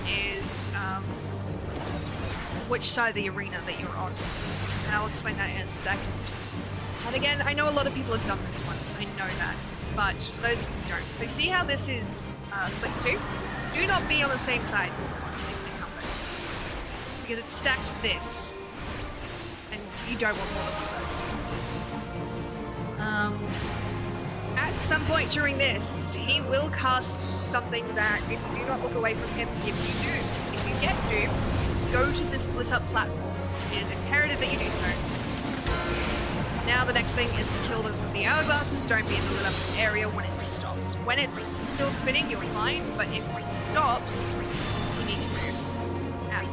is which side of the arena that you're on. And I'll explain that in a second. And again, I know a lot of people have done this one. I know that. But for those of you who don't, so you see how this is split in two? Do not be on the same side. Because it stacks this. And you don't want more than those. At some point during this, he will cast something that, if you do not look away from him, gives you doom. If you get doom, go to this lit up platform. It is imperative that you do so. Now the next thing is to kill them with the hourglasses. Don't be in the lit up area when it stops. When it's still spinning, you're fine, but if it stops, you need to move. Out.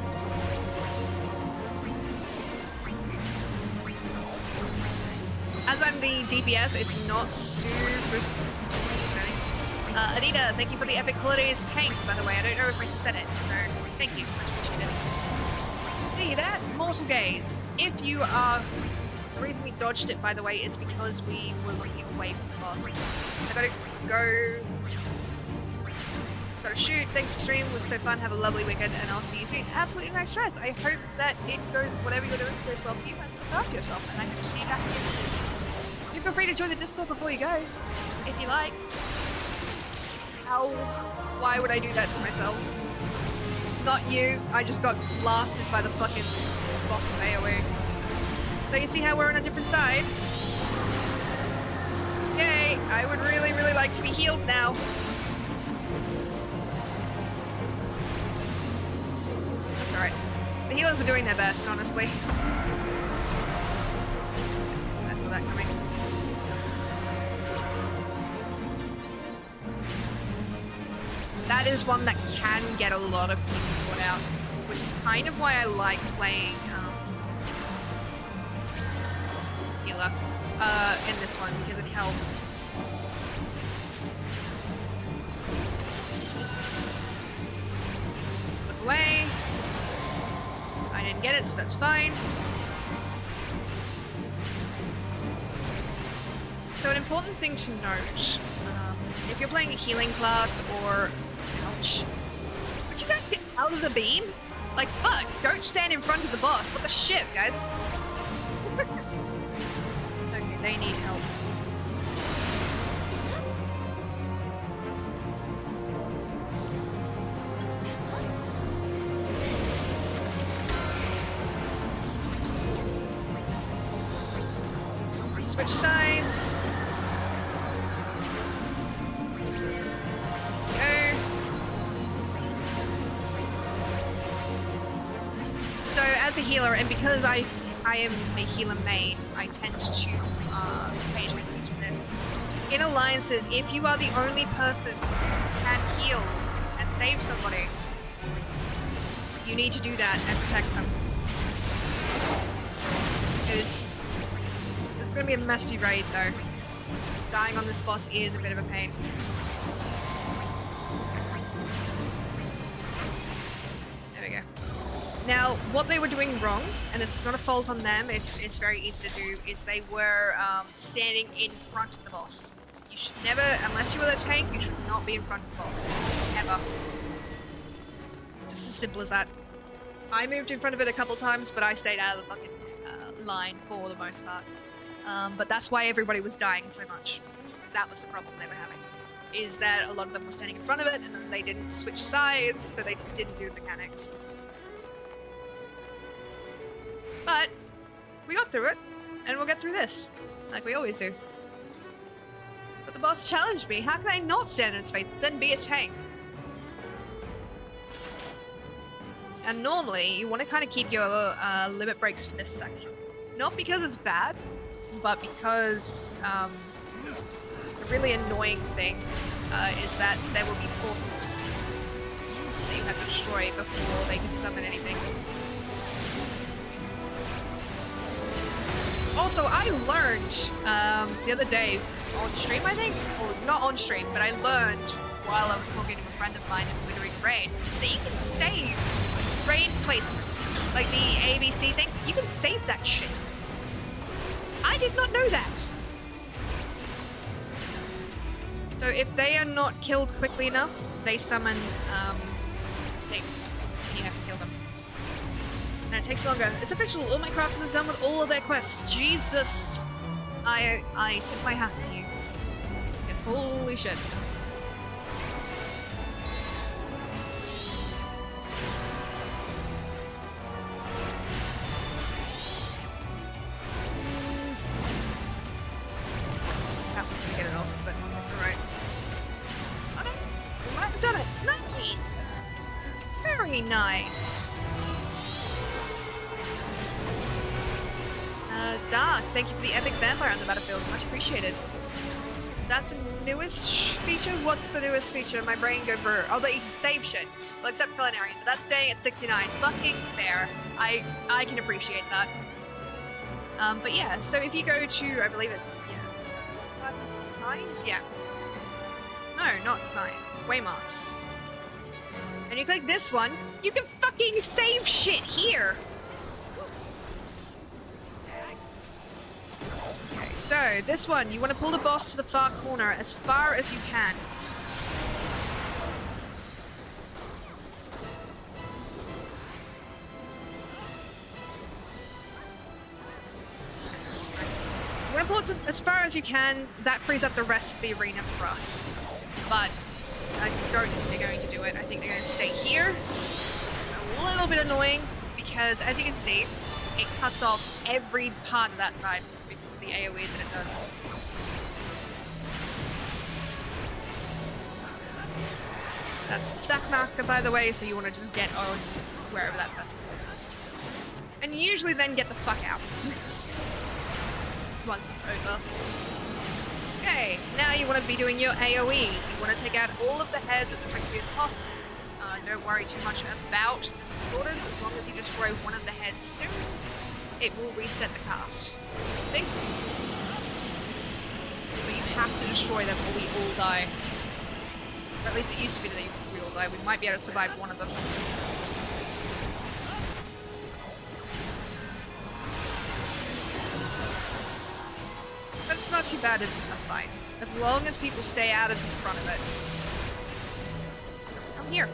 As I'm the DPS, it's not super... Anita, thank you for the epic holidays tank, by the way. I don't know if I said it, so thank you. Much appreciated. See that? Mortal Gaze. If you are... The reason we dodged it, by the way, is because we were looking away from the boss. I gotta go... Gotta shoot. Thanks for stream. It was so fun. Have a lovely weekend, and I'll see you soon. Absolutely no stress. I hope that it goes... Whatever you're doing goes well for you, and look after yourself, and I hope to see you back again soon. You feel free to join the Discord before you go, if you like. Ow. Why would I do that to myself? Not you. I just got blasted by the fucking boss's AoE. So you see how we're on a different side? Yay! I would really, really like to be healed now. That's alright. The healers were doing their best, honestly. I saw that coming. That is one that can get a lot of people caught out, which is kind of why I like playing healer in this one, because it helps. Look away. I didn't get it, so that's fine. So an important thing to note, if you're playing a healing class or... Ouch. Would you guys get out of the beam? Like, fuck, don't stand in front of the boss. What the shit, guys? Okay, they need help. Switch sides. As a healer, and because I am a healer main, I tend to pay attention to this. In alliances, if you are the only person who can heal and save somebody, you need to do that and protect them. It's going to be a messy raid though. Dying on this boss is a bit of a pain. Now, Well, what they were doing wrong, and it's not a fault on them, it's very easy to do, is they were standing in front of the boss. You should never, unless you were the tank, you should not be in front of the boss. Ever. Just as simple as that. I moved in front of it a couple times, but I stayed out of the fucking line for the most part. But that's why everybody was dying so much. That was the problem they were having. Is that a lot of them were standing in front of it, and then they didn't switch sides, so they just didn't do the mechanics. But we got through it, and we'll get through this, like we always do. But the boss challenged me. How can I not stand in its face, then be a tank? And normally, you want to kind of keep your limit breaks for this section. Not because it's bad, but because the really annoying thing is that there will be portals that you have to destroy before they can summon anything. Also, I learned the other day on stream, I think, or not on stream, but I learned while I was talking to a friend of mine and we were doing raid, that you can save raid placements, like the ABC thing. You can save that shit. I did not know that. So if they are not killed quickly enough, they summon things, and you have to kill them. And it takes longer. It's official. All my crafters are done with all of their quests. Jesus, I tip my hat to you. It's holy shit. Happens when you get it off, but it's alright. Oh no, we might have done it. Nice. Very nice. Dark, thank you for the epic vampire on the battlefield. Much appreciated. That's a newest feature? What's the newest feature? My brain go brr. Oh, that you can save shit. Well, except culinary, but that's staying at 69. Fucking fair. I can appreciate that. But yeah, so if you go to, I believe it's, yeah. Science? Yeah. No, not science. Waymarks. And you click this one, you can fucking save shit here! Okay, so this one, you want to pull the boss to the far corner as far as you can. You want to pull it to, as far as you can. That frees up the rest of the arena for us. But I don't think they're going to do it. I think they're going to stay here. It's a little bit annoying because, as you can see, it cuts off every part of that side because of the AoE that it does. That's the stack marker, by the way, so you want to just get on wherever that person is. And usually then get the fuck out. Once it's over. Okay, now you want to be doing your AoEs. You want to take out all of the heads as quickly as possible. Don't worry too much about the discordance. As long as you destroy one of the heads soon, it will reset the cast. See? But you have to destroy them or we all die. Or at least it used to be that we all die. We might be able to survive one of them. But it's not too bad in a fight. As long as people stay out of the front of it. Come here.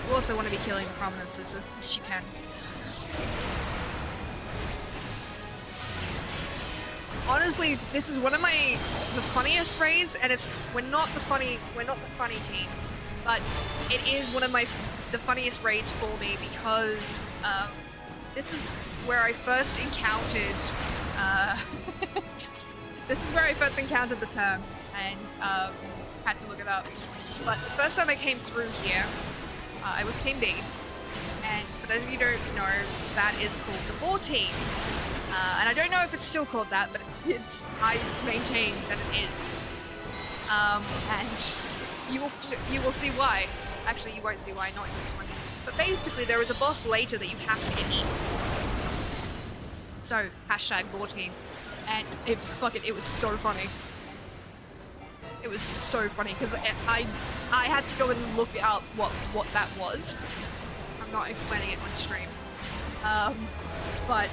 You also want to be killing the prominences as best you can. Honestly, this is one of the funniest raids, and we're not the funny team, but it is one of the funniest raids for me because this is where I first encountered the term and had to look it up. But the first time I came through here, I was Team B, and for those of you who don't know, that is called the War Team. And I don't know if it's still called that, but I maintain that it is. And you will see why. Actually, you won't see why, not in this one. But basically, there is a boss later that you have to defeat. So, hashtag War Team. And it was so funny. It was so funny because I had to go and look up what that was. I'm not explaining it on stream. But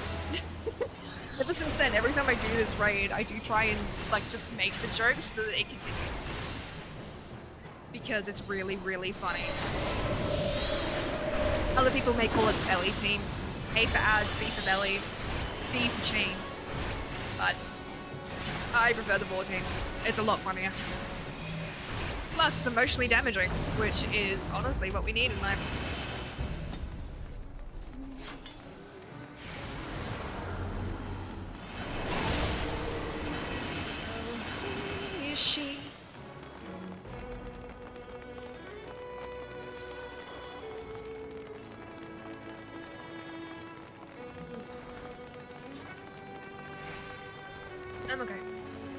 ever since then, every time I do this raid, I do try and like just make the jokes so that it continues. Because it's really, really funny. Other people may call it belly team. A for ads, B for belly, C for chains. But I prefer the board game. It's a lot funnier. Plus, it's emotionally damaging, which is honestly what we need in life. Oh, is she? I'm okay.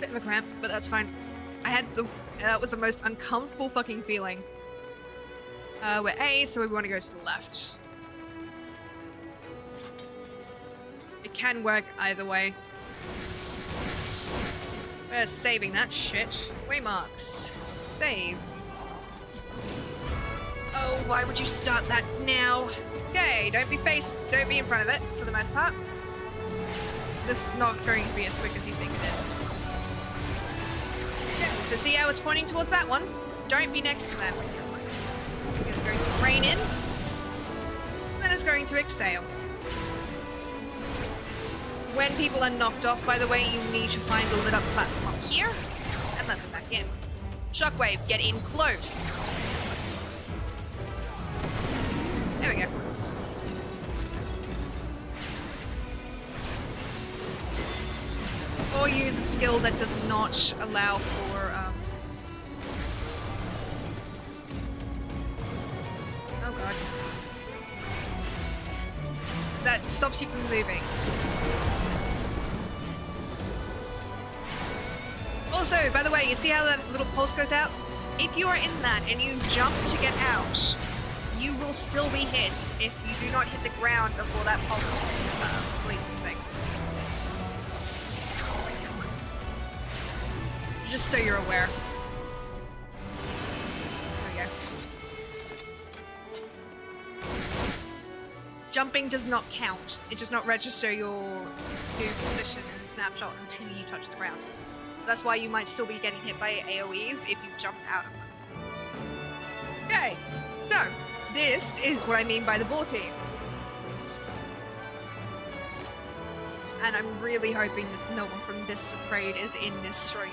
Bit of a cramp, but that's fine. That was the most uncomfortable fucking feeling. We're A, so we want to go to the left. It can work either way. We're saving that shit. Waymarks. Save. Oh, why would you start that now? Okay, don't be in front of it, for the most part. This is not going to be as quick as you think it is. Okay, so see how it's pointing towards that one? Don't be next to them. It's going to rain in, then it's going to exhale. When people are knocked off, by the way, you need to find the lit up platform up here and let them back in. Shockwave, get in close. There we go. Or use a skill that does not allow for, oh god. That stops you from moving. Also, by the way, you see how that little pulse goes out? If you are in that and you jump to get out, you will still be hit if you do not hit the ground before that pulse bleeding thing. Just so you're aware. There we go. Jumping does not count. It does not register your new position in the snapshot until you touch the ground. That's why you might still be getting hit by AoEs if you jump out of them. Okay, so this is what I mean by the ball team. And I'm really hoping that no one from this raid is in this stream.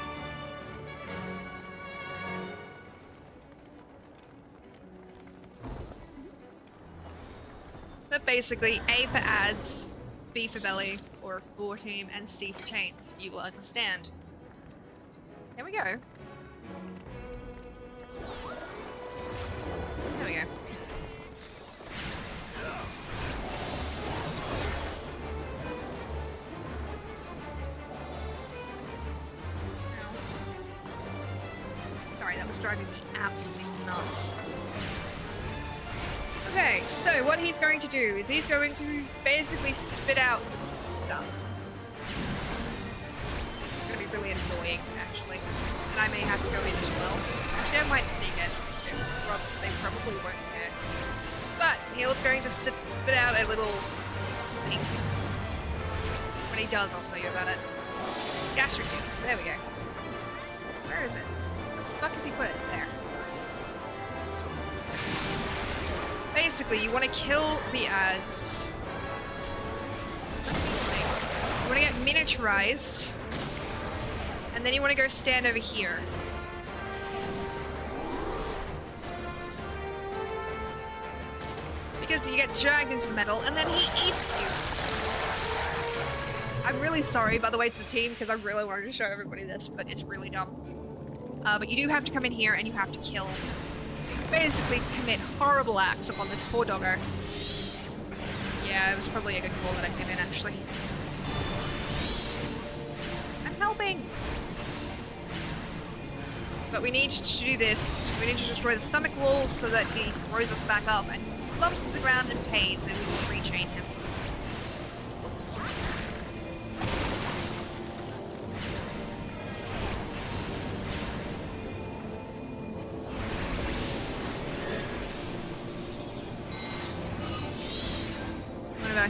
But basically, A for ads, B for belly, or ball team, and C for chains. You will understand. Here we go. There we go. Sorry, that was driving me absolutely nuts. Okay, so what he's going to do is he's going to basically spit out some stuff. It's going to be really annoying, actually. And I may have to go in as well. Actually, I might sneak in. They probably won't care. But Neil's going to spit out a little thing. When he does, I'll tell you about it. Gas routine. There we go. Where is it? Where the fuck has he put it? There. Basically, you want to kill the ads. You want to get miniaturized. And then you want to go stand over here. Because you get dragged into metal and then he eats you. I'm really sorry, by the way, to the team, because I really wanted to show everybody this, but it's really dumb. But you do have to come in here and you have to kill. Basically commit horrible acts upon this poor doggo. Yeah, it was probably a good call that I came in, actually. I'm helping! But we need to do this. We need to destroy the stomach wall so that he throws us back up and slumps to the ground in pain so we can rechain him.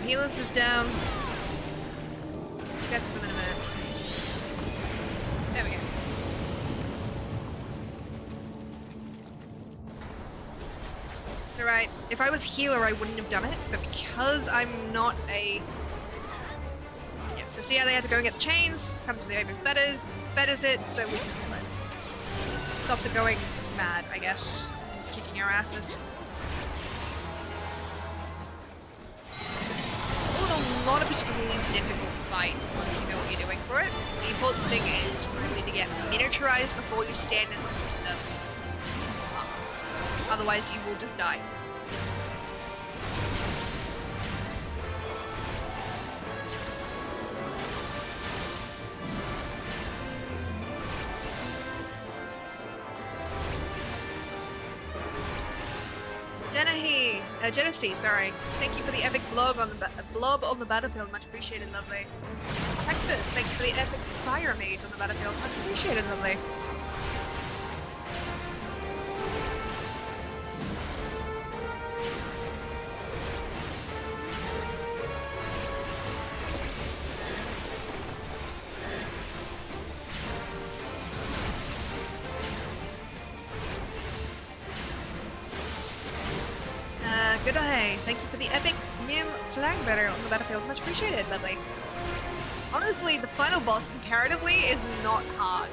healers is down. Get to them in a minute. There we go. It's alright. If I was healer, I wouldn't have done it, but because I'm not a... Yeah, so see how they had to go and get the chains, come to the open fetters it, so we can kill it. Stops it going mad, I guess. Kicking our asses. All in all, not a particularly difficult fight once you know what you're doing for it. The important thing is really to get miniaturized before you stand in them. Otherwise you will just die. Genesee, sorry. Thank you for the epic blob on the battlefield. Much appreciated, lovely. Texas, thank you for the epic fire mage on the battlefield. Much appreciated, lovely. Good day. Thank you for the epic new flag bearer on the battlefield. Much appreciated, lovely. Honestly, the final boss comparatively is not hard.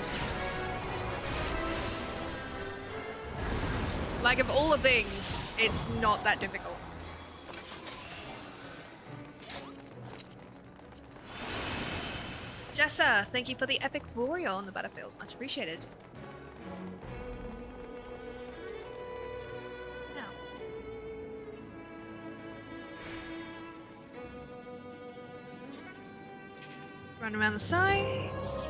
Like, of all the things, it's not that difficult. Jessa, thank you for the epic warrior on the battlefield. Much appreciated. Run around the sides.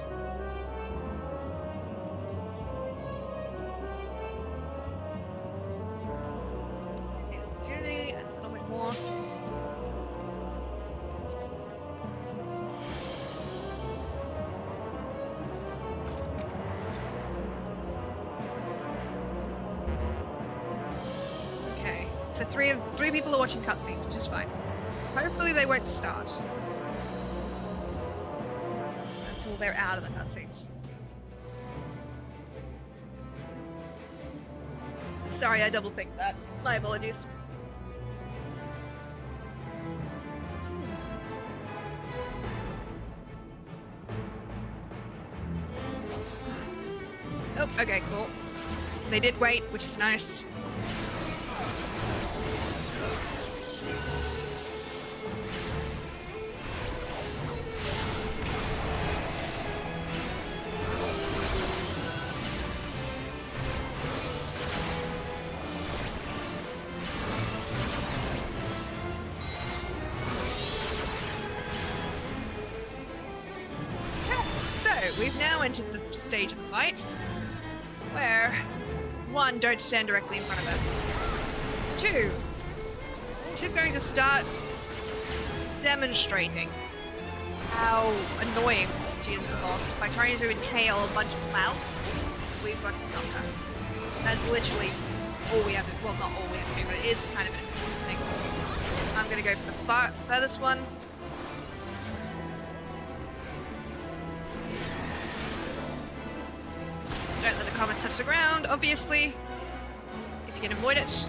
Take the opportunity and a little bit more. Okay, so three people are watching cutscenes, which is fine. Hopefully they won't start until they're out of the cutscenes. Sorry, I double-picked that. My apologies. Oh, okay, cool. They did wait, which is nice. We've now entered the stage of the fight where, 1, don't stand directly in front of her. 2, she's going to start demonstrating how annoying she is as a boss by trying to inhale a bunch of clouds. We've got to stop her. That's literally all we have to, well, not all we have to do, but it is kind of an important thing. I'm going to go for the furthest one. Don't let the comments touch the ground, obviously, if you can avoid it.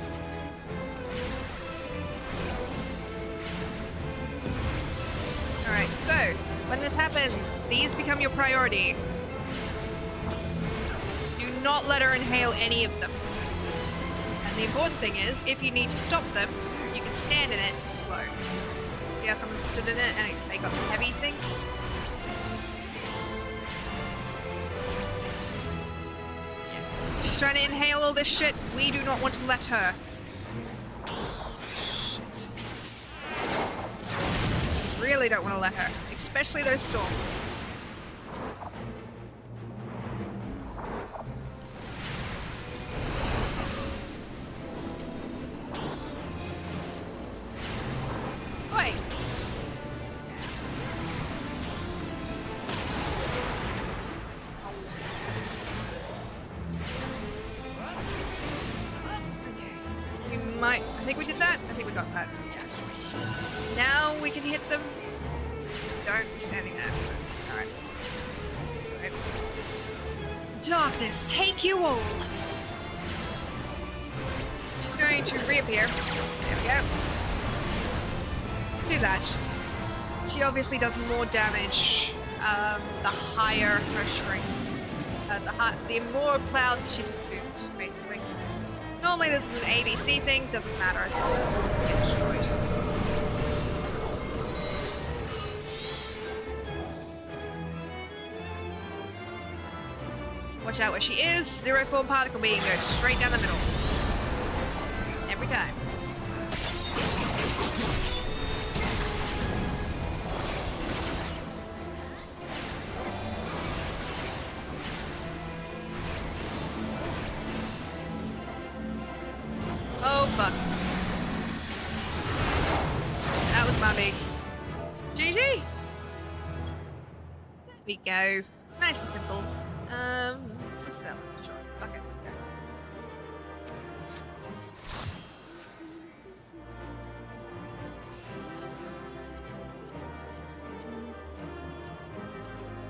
Alright, so, when this happens, these become your priority. Do not let her inhale any of them. And the important thing is, if you need to stop them, you can stand in it to slow. See how someone stood in it and they got the heavy thing? She's trying to inhale all this shit. We do not want to let her. Shit. Really don't want to let her. Especially those storms. Oi! think we did that. I think we got that. Yeah. Now we can hit them. Don't be standing there. Alright. Darkness, take you all. She's going to reappear. There we go. Do that. She obviously does more damage the higher her strength. The more clouds that she's consumed, basically. Normally this is an ABC thing, doesn't matter as long as it doesn't get destroyed. Watch out where she is. Zero form particle beam goes straight down the middle. Every time. Oh, fuck. That was my big. GG! There we go. Nice and simple. What's that one? Sure. Okay, let's go.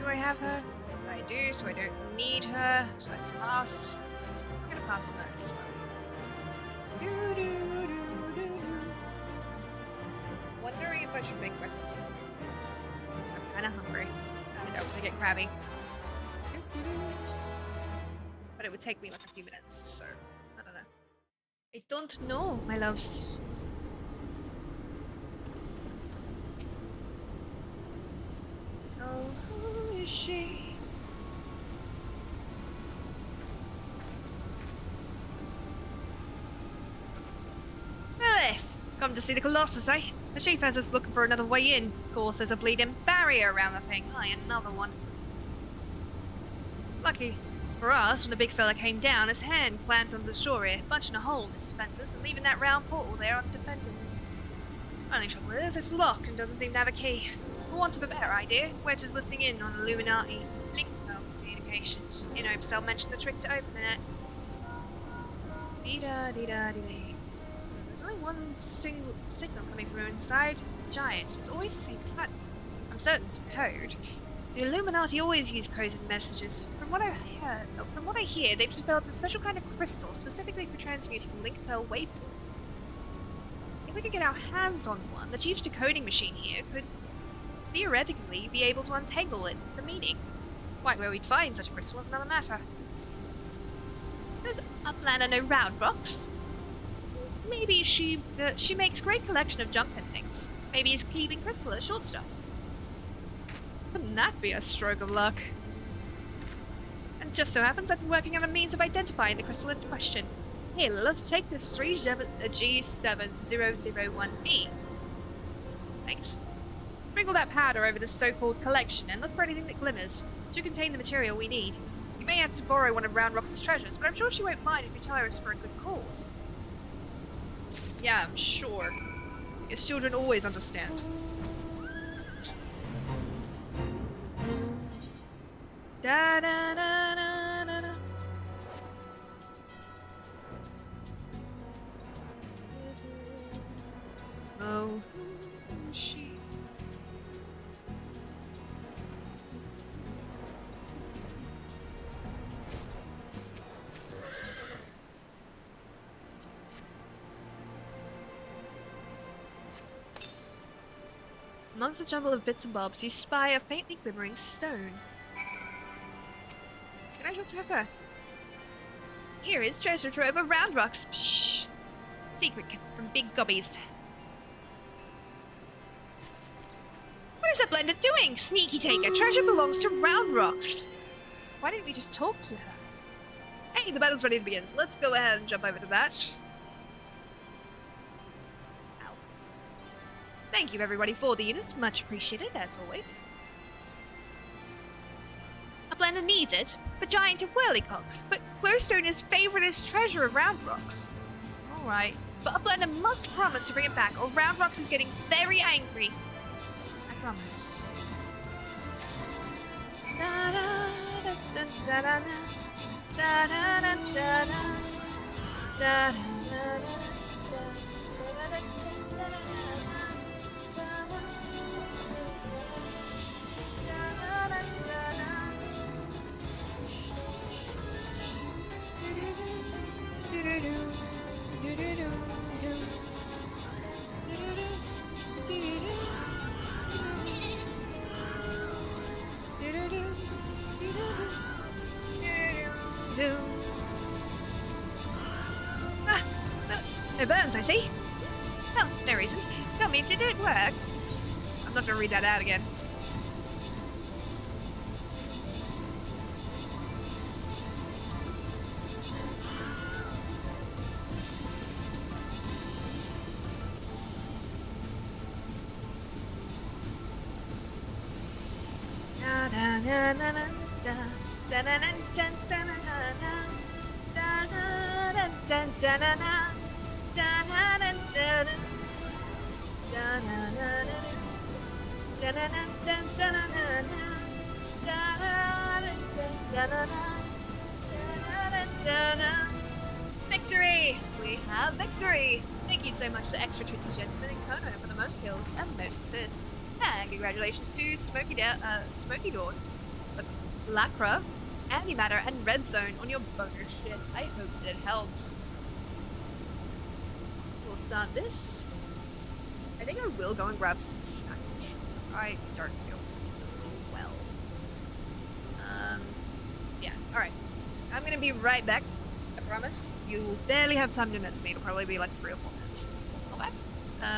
Do I have her? I do, so I don't need her. So I can pass. I'm gonna pass on that as well. Wondering if I should make myself something. Because I'm kind of hungry. I don't want to get crabby. But it would take me like a few minutes, so I don't know. I don't know, my loves. Oh, who is she? Lilith! Come to see the Colossus, eh? The chief has us looking for another way in. Of course, there's a bleeding barrier around the thing. Aye, another one. Lucky for us, when the big fella came down, his hand clamped on the shore here, punching a hole in his defenses and leaving that round portal there undefended. Only trouble is, it's locked and doesn't seem to have a key. For want of a better idea, we're just listening in on Illuminati link communications in hopes they'll mention the trick to open it. Dee-da-dee-da-dee-dee. There's only one single signal coming from inside the giant. It's always the same pattern. I'm certain it's a code. The Illuminati always use coded messages. From what I hear, they've developed a special kind of crystal specifically for transmuting link pearl waveforms. If we could get our hands on one, the chief's decoding machine here could theoretically be able to untangle it, the meaning. Quite where we'd find such a crystal is another matter. Does Uplander know round rocks? Maybe she makes great collection of junk and things. Maybe he's keeping crystal as short stuff. Wouldn't that be a stroke of luck? And just so happens I've been working on a means of identifying the crystal in question. Here, let's take this G7001B. Thanks. Sprinkle that powder over this so-called collection and look for anything that glimmers to contain the material we need. You may have to borrow one of Round Rock's treasures, but I'm sure she won't mind if you tell her it's for a good cause. Yeah, I'm sure. Because children always understand. Da da da da da da. Oh, she. Amongst a jumble of bits and bobs, you spy a faintly glimmering stone. Can I talk to her? Here is treasure trove of round rocks. Pshh. Secret kept from big gobbies. What is that blender doing? Sneaky taker. Treasure belongs to round rocks. Why didn't we just talk to her? Hey, the battle's ready to begin. So let's go ahead and jump over to that. Ow. Thank you everybody for the units. Much appreciated as always. Uplander needs it for Giant of Whirlycocks, but Glowstone is favoritist treasure of Round Rocks. Alright, but Uplander must promise to bring it back or Round Rocks is getting very angry. I promise. Ah, no burns, I see. Oh, no reason. Tell me, did it work? I'm not gonna read that out again. Victory! We have victory! Thank you so much to Extra Twitchy Gentleman and Kono for the most kills and most assists. And congratulations to Smoky Dawn, Lacra, Antimatter, and Red Zone on your bonus shit. I hope it helps. We'll start this. I think I will go and grab some snack. I don't feel well. Yeah, alright. I'm gonna be right back. I promise. You'll barely have time to miss me. It'll probably be like 3 or 4 minutes. Okay.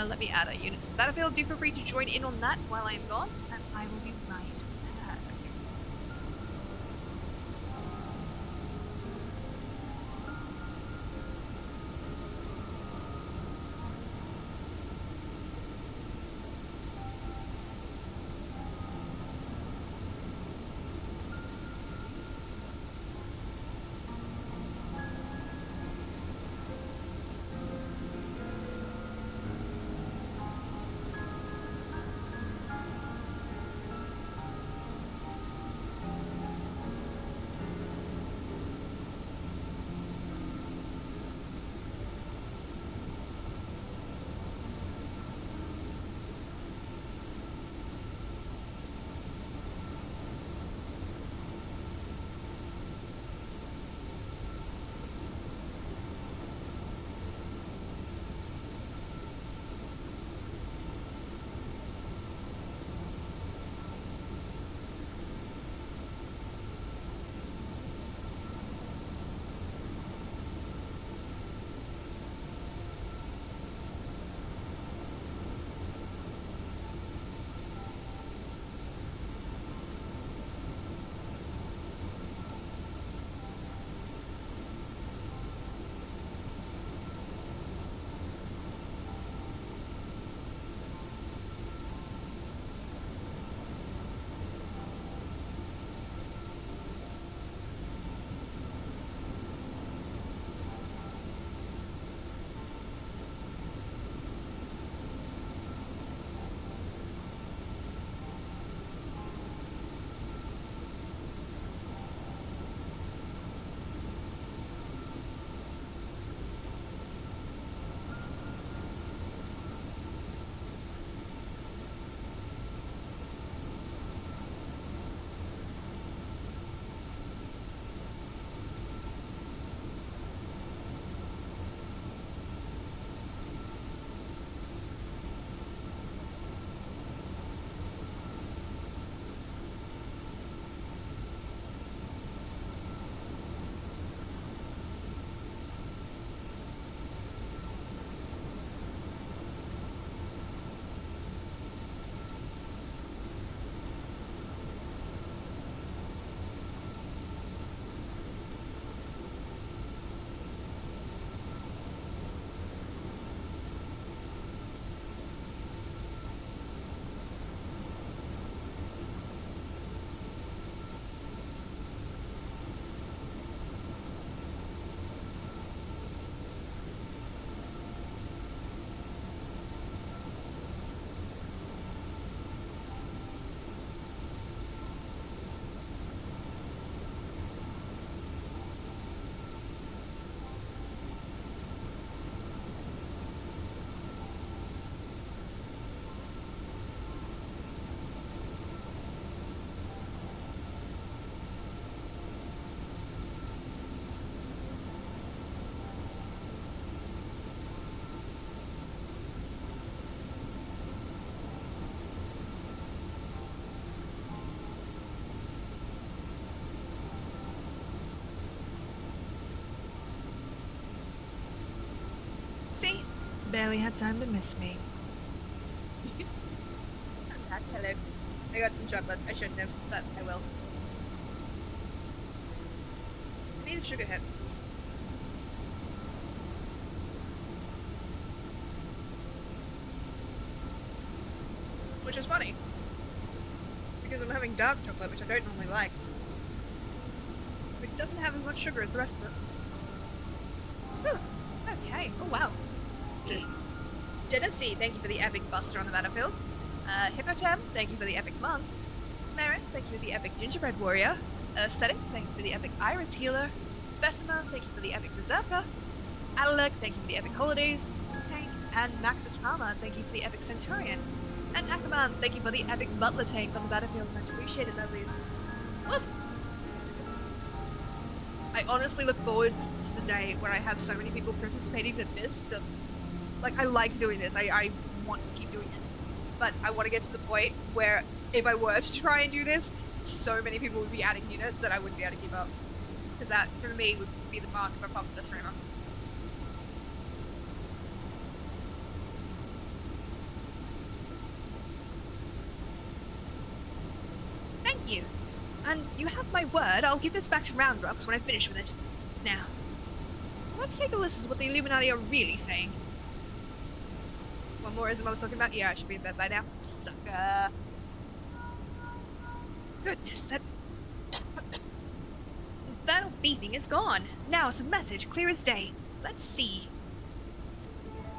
Let me add a unit to the battlefield. Do feel free to join in on that while I am gone, and I will be right back. See? Barely had time to miss me. Hello. I got some chocolates. I shouldn't have, but I will. I need a sugar hit. Which is funny. Because I'm having dark chocolate, which I don't normally like. Which doesn't have as much sugar as the rest of it. Whew. Okay. Oh, wow. Genesee, thank you for the epic buster on the battlefield. Hippotem, thank you for the epic monk. Smaris, thank you for the epic gingerbread warrior. Aesthetic, thank you for the epic iris healer. Bessemer, thank you for the epic berserker. Adalek, thank you for the epic holidays. Tank, and Maxitama, thank you for the epic centurion. And Akaman, thank you for the epic butler tank on the battlefield. Much appreciated, lovelies. Woof! I honestly look forward to the day where I have so many people participating that this doesn't... Like, I like doing this. I want to keep doing this. But I want to get to the point where if I were to try and do this, so many people would be adding units that I wouldn't be able to keep up. Because that, for me, would be the mark of a popular streamer. Thank you. And you have my word, I'll give this back to Roundrocks when I finish with it. Now, let's take a listen to what the Illuminati are really saying. One more ism I was talking about? Yeah, I should be in bed by now. Sucker. Goodness, that infernal beeping is gone. Now it's a message, clear as day. Let's see.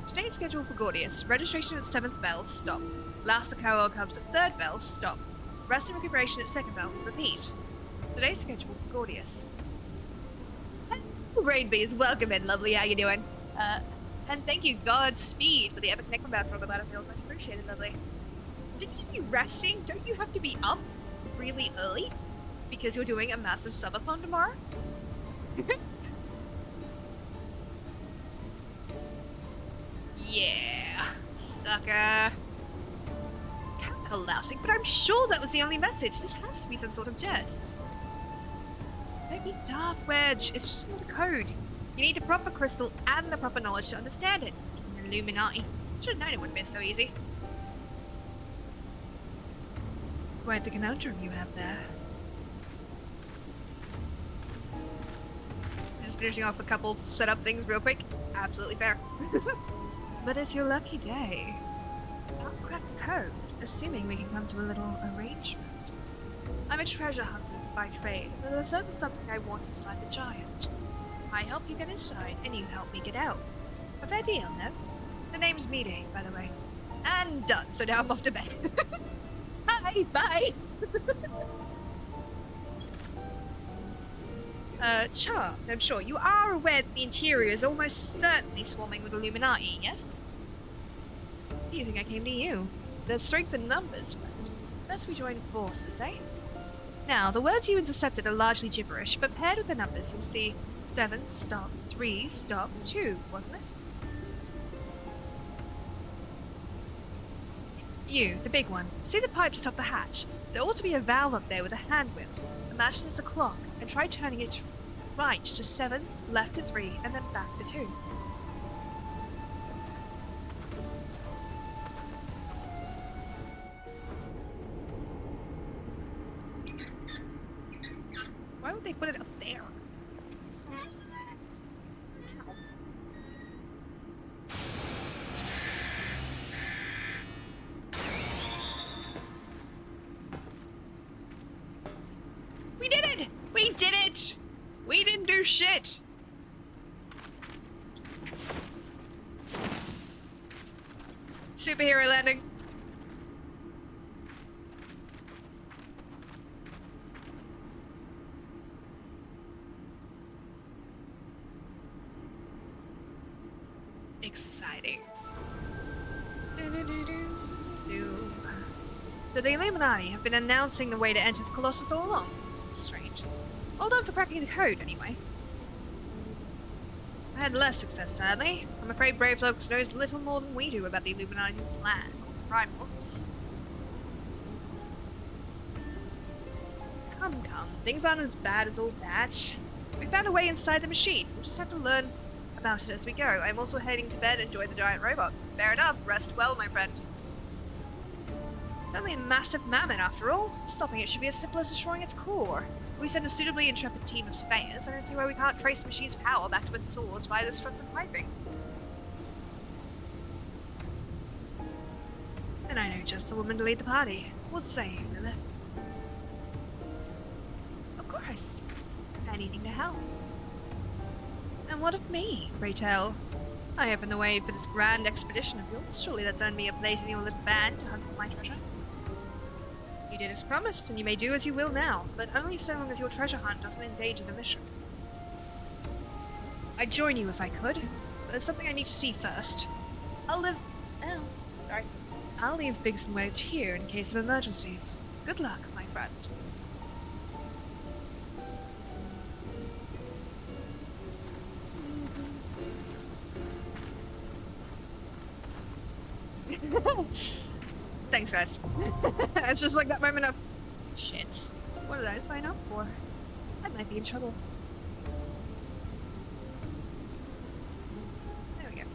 Today's schedule for Gordius. Registration at 7th bell, stop. Last the cowgirl comes at 3rd bell, stop. Rest and recuperation at 2nd bell, repeat. Today's schedule for Gordius. Raid bees, welcome in, lovely, how you doing? And thank you, Godspeed, for the epic necromancer on the battlefield. Much appreciated, lovely. Shouldn't you be resting? Don't you have to be up really early? Because you're doing a massive subathon tomorrow? Yeah, sucker. Capital lousing, but I'm sure that was the only message. This has to be some sort of jest. Maybe Dark Wedge. It's just another code. You need the proper crystal and the proper knowledge to understand it. Illuminati. Should have known it wouldn't be so easy. Quite the conundrum you have there. Just finishing off a couple setup things real quick. Absolutely fair. But it's your lucky day. I'll crack the code, assuming we can come to a little arrangement. I'm a treasure hunter by trade, but there's certain something I want inside the giant. I help you get inside, and you help me get out. A fair deal, no? The name's Meeting, by the way. And done, so now I'm off to bed. Hi, bye! Charmed, I'm sure. You are aware that the interior is almost certainly swarming with Illuminati, yes? Do you think I came to you? There's strength in numbers, friend. Best we join forces, eh? Now, the words you intercepted are largely gibberish, but paired with the numbers, you'll see 7, stop, 3, stop, 2, wasn't it? You, the big one. See the pipes atop the hatch? There ought to be a valve up there with a hand wheel. Imagine it's a clock, and try turning it right to 7, left to 3, and then back to 2. Why would they put it up there? We did it! We did it! We didn't do shit! Superhero landing. Exciting. So the Illuminati have been announcing the way to enter the Colossus all along. Strange. Well done for cracking the code, anyway. I had less success, sadly. I'm afraid Brave Folks knows little more than we do about the Illuminati plan, or rival. Come, things aren't as bad as all that. We found a way inside the machine. We'll just have to learn about it as we go. I'm also heading to bed and join the giant robot. Fair enough. Rest well, my friend. It's only a massive mammoth after all. Stopping it should be as simple as destroying its core. We send a suitably intrepid team of surveyors. I don't see why we can't trace the machine's power back to its source via the struts and piping. And I know just the woman to lead the party. What say you, Lilith? Of course. Anything to help. And what of me, pray tell? I opened the way for this grand expedition of yours. Surely that's earned me a place in your little band to hunt for my treasure. You did as promised, and you may do as you will now, but only so long as your treasure hunt doesn't endanger the mission. I'd join you if I could, but there's something I need to see first. I'll leave Biggs and Wedge here in case of emergencies. Good luck, my friend. Thanks, guys. It's just like that moment of shit. What did I sign up for? I might be in trouble. There we go.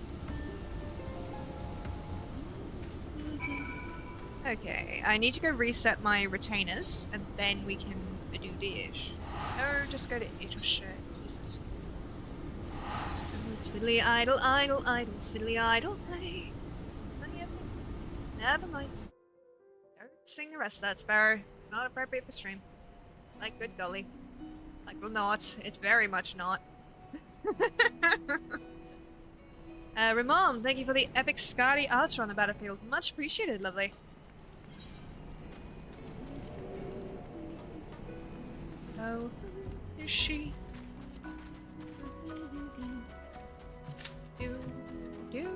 Okay, I need to go reset my retainers, and then we can do this. Or just go to it or shit. Jesus. It's fiddly idle, idle, idle, fiddly idle. Hey. Never mind. Don't sing the rest of that, Sparrow. It's not appropriate for stream. Like, good golly. Like, well, not. It's very much not. Ramon, thank you for the epic Scotty archer on the battlefield. Much appreciated, lovely. Oh, is she? Do, do.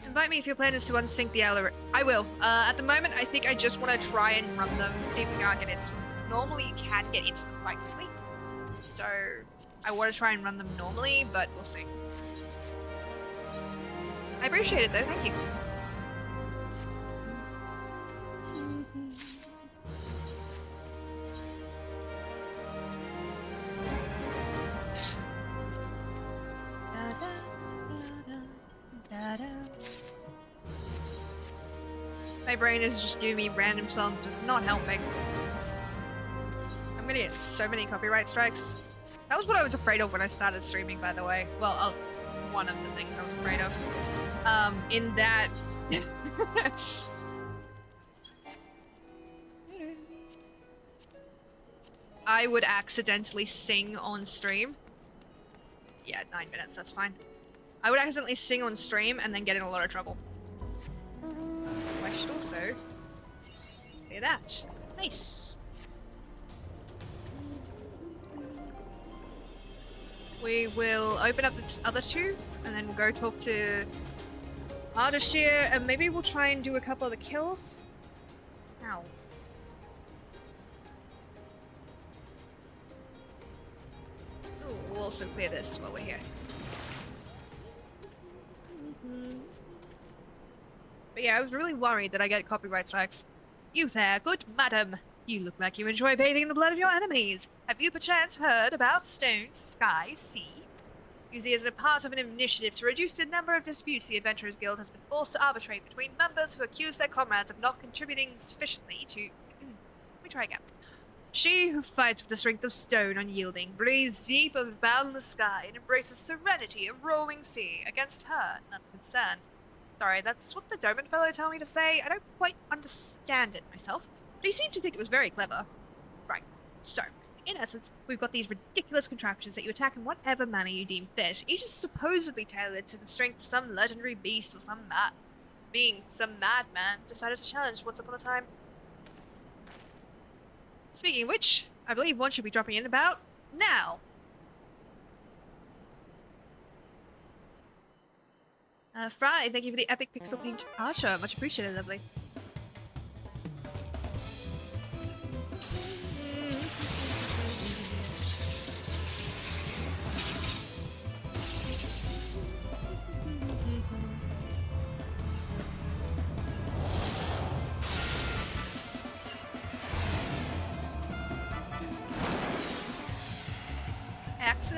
Invite me if your plan is to unsync the elevator. I will. At the moment, I think I just want to try and run them, see if we can't get into them. Because normally you can get into them quite quickly. So, I want to try and run them normally, but we'll see. I appreciate it though, thank you. My brain is just giving me random songs, but it's not helping. I'm gonna get so many copyright strikes. That was what I was afraid of when I started streaming, by the way. Well, one of the things I was afraid of. In that... I would accidentally sing on stream. Yeah, 9 minutes, that's fine. I would accidentally sing on stream and then get in a lot of trouble. I should also do that. Nice. We will open up the other two, and then we'll go talk to Ardashir, and maybe we'll try and do a couple of the kills. Ow. Ooh, we'll also clear this while we're here. But yeah, I was really worried that I get copyright strikes. You there, good madam. You look like you enjoy bathing in the blood of your enemies. Have you perchance heard about Stone, Sky, Sea? You see, as a part of an initiative to reduce the number of disputes, the Adventurers Guild has been forced to arbitrate between members who accuse their comrades of not contributing sufficiently to... Let me try again. She who fights with the strength of stone unyielding, breathes deep of boundless sky, and embraces serenity of rolling sea. Against her, none can stand. Sorry, that's what the Doman fellow told me to say. I don't quite understand it myself, but he seemed to think it was very clever. Right, so, in essence, we've got these ridiculous contraptions that you attack in whatever manner you deem fit, each is supposedly tailored to the strength of some legendary beast or some madman decided to challenge once upon a time. Speaking of which, I believe one should be dropping in about now. Fry, thank you for the epic pixel paint archer. Much appreciated, lovely.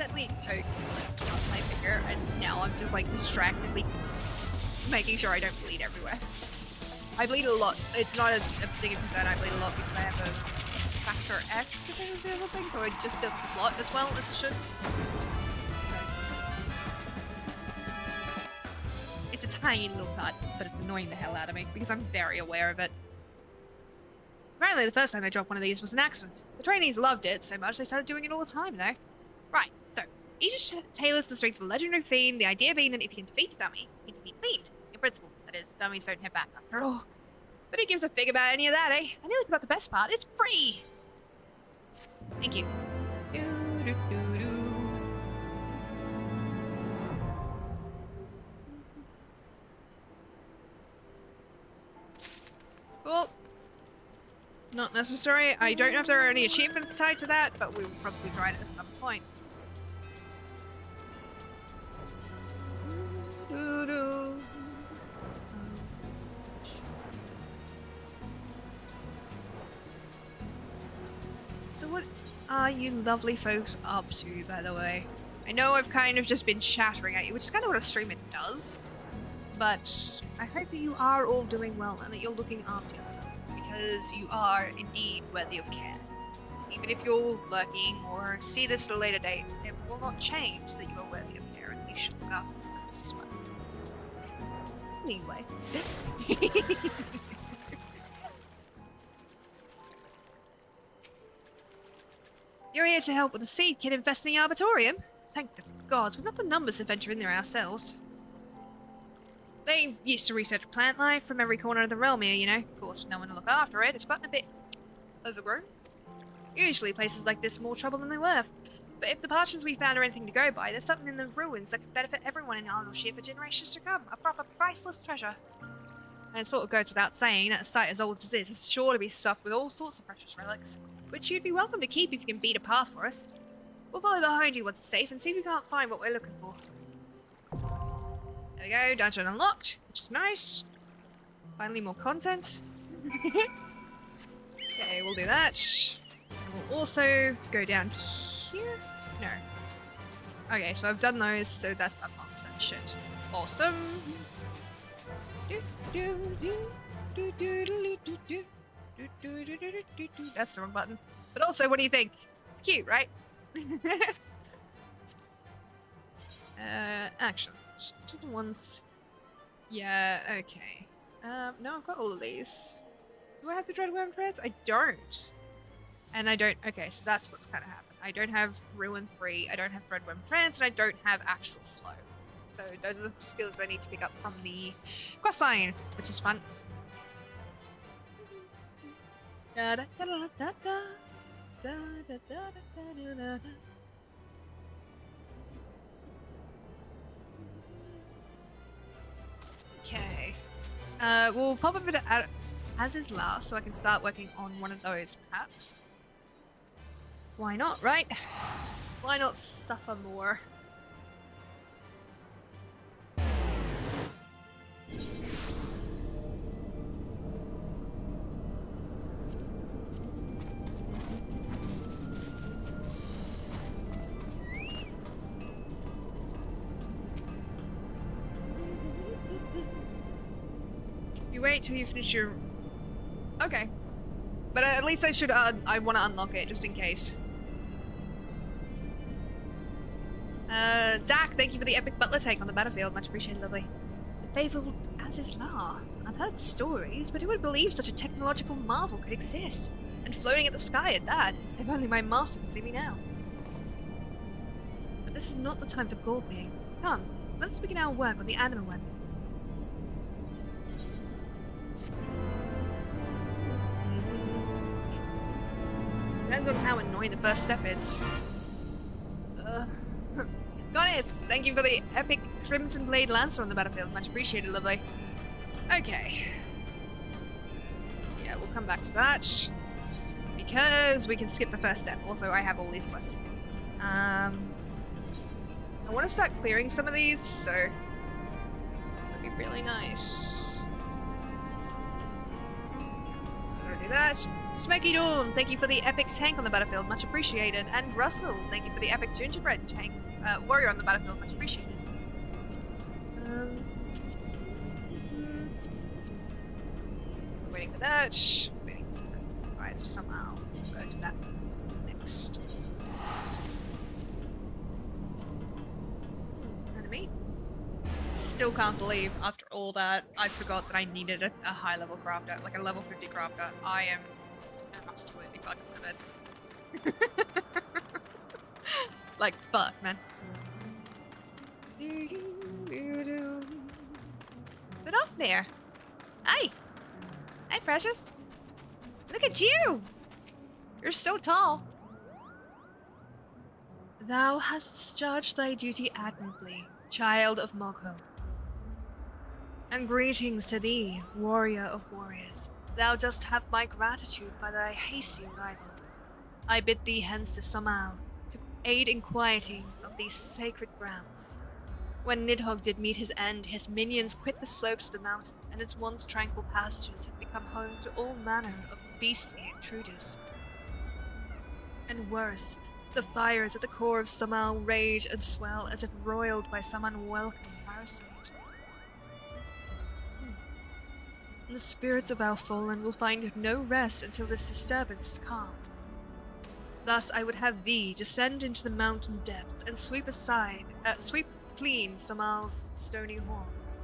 accidentally poke my finger, and now I'm just like distractedly making sure I don't bleed everywhere. I bleed a lot. It's not a big concern. I bleed a lot because I have a factor X to things or something, so it just doesn't clot as well as it should. It's a tiny little cut, but it's annoying the hell out of me because I'm very aware of it. Apparently the first time they dropped one of these was an accident. The trainees loved it so much they started doing it all the time, though. Right, so each tailors the strength of a legendary fiend, the idea being that if you can defeat the dummy, you can defeat the fiend. In principle, that is, dummies don't hit back after all. But who gives a fig about any of that, eh? I nearly forgot the best part. It's free! Thank you. Cool. Not necessary. I don't know if there are any achievements tied to that, but we will probably try it at some point. So what are you lovely folks up to, by the way? I know I've kind of just been chattering at you, which is kind of what a streamer does, but I hope that you are all doing well and that you're looking after yourselves, because you are indeed worthy of care. Even if you're lurking or see this at a later date, it will not change that you are worthy of care and you should look after yourselves as well. Anyway. You're here to help with the seed kit infest in the Arbitorium? Thank the gods, we've not the numbers to venture in there ourselves. They used to research plant life from every corner of the realm here, you know. Of course, with no one to look after it, it's gotten a bit overgrown. Usually places like this are more trouble than they're worth. But if the parchments we found are anything to go by, there's something in the ruins that could benefit everyone in Arnoldshire for generations to come. A proper priceless treasure. And it sort of goes without saying that a site as old as this is sure to be stuffed with all sorts of precious relics, which you'd be welcome to keep if you can beat a path for us. We'll follow behind you once it's safe and see if we can't find what we're looking for. There we go, dungeon unlocked, which is nice. Finally more content. Okay, we'll do that. And we'll also go down here. No. Okay, so I've done those, so that's unlocked. That shit. Awesome. That's the wrong button. But also, what do you think? It's cute, right? Actions. Which are the ones? Yeah, okay. No, I've got all of these. Do I have the Dreadworm Treads? I don't. And I don't. Okay, so that's what's kind of happened. I don't have Ruin 3, I don't have Dreadworm Trance, and I don't have Astral Flow. So those are the skills that I need to pick up from the quest line, which is fun. Okay. We'll pop a bit of as is last, so I can start working on one of those perhaps. Why not, right? Why not suffer more? You wait till you finish your... Okay. But at least I should, I want to unlock it, just in case. Dak, thank you for the epic butler take on the battlefield. Much appreciated, lovely. The fabled Azizlar. I've heard stories, but who would believe such a technological marvel could exist? And floating at the sky at that. If only my master could see me now. But this is not the time for gold-being. Come, let us begin our work on the animal weapon. Depends on how annoying the first step is. Got it! Thank you for the epic Crimson Blade Lancer on the battlefield. Much appreciated, lovely. Okay. Yeah, we'll come back to that. Because we can skip the first step. Also, I have all these quests. I want to start clearing some of these, so... that'd be really nice. So I'm gonna do that. Smoky Dawn, thank you for the epic tank on the battlefield, much appreciated. And Russell, thank you for the epic gingerbread tank warrior on the battlefield, much appreciated. Waiting for that. Waiting for that. Alright, so somehow go to that next. Enemy. Still can't believe after all that I forgot that I needed a high level crafter, like a level 50 crafter. I am absolutely fucking livid. Like fuck, man. But off there. Hi. Hi, Precious. Look at you. You're so tall. Thou hast discharged thy duty admirably, child of Mogho. And greetings to thee, warrior of warriors. Thou dost have my gratitude by thy hasty arrival. I bid thee hence to Somal, to aid in quieting of these sacred grounds. When Nidhogg did meet his end, his minions quit the slopes of the mountain, and its once tranquil passages have become home to all manner of beastly intruders. And worse, the fires at the core of Somal rage and swell as if roiled by some unwelcome parasite. And the spirits of our fallen will find no rest until this disturbance is calmed. Thus I would have thee descend into the mountain depths and sweep clean Somal's stony horns.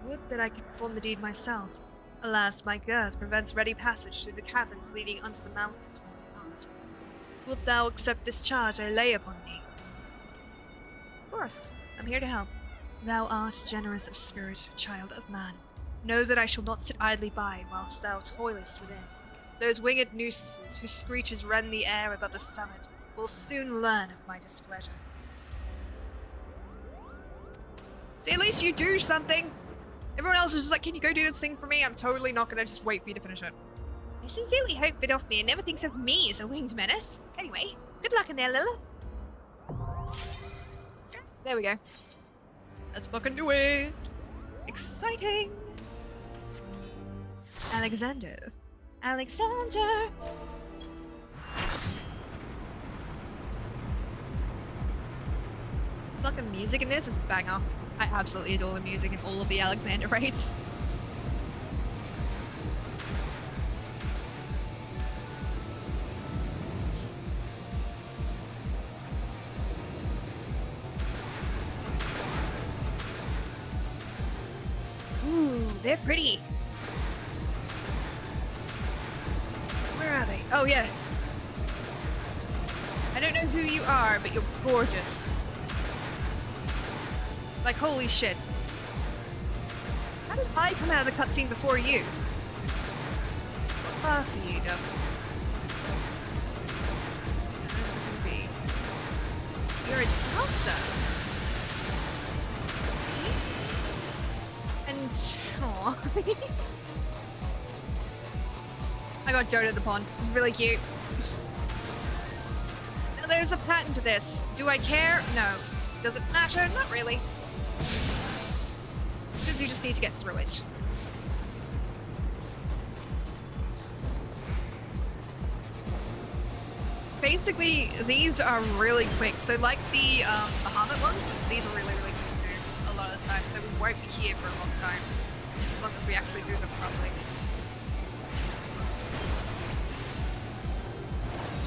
Would that I could perform the deed myself. Alas, my girth prevents ready passage through the caverns leading unto the mountains where to depart. Wilt thou accept this charge I lay upon thee? Of course, I'm here to help. Thou art generous of spirit, child of man. Know that I shall not sit idly by whilst thou toilest within. Those winged nuisances whose screeches rend the air above the summit will soon learn of my displeasure. See, at least you do something! Everyone else is just like, can you go do this thing for me? I'm totally not gonna just wait for you to finish it. I sincerely hope Vidofnir never thinks of me as a winged menace. Anyway, good luck in there, Lila. There we go. Let's fucking do it! Exciting! Alexander. Alexander! Fucking music in this is banger. I absolutely adore the music in all of the Alexander raids. Ooh, they're pretty. Where are they? Oh, yeah. I don't know who you are, but you're gorgeous. Like, holy shit. How did I come out of the cutscene before you? What class are you, Duff? You're a dancer. And, aww. I got Joe to the pond. Really cute. Now there's a pattern to this. Do I care? No. Does it matter? Not really. Because you just need to get through it. Basically, these are really quick. So like the Bahamut ones, these are really, really quick to do a lot of the time. So we won't be here for a long time. As long as we actually do them properly.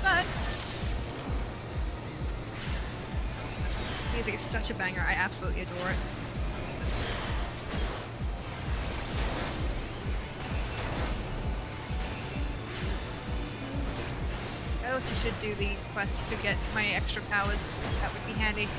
But music is such a banger. I absolutely adore it. I also should do the quest to get my extra powers. That would be handy.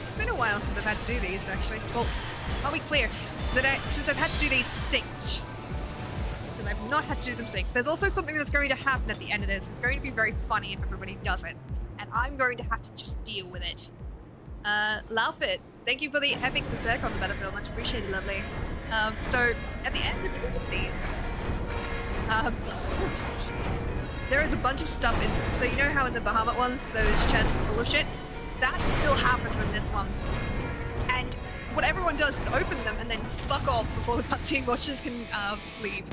It's been a while since I've had to do these, actually. Well, I'll be clear that since I've had to do these synced. I've not had to do them sync. There's also something that's going to happen at the end of this. It's going to be very funny if everybody does it. And I'm going to have to just deal with it. Laufit, thank you for the epic berserk on the battlefield. Much appreciated, lovely. So, at the end of all of these, bunch of stuff in. So you know how in the Bahamut ones, those chests are full of shit? That still happens in this one. And what everyone does is open them and then fuck off before the cutscene watchers can leave.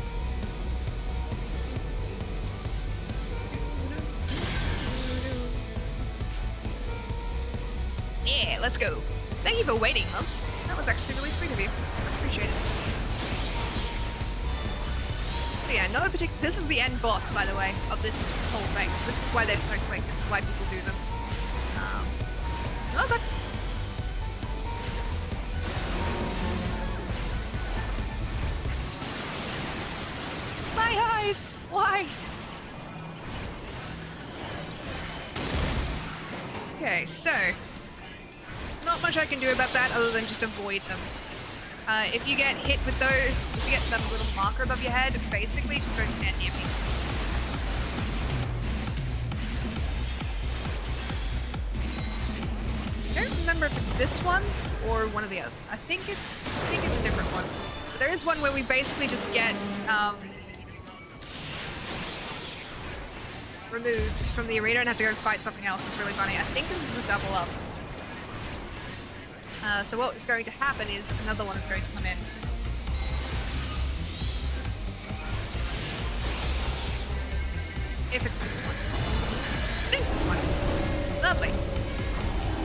Yeah, let's go. Thank you for waiting, loves. That was actually really sweet of you. I appreciate it. So yeah, not a particular. This is the end boss, by the way, of this whole thing. This is why they're so quick. This is why people do them. Oh god. My eyes! Why? Okay, so there's not much I can do about that other than just avoid them. If you get hit with those, if you get that little marker above your head, basically just don't stand near me. I don't remember if it's this one or one of the other. I think it's a different one. But there is one where we basically just get removed from the arena and have to go fight something else. It's really funny. I think this is the double up. So what is going to happen is another one is going to come in. If it's this one. I think it's this one. Lovely.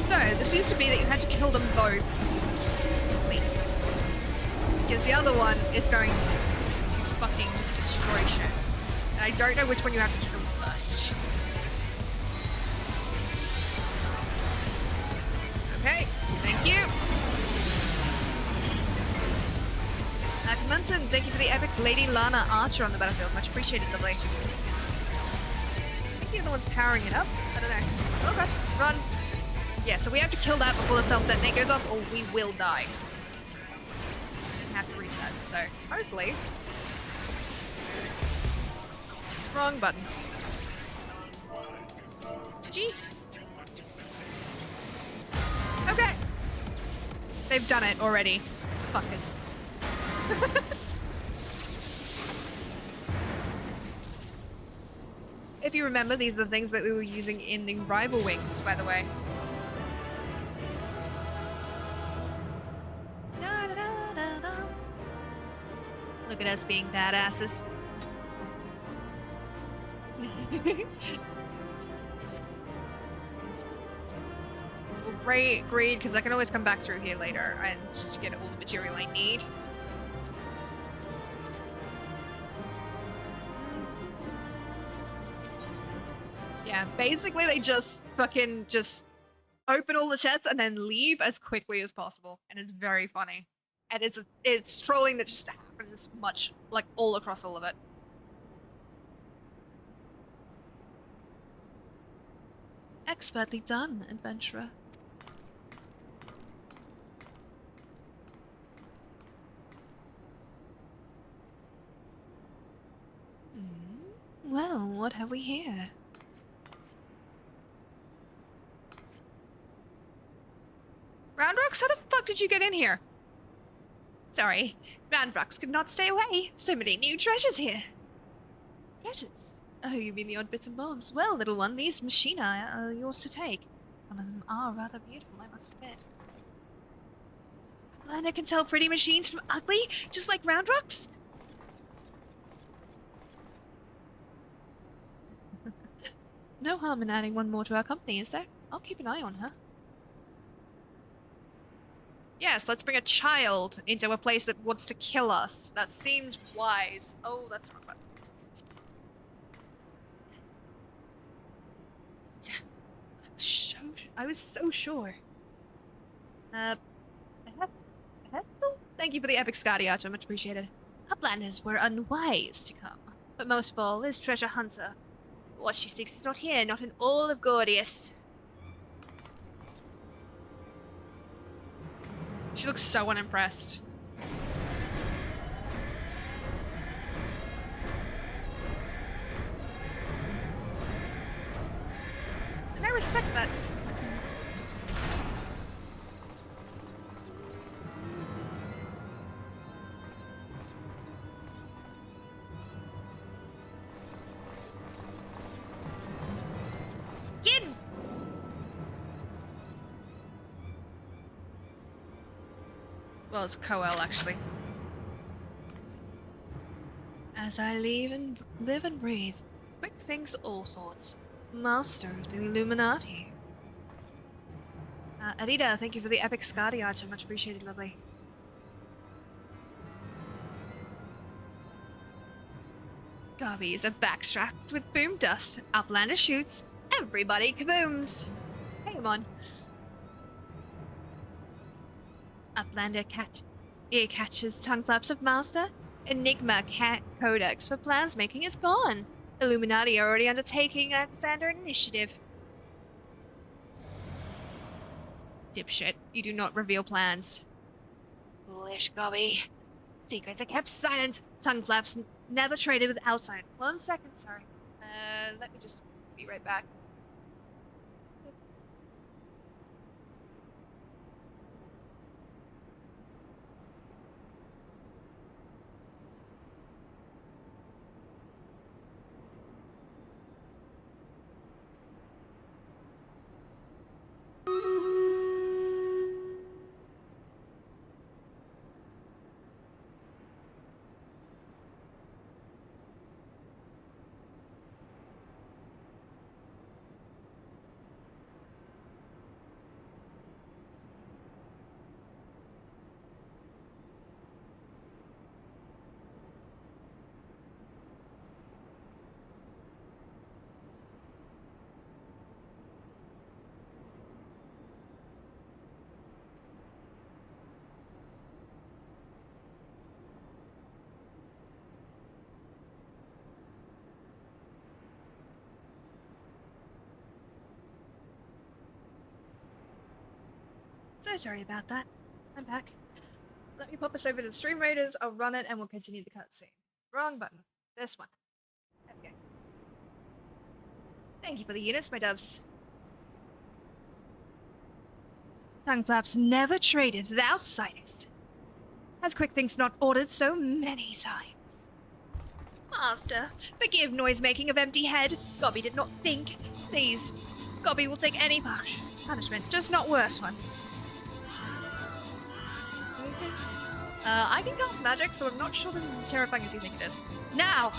So, this used to be that you had to kill them both to leave. Because the other one is going to fucking just destroy shit. And I don't know which one you have to kill first. Okay, thank you. Munton, thank you for the epic Lady Lana Archer on the battlefield. Much appreciated, lovely. I think the other one's powering it up. I don't know. Okay, run. Yeah, so we have to kill that before the self-detonate goes off, or we will die. And have to reset, so hopefully. Wrong button. GG. Okay. They've done it already. Fuckers. If you remember, these are the things that we were using in the rival wings, by the way. Da, da, da, da, da. Look at us being badasses. Great, great, because I can always come back through here later and just get all the material I need. Yeah, basically they just fucking just open all the chests and then leave as quickly as possible, and it's very funny. And it's trolling that just happens much, like, all across all of it. Expertly done, adventurer. Well, what have we here? Roundrocks, how the fuck did you get in here? Sorry, Roundrocks could not stay away. So many new treasures here. Treasures? Oh, you mean the odd bits and bobs. Well, little one, these machina are yours to take. Some of them are rather beautiful, I must admit. Lana can tell pretty machines from ugly, just like Roundrocks? No harm in adding one more to our company, is there? I'll keep an eye on her. Yes, let's bring a child into a place that wants to kill us. That seems wise. Oh, that's wrong button. I was so sure. Thank you for the epic Scotty Archer, much appreciated. Uplanders were unwise to come, but most of all is treasure hunter. What she seeks is not here, not in all of Gordius. She looks so unimpressed. And I respect that. Well, it's Coel, actually. As I live and breathe, quick things all sorts. Master of the Illuminati. Adida, thank you for the epic Skadi item. Much appreciated, lovely. Garby is a backstrapped with boom dust. Uplander shoots. Everybody kabooms. Hey, come on. Uplander ear catches tongue flaps of master. Enigma cat codex for plans making is gone. Illuminati are already undertaking Alexander initiative. Dipshit, you do not reveal plans. Foolish Gobby. Secrets are kept silent. Tongue flaps never traded with outside. 1 second, sorry. Let me just be right back. So sorry about that. I'm back. Let me pop this over to the Stream Raiders, I'll run it, and we'll continue the cutscene. Wrong button. This one. Okay. Thank you for the units, my doves. Tongue flaps never traded with outsiders. Has quick things not ordered so many times? Master, forgive noise-making of empty head. Gobby did not think. Please, Gobby will take any punishment, just not worse one. I can cast magic, so I'm not sure this is as terrifying as you think it is. Now!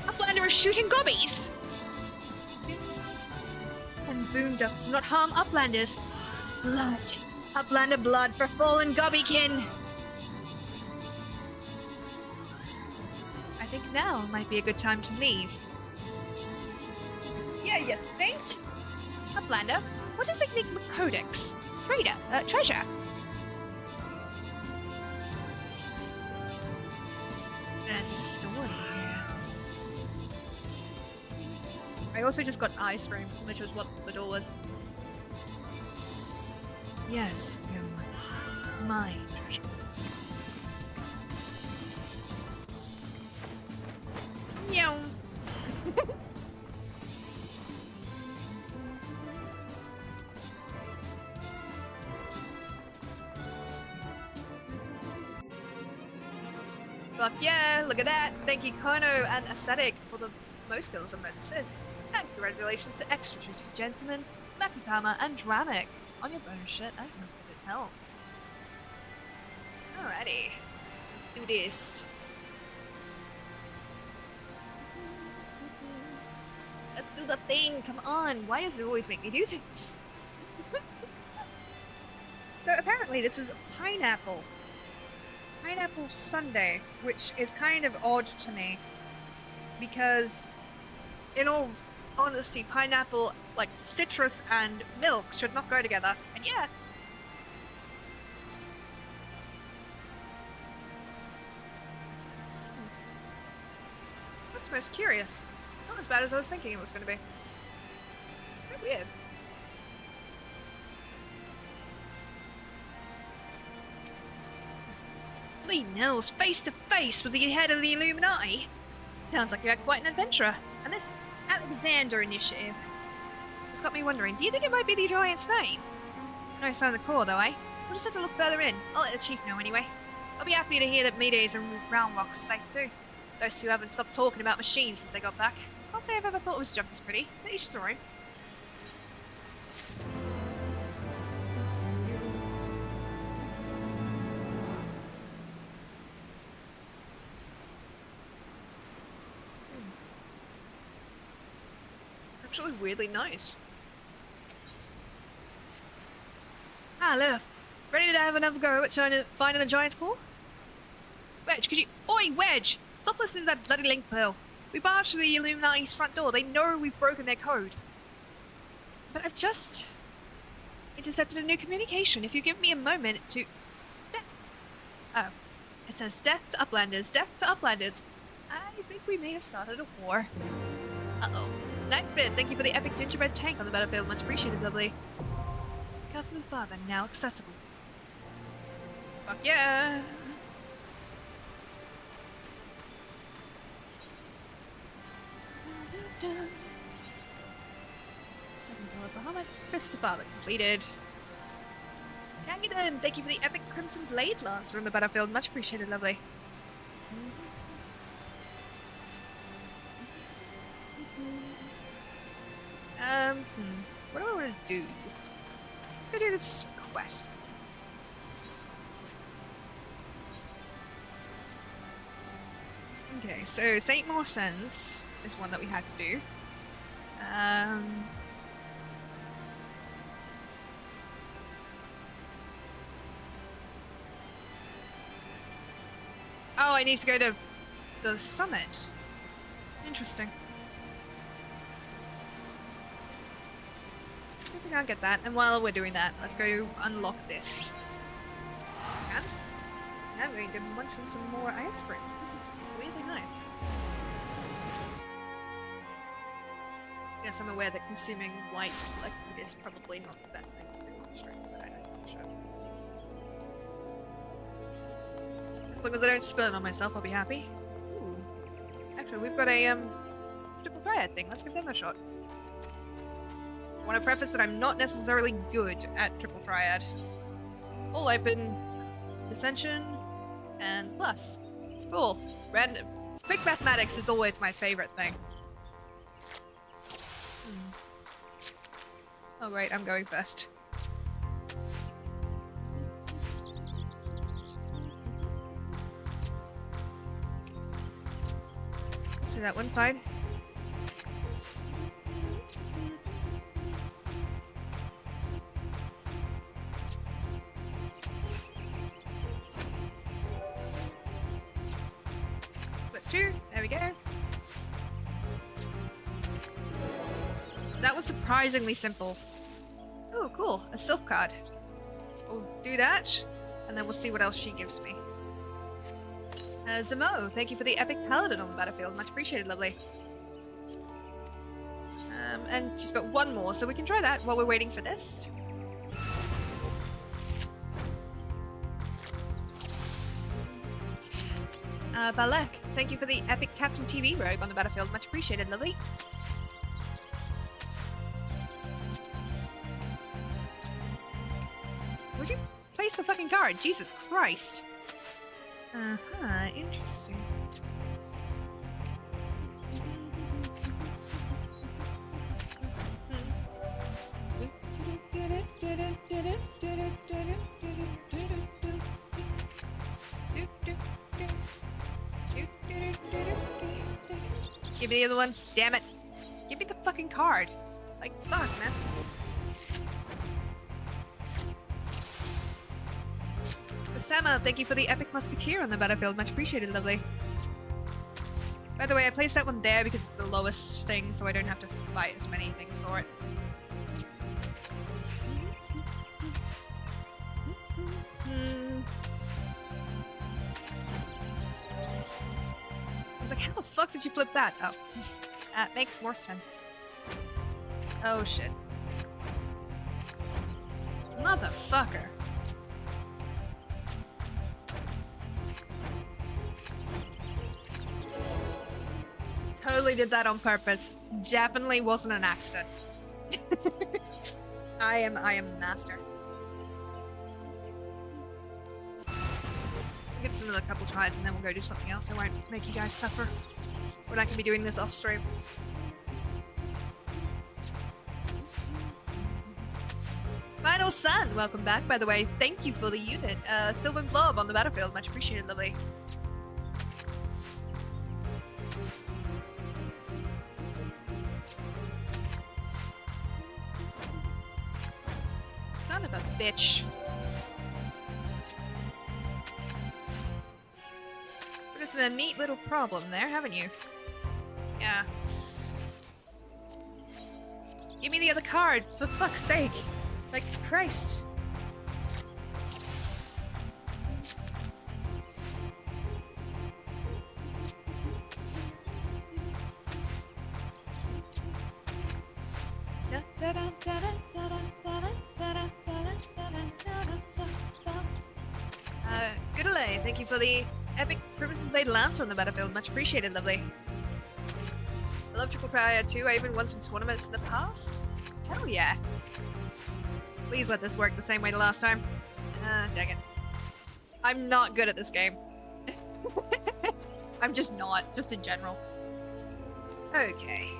Uplander is shooting gobbies! And boom dust does not harm Uplanders. Blood. Uplander blood for fallen gobbykin! I think now might be a good time to leave. Yeah, you think? Uplander, what is Enigma Codex? Treasure. There's a story here. I also just got ice cream, which was what the door was. Yes, young one. My treasure. Meow. Fuck yeah, look at that! Thank you Kono and Ascetic for the most kills and most assists. And congratulations to Extra Juicy Gentleman, Matutama and Dramic on your bonus shit. I hope that it helps. Alrighty, let's do this. Let's do the thing, come on! Why does it always make me do this? So apparently this is Pineapple Sunday, which is kind of odd to me because in all honesty, pineapple, like citrus and milk should not go together, and yeah. That's most curious. Not as bad as I was thinking it was going to be. Very weird. Lee Nels face to face with the head of the Illuminati. Sounds like you're quite an adventurer. And this Alexander initiative. It's got me wondering, do you think it might be the Giant's name? No sign of the core though, eh? We'll just have to look further in. I'll let the chief know anyway. I'll be happy to hear that Medes and Round Rock's safe too. Those two haven't stopped talking about machines since they got back. Can't say I've ever thought it was junk as pretty, but each their own. Actually weirdly nice. Ah, Lilith. Ready to have another go at finding a giant's core? Wedge, could you— Oi, Wedge! Stop listening to that bloody link pill. We barged through the Illuminati's front door. They know we've broken their code. But I've just intercepted a new communication. If you give me a moment to— Oh. It says, death to Uplanders, death to Uplanders. I think we may have started a war. Uh-oh. Ninth bit, thank you for the epic gingerbread tank on the battlefield. Much appreciated, lovely. Careful and Father, now accessible. Fuck yeah! Second floor Bahamut. Crystal Father completed. Kangadan, thank you for the epic Crimson Blade Lancer on the battlefield. Much appreciated, lovely. What do I want to do? Let's go do this quest. Okay, so St. Morsens is one that we had to do. Oh, I need to go to the summit. Interesting. See if we can't get that. And while we're doing that, let's go unlock this. And now we're going to munch on some more ice cream. This is really nice. Yes, I'm aware that consuming white liquid is probably not the best thing to do on the stream, but I don't show. As long as I don't spill it on myself, I'll be happy. Ooh. Actually, we've got a triple triad thing. Let's give them a shot. I want to preface that I'm not necessarily good at triple triad. All open, dissension, and plus. Cool. Random. Quick mathematics is always my favorite thing. Oh right, I'm going first. Let's do that one, fine. Flip 2, there we go. That was surprisingly simple. Oh, cool. A Sylph card. We'll do that, and then we'll see what else she gives me. Zamo, thank you for the epic paladin on the battlefield. Much appreciated, lovely. And she's got one more, so we can try that while we're waiting for this. Balek, thank you for the epic Captain TV rogue on the battlefield. Much appreciated, lovely. Would you place the fucking card? Jesus Christ. Uh-huh, interesting. Give me the other one. Damn it. Give me the fucking card. Like, fuck, man. Sama, thank you for the epic musketeer on the battlefield. Much appreciated, lovely. By the way, I placed that one there because it's the lowest thing, so I don't have to fight as many things for it. I was like, how the fuck did you flip that? Oh. That makes more sense. Oh shit. Motherfucker. Totally did that on purpose. Definitely wasn't an accident. I am master. I'll give this another couple tries and then we'll go do something else. I won't make you guys suffer when I can be doing this off stream. Final Sun, welcome back, by the way. Thank you for the unit. Sylvan Blob on the battlefield, much appreciated, lovely. Son of a bitch. Put us in a neat little problem there, haven't you? Yeah. Give me the other card, for fuck's sake. Like, Christ. Goodalay, thank you for the epic Crimson Blade Lance on the battlefield. Much appreciated, lovely. I love Triple Triad too. I even won some tournaments in the past. Hell yeah. Please let this work the same way the last time. Dang it. I'm not good at this game. I'm just not, just in general. Okay.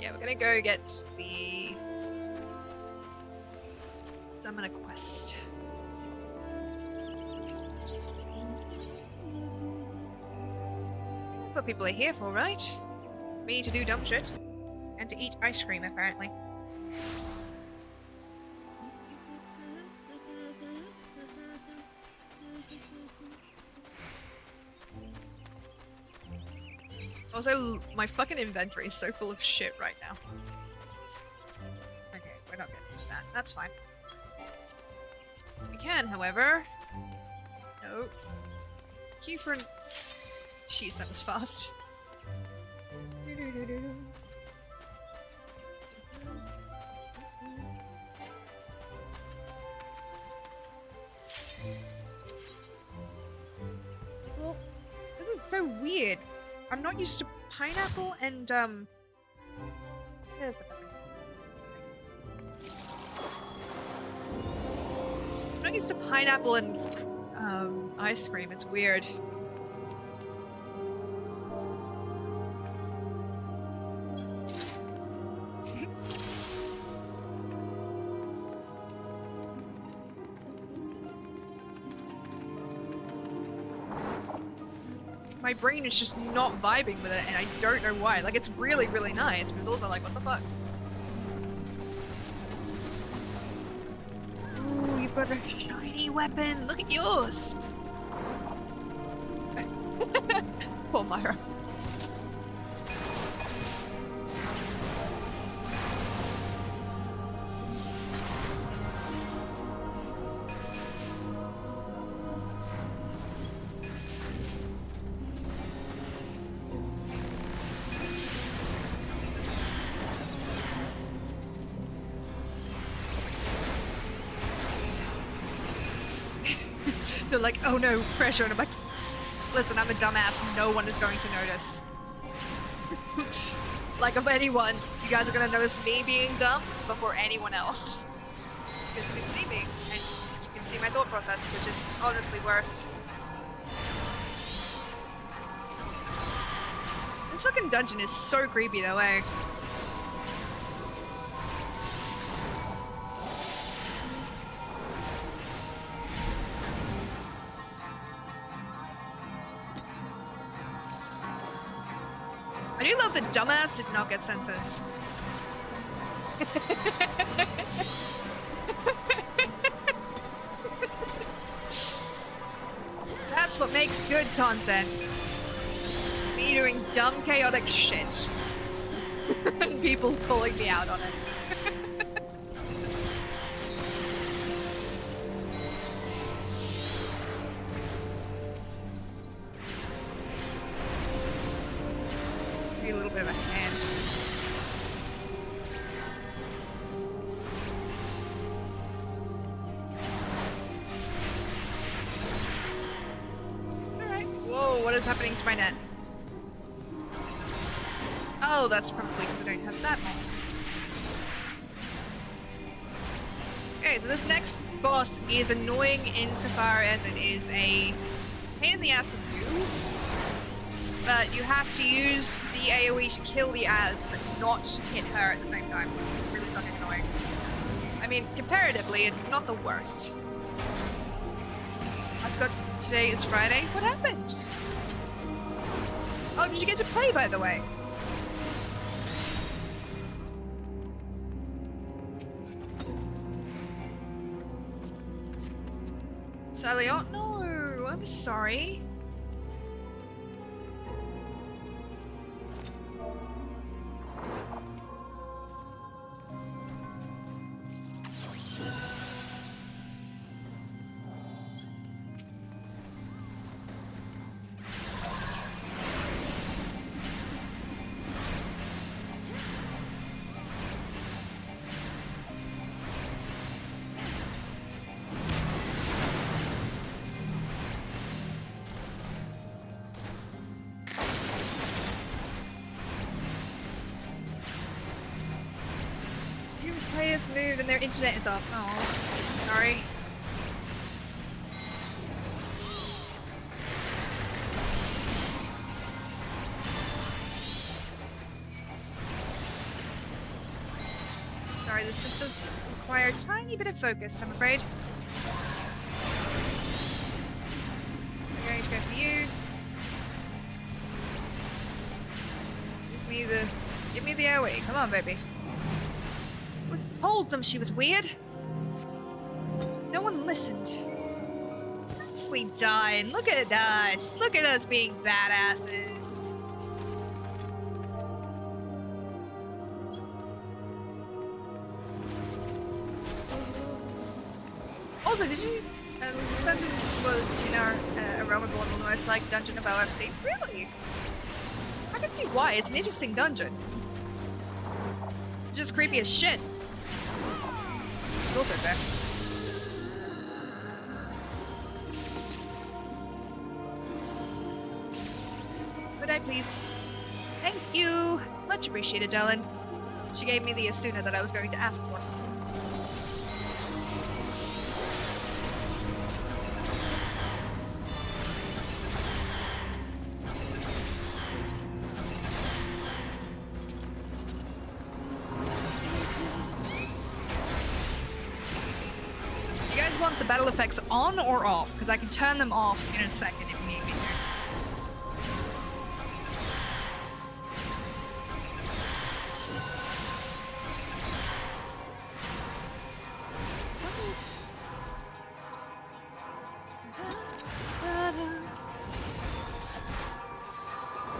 Yeah, we're gonna go get the Summon a Quest. What people are here for, right? Me to do dumb shit. And to eat ice cream, apparently. Also, my fucking inventory is so full of shit right now. Okay, we're not getting into that. That's fine. We can, however... No. Queue for... Jeez, that was fast. Well, this is so weird. I'm not used to pineapple and, There's the fucking thing. I'm not used to pineapple and, ice cream. It's weird. My brain is just not vibing with it, and I don't know why. Like, it's really, really nice, but it's also like, what the fuck? Ooh, you've got a shiny weapon! Look at yours! Poor Myra. They're like, oh no, pressure, and I'm like, listen, I'm a dumbass, no one is going to notice. Like, of anyone, you guys are gonna notice me being dumb before anyone else. Because you can see me, and you can see my thought process, which is honestly worse. This fucking dungeon is so creepy though, eh? I do love the dumbass did not get censored. That's what makes good content. Me doing dumb, chaotic shit. And people calling me out on it. A little bit of a hand. It's alright. Whoa, what is happening to my net? Oh, that's probably because we don't have that one. Okay, so this next boss is annoying insofar as it is a pain in the ass to do. But you have to use the AoE to kill the Az, but not hit her at the same time. It's really fucking annoying. I mean, comparatively, it's not the worst. I've got today is Friday. What happened? Oh, did you get to play, by the way? Sally, oh no, I'm sorry. Players moved and their internet is off. Oh, I'm sorry. Sorry, this just does require a tiny bit of focus, I'm afraid. I'm going to go for you. Give me the AoE. Come on, baby. I told them she was weird. No one listened. Honestly, dying. Look at us. Look at us being badasses. Also, did you? This dungeon was in our Realm of the most like dungeon of FFXIV. Really? I can see why. It's an interesting dungeon. It's just creepy as shit. It's also fair. Could I please? Thank you. Much appreciated, Dylan. She gave me the Asuna that I was going to ask for. Want the battle effects on or off? Because I can turn them off in a second if you need me to.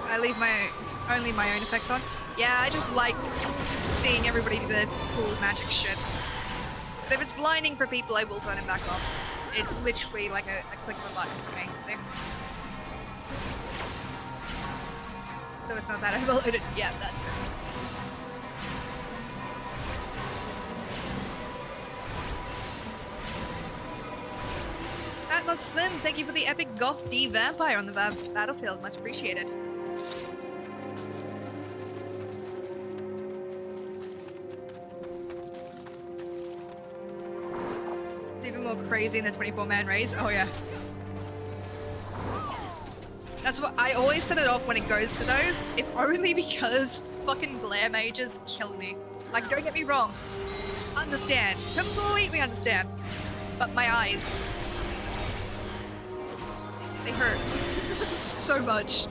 I leave only my own effects on. Yeah, I just like seeing everybody do the cool magic shit. If it's blinding for people, I will turn it back off. It's literally like a click of a button for me. See? So it's not that I will hit it. Yeah, that's it. Atmos Slim, thank you for the epic Goth D vampire on the battlefield. Much appreciated. More crazy in the 24-man race. Oh yeah. That's what I always set it off when it goes to those, if only because fucking glare mages kill me. Like, don't get me wrong. Understand. Completely understand. But my eyes. They hurt. So much.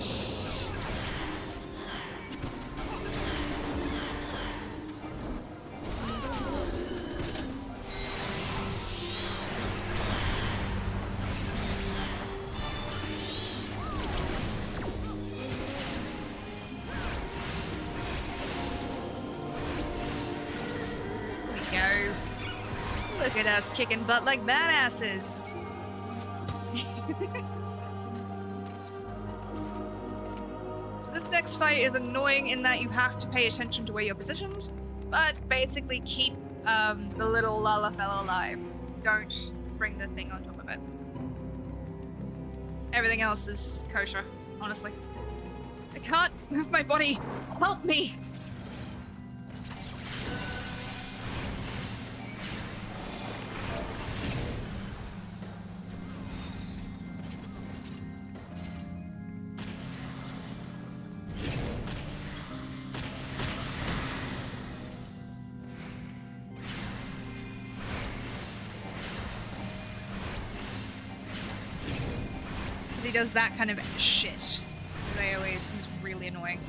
Look at us kicking butt like badasses. So this next fight is annoying in that you have to pay attention to where you're positioned, but basically keep the little Lalafell alive. Don't bring the thing on top of it. Everything else is kosher, honestly. I can't move my body. Help me! he does that kind of shit. His AoEs is really annoying.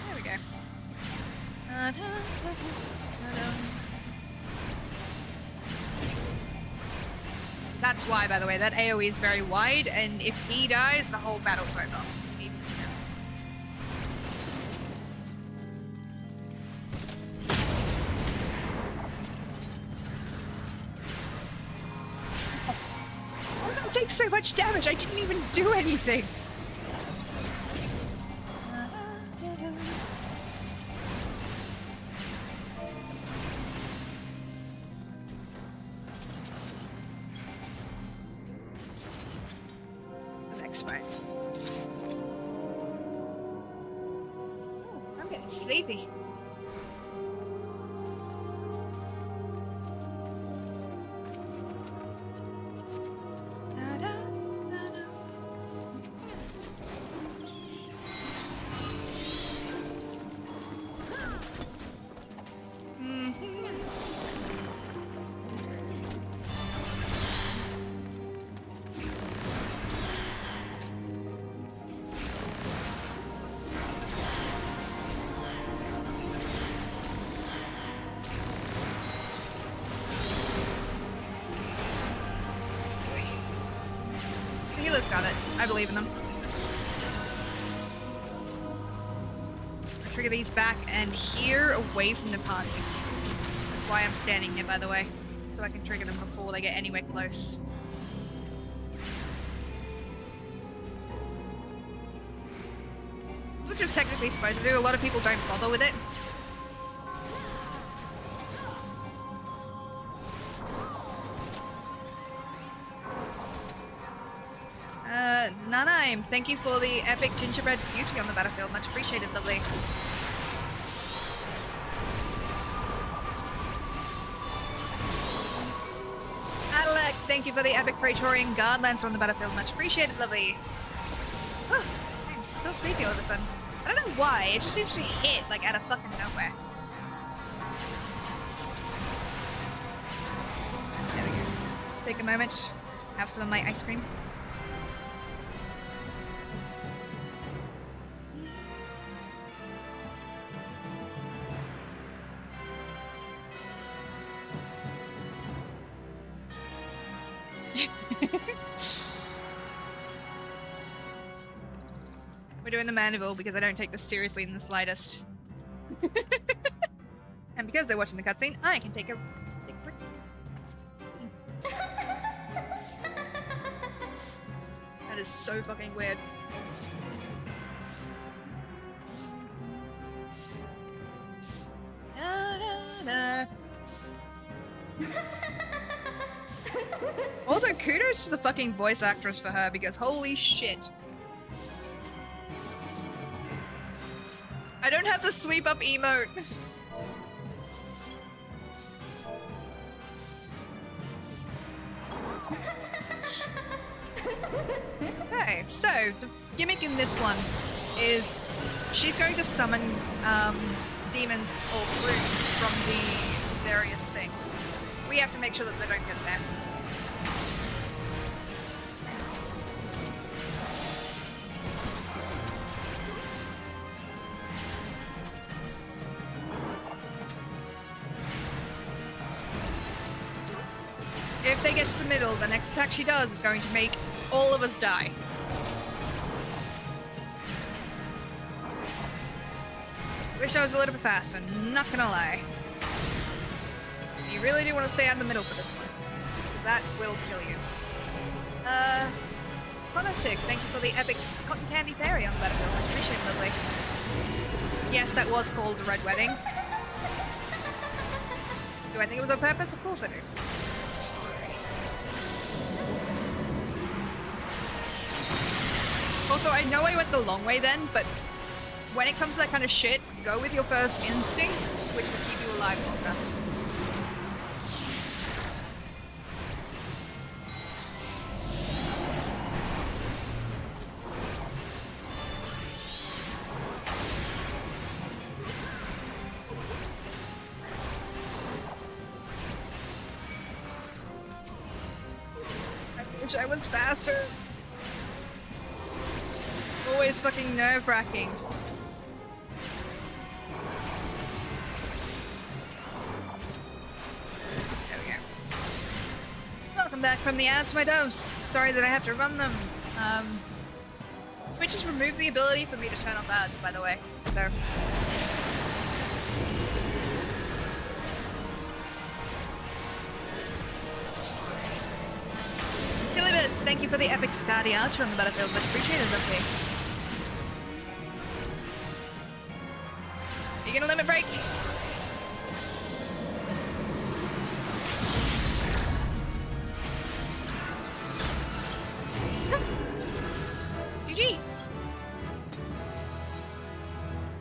There we go. That's why, by the way, that AoE is very wide, and if he dies, the whole battle's over. Why did I take so much damage? I didn't even do anything. Sleepy. Got it. I believe in them. Trigger these back and here away from the party. That's why I'm standing here, by the way. So I can trigger them before they get anywhere close. That's what you're technically supposed to do. A lot of people don't bother with it. Nanaim, thank you for the epic gingerbread beauty on the battlefield. Much appreciated, lovely. Adelac, thank you for the epic Praetorian Guard Lancer on the battlefield. Much appreciated, lovely. Oh, I'm so sleepy all of a sudden. I don't know why, it just seems to hit, like, out of fucking nowhere. There we go. Take a moment, have some of my ice cream. We're doing the Mandeville because I don't take this seriously in the slightest. And because they're watching the cutscene, I can take a quick... That is so fucking weird. Also, kudos to the fucking voice actress for her because holy shit. I don't have the sweep up emote. Okay, so the gimmick in this one is she's going to summon demons or runes from the various things. We have to make sure that they don't get there. If they get to the middle, the next attack she does is going to make all of us die. Wish I was a little bit faster, not gonna lie. You really do want to stay out in the middle for this one. That will kill you. Sick, thank you for the epic cotton candy fairy on the battlefield. I appreciate it, lovely. Yes, that was called the Red Wedding. Do I think it was on purpose? Of course I do. Also, I know I went the long way then, but when it comes to that kind of shit, go with your first instinct, which will keep you alive longer. I was faster. Always fucking nerve-wracking. There we go. Welcome back from the ads, my doves. Sorry that I have to run them. We just removed the ability for me to turn off ads, by the way. So. Tilibus, thank you for the epic Scotty Archer on the battlefield. Much appreciated, lovely. You gonna limit break? GG.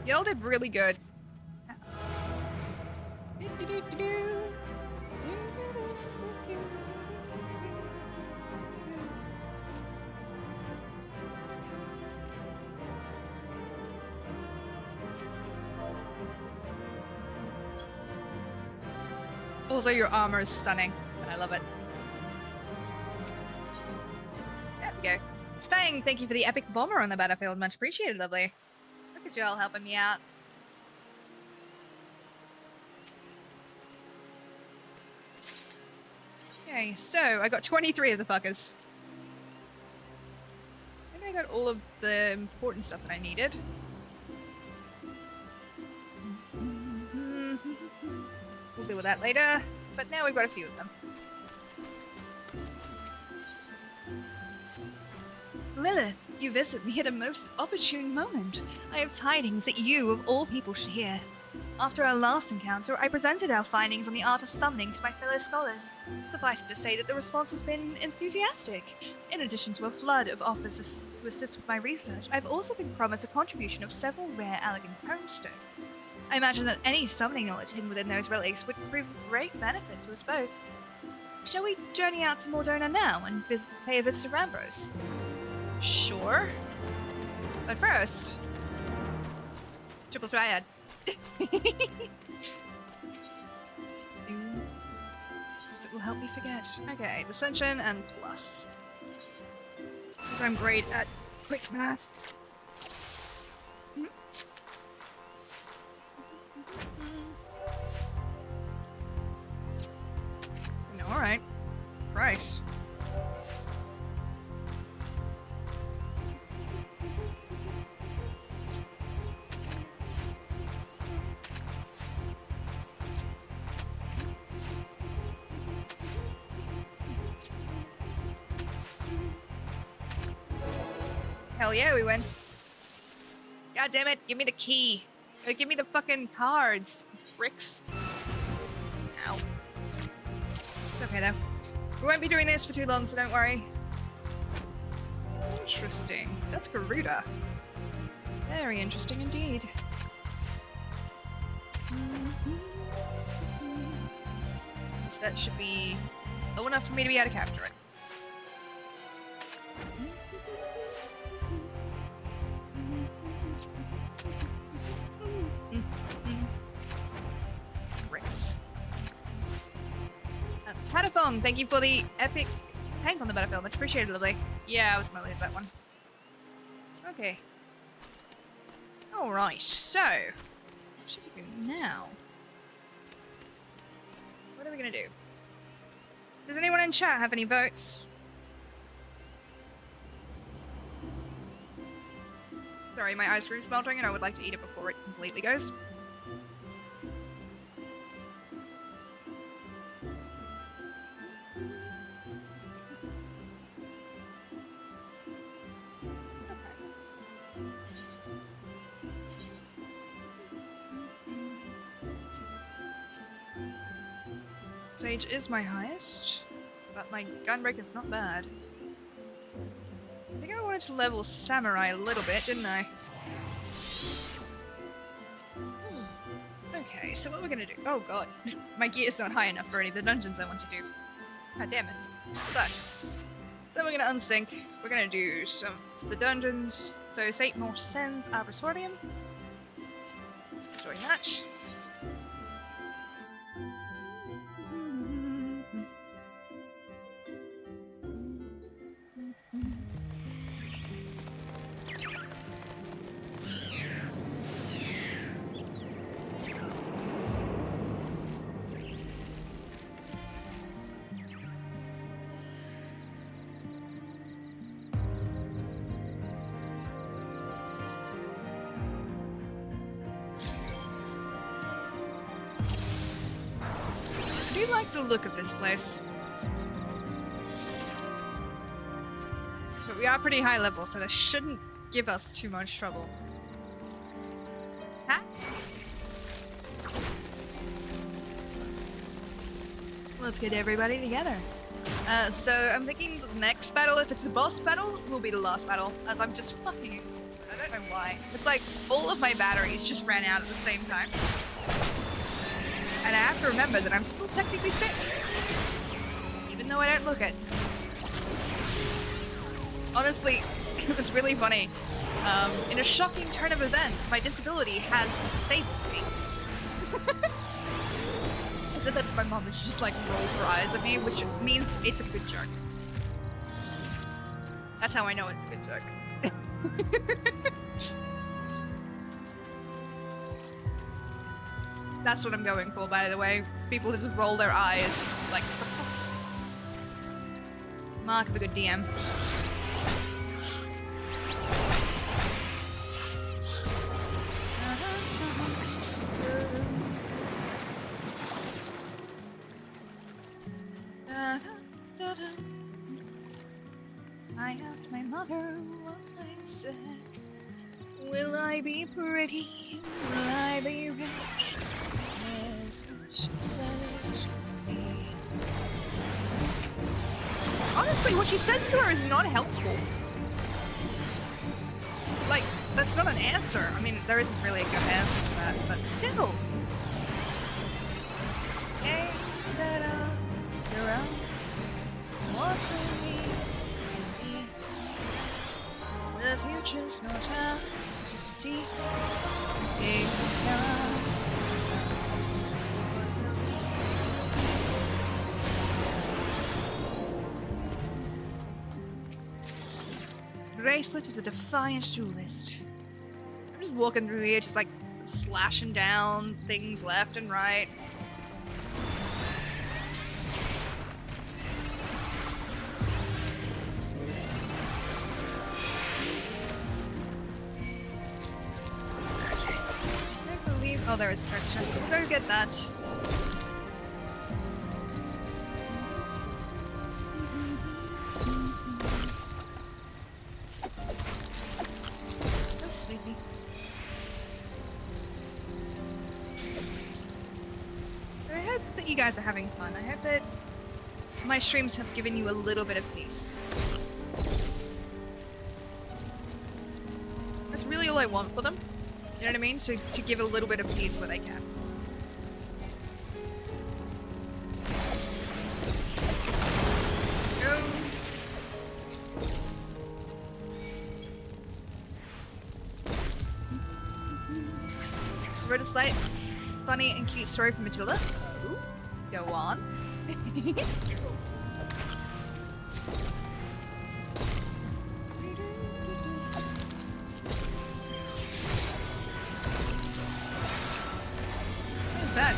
Y'all did really good. Also, your armor is stunning, and I love it. There we go. Stang, thank you for the epic bomber on the battlefield. Much appreciated, lovely. Look at you all helping me out. Okay, so I got 23 of the fuckers. I think I got all of the important stuff that I needed. We'll deal with that later, but now we've got a few of them. Lilith, you visit me at a most opportune moment. I have tidings that you, of all people, should hear. After our last encounter, I presented our findings on the art of summoning to my fellow scholars. Suffice it to say that the response has been enthusiastic. In addition to a flood of offers to assist with my research, I've also been promised a contribution of several rare elegant tomestones. I imagine that any summoning knowledge hidden within those relics would prove of great benefit to us both. Shall we journey out to Mordona now and pay a visit to Rambros? Sure. But first... Triple Triad. So it will help me forget. Okay, Dissension and plus. Because I'm great at quick math. Alright. Christ. Hell yeah, we win. God damn it, give me the key. Give me the fucking cards. Bricks. Ow. It's okay though. We won't be doing this for too long, so don't worry. Interesting. That's Garuda. Very interesting indeed. So that should be low enough for me to be able to capture it. Bricks. Patafong, thank you for the epic tank on the battlefield. Much appreciated, lovely. Yeah, I was gonna leave that one. Okay. Alright, so what should we do now? What are we gonna do? Does anyone in chat have any votes? Sorry, my ice cream's melting and I would like to eat it before it completely goes. Sage is my highest, but my gunbreak is not bad. I think I wanted to level Samurai a little bit, didn't I? Okay, so what we're gonna do... Oh god, my gear's not high enough for any of the dungeons I want to do. God damn it. Sucks. Then we're gonna unsync. We're gonna do some of the dungeons. So Satan Morse sends Arbisordium. Enjoy that. like the look of this place. But we are pretty high level, so this shouldn't give us too much trouble. Huh? Let's get everybody together. So I'm thinking the next battle, if it's a boss battle, will be the last battle, as I'm just fucking exhausted. I don't know why. It's like all of my batteries just ran out at the same time. And I have to remember that I'm still technically sick. Even though I don't look it. Honestly, it was really funny. In a shocking turn of events, my disability has disabled me. I said that to my mom and she just like rolled her eyes at me, which means it's a good joke. That's how I know it's a good joke. That's what I'm going for, by the way. People who just roll their eyes like for fuck's sake. Mark of a good DM. I asked my mother what I said. Will I be pretty? Will I be rich? Here's what she said to me. Honestly, what she says to her is not helpful. Like, that's not an answer. I mean, there isn't really a good answer to that, but still. Hey, set up, surround. What's for me? The future's not ours to see. Things are bracelet of the defiant duelist. I'm just walking through here, just like slashing down things left and right. Oh, there is a treasure chest, so we'll go get that. So sleepy. So I hope that you guys are having fun. I hope that my streams have given you a little bit of peace. That's really all I want for them. You know what I mean? To give a little bit of peace where they can. Go. Wrote a slight, funny and cute story from Matilda. Ooh. Go on.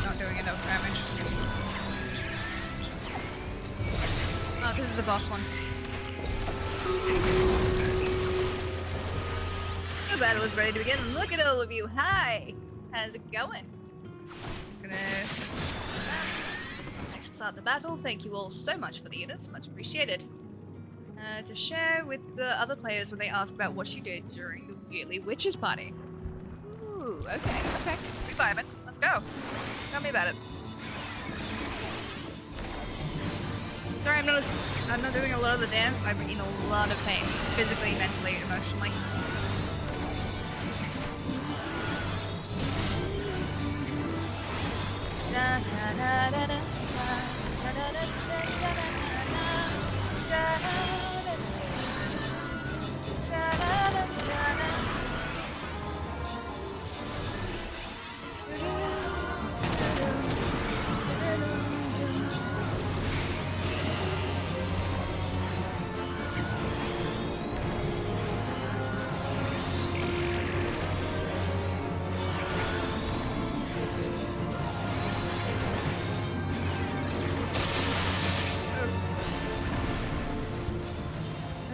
Not doing enough damage. Oh, this is the boss one. The battle is ready to begin. Look at all of you. Hi! How's it going? Just gonna start the battle. Thank you all so much for the units. Much appreciated. To share with the other players when they ask about what she did during the yearly witches party. Ooh, okay. We vibing. Let's go. Tell me about it. Sorry, I'm not doing a lot of the dance. I'm in a lot of pain, physically, mentally, emotionally.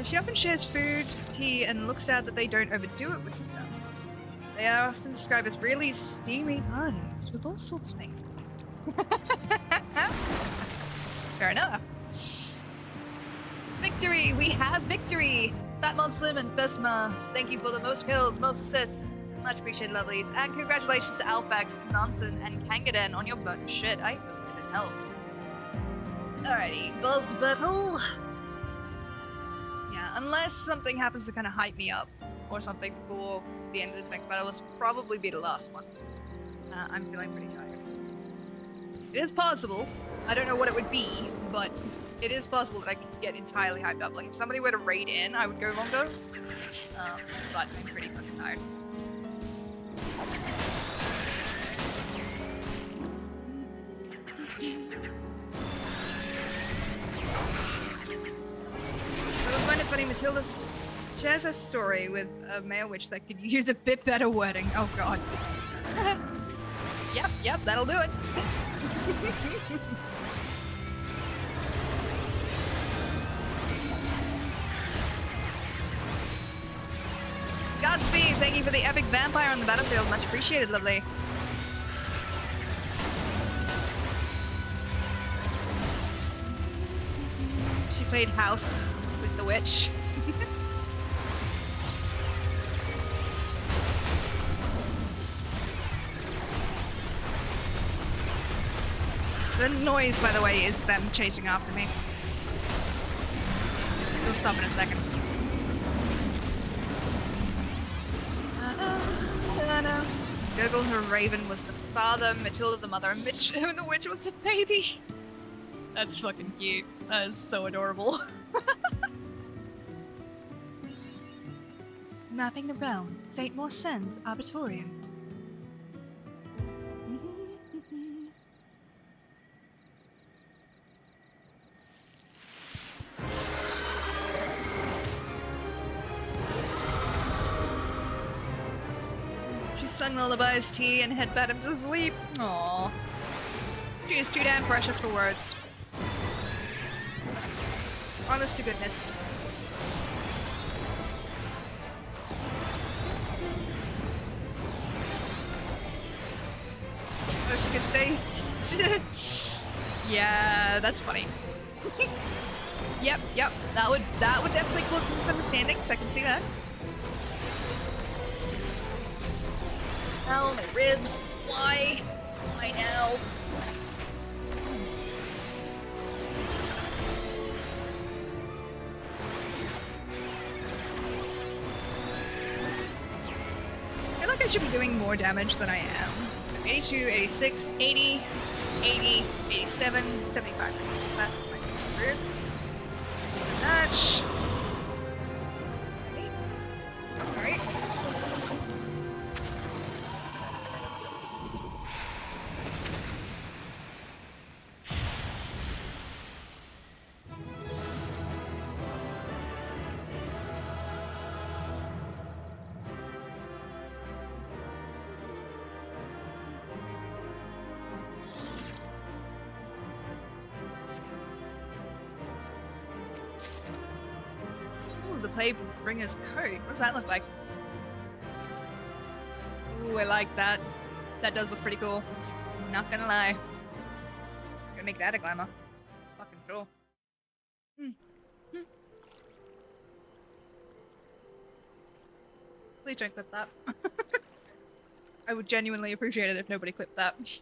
She often shares food, tea, and looks out that they don't overdo it with stuff. They are often described as really steamy parties with all sorts of things. Fair enough. Victory! We have victory! Fatmon Slim and Fesma, thank you for the most kills, most assists. Much appreciated, lovelies. And congratulations to Alfax, Knonson, and Kangaden on your butt shit. I hope it helps. Alrighty, Buzz Battle. Yeah, unless something happens to kind of hype me up or something before the end of this next battle, this will probably be the last one. I'm feeling pretty tired. It is possible. I don't know what it would be, but it is possible that I could get entirely hyped up. Like, if somebody were to raid in, I would go longer. But I'm pretty fucking tired. I find it funny, Matilda shares a story with a male witch that could use a bit better wording. Oh god. Yep, that'll do it. Godspeed, thank you for the epic vampire on the battlefield. Much appreciated, lovely. She played house with the witch. The noise, by the way, is them chasing after me. We'll stop in a second. Gurgle, her raven, was the father, Matilda the mother, and Mitch and the witch was the baby. That's fucking cute. That is so adorable. Mapping the realm, St. Morsen's Arbitorium. Sung lullabies, tea, and had bat him to sleep. Aww. She is too damn precious for words. Honest to goodness. Oh, she could say... Yeah, that's funny. Yep. That would definitely cause some misunderstandings. I can see that. Hell, my ribs. Why? Why now? I feel like I should be doing more damage than I am. So 82, 86, 80, 80, 87, 75. That's my weird. Notch. Alright. Bringer's coat. What does that look like? Ooh, I like that. That does look pretty cool. Not gonna lie. Gonna make that a glamour. Fucking sure. Please don't clip that. I would genuinely appreciate it if nobody clipped that.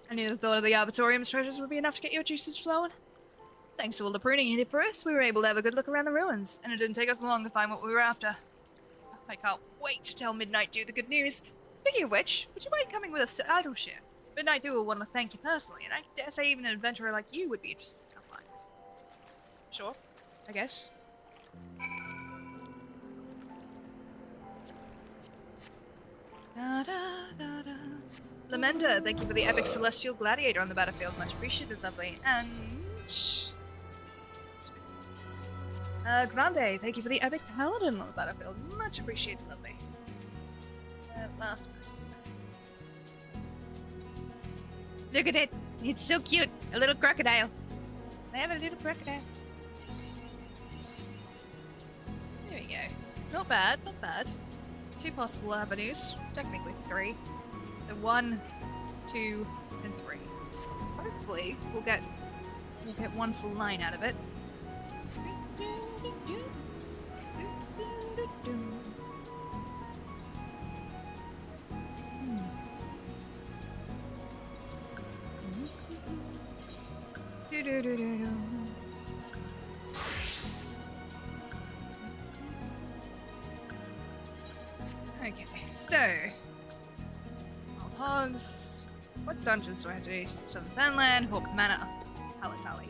I knew the thought of the Arbitorium's treasures would be enough to get your juices flowing. Thanks to all the pruning you did for us, we were able to have a good look around the ruins, and it didn't take us long to find what we were after. I can't wait to tell Midnight Dew the good news. Speaking of which, would you mind coming with us to Idleshire? Midnight Dew will want to thank you personally, and I dare say even an adventurer like you would be interested in our finds. Sure, I guess. Da, da, da, da. Lamenda, thank you for the epic celestial gladiator on the battlefield. Much appreciated, lovely. And... Grande, thank you for the epic paladin on the battlefield. Much appreciated, lovely. Last person. Look at it! It's so cute. A little crocodile. I have a little crocodile. There we go. Not bad, not bad. 2 possible avenues. Technically 3. So 1, 2, and 3. Hopefully we'll get 1 full line out of it. Okay, so Old Hogs. What dungeons do I have to do? Southern Fenland, Hawk Manor, Halatali.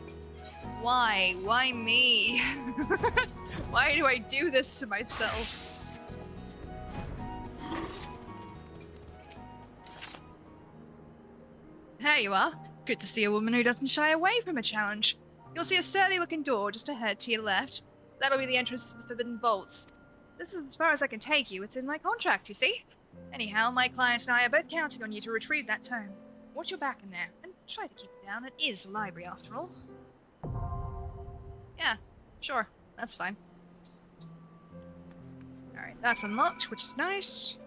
Why? Why me? Why do I do this to myself? There you are. Good to see a woman who doesn't shy away from a challenge. You'll see a sturdy-looking door just ahead to your left. That'll be the entrance to the Forbidden Vaults. This is as far as I can take you. It's in my contract, you see? Anyhow, my client and I are both counting on you to retrieve that tome. Watch your back in there, and try to keep it down. It is a library, after all. Yeah, sure. That's fine. Alright, that's unlocked, which is nice.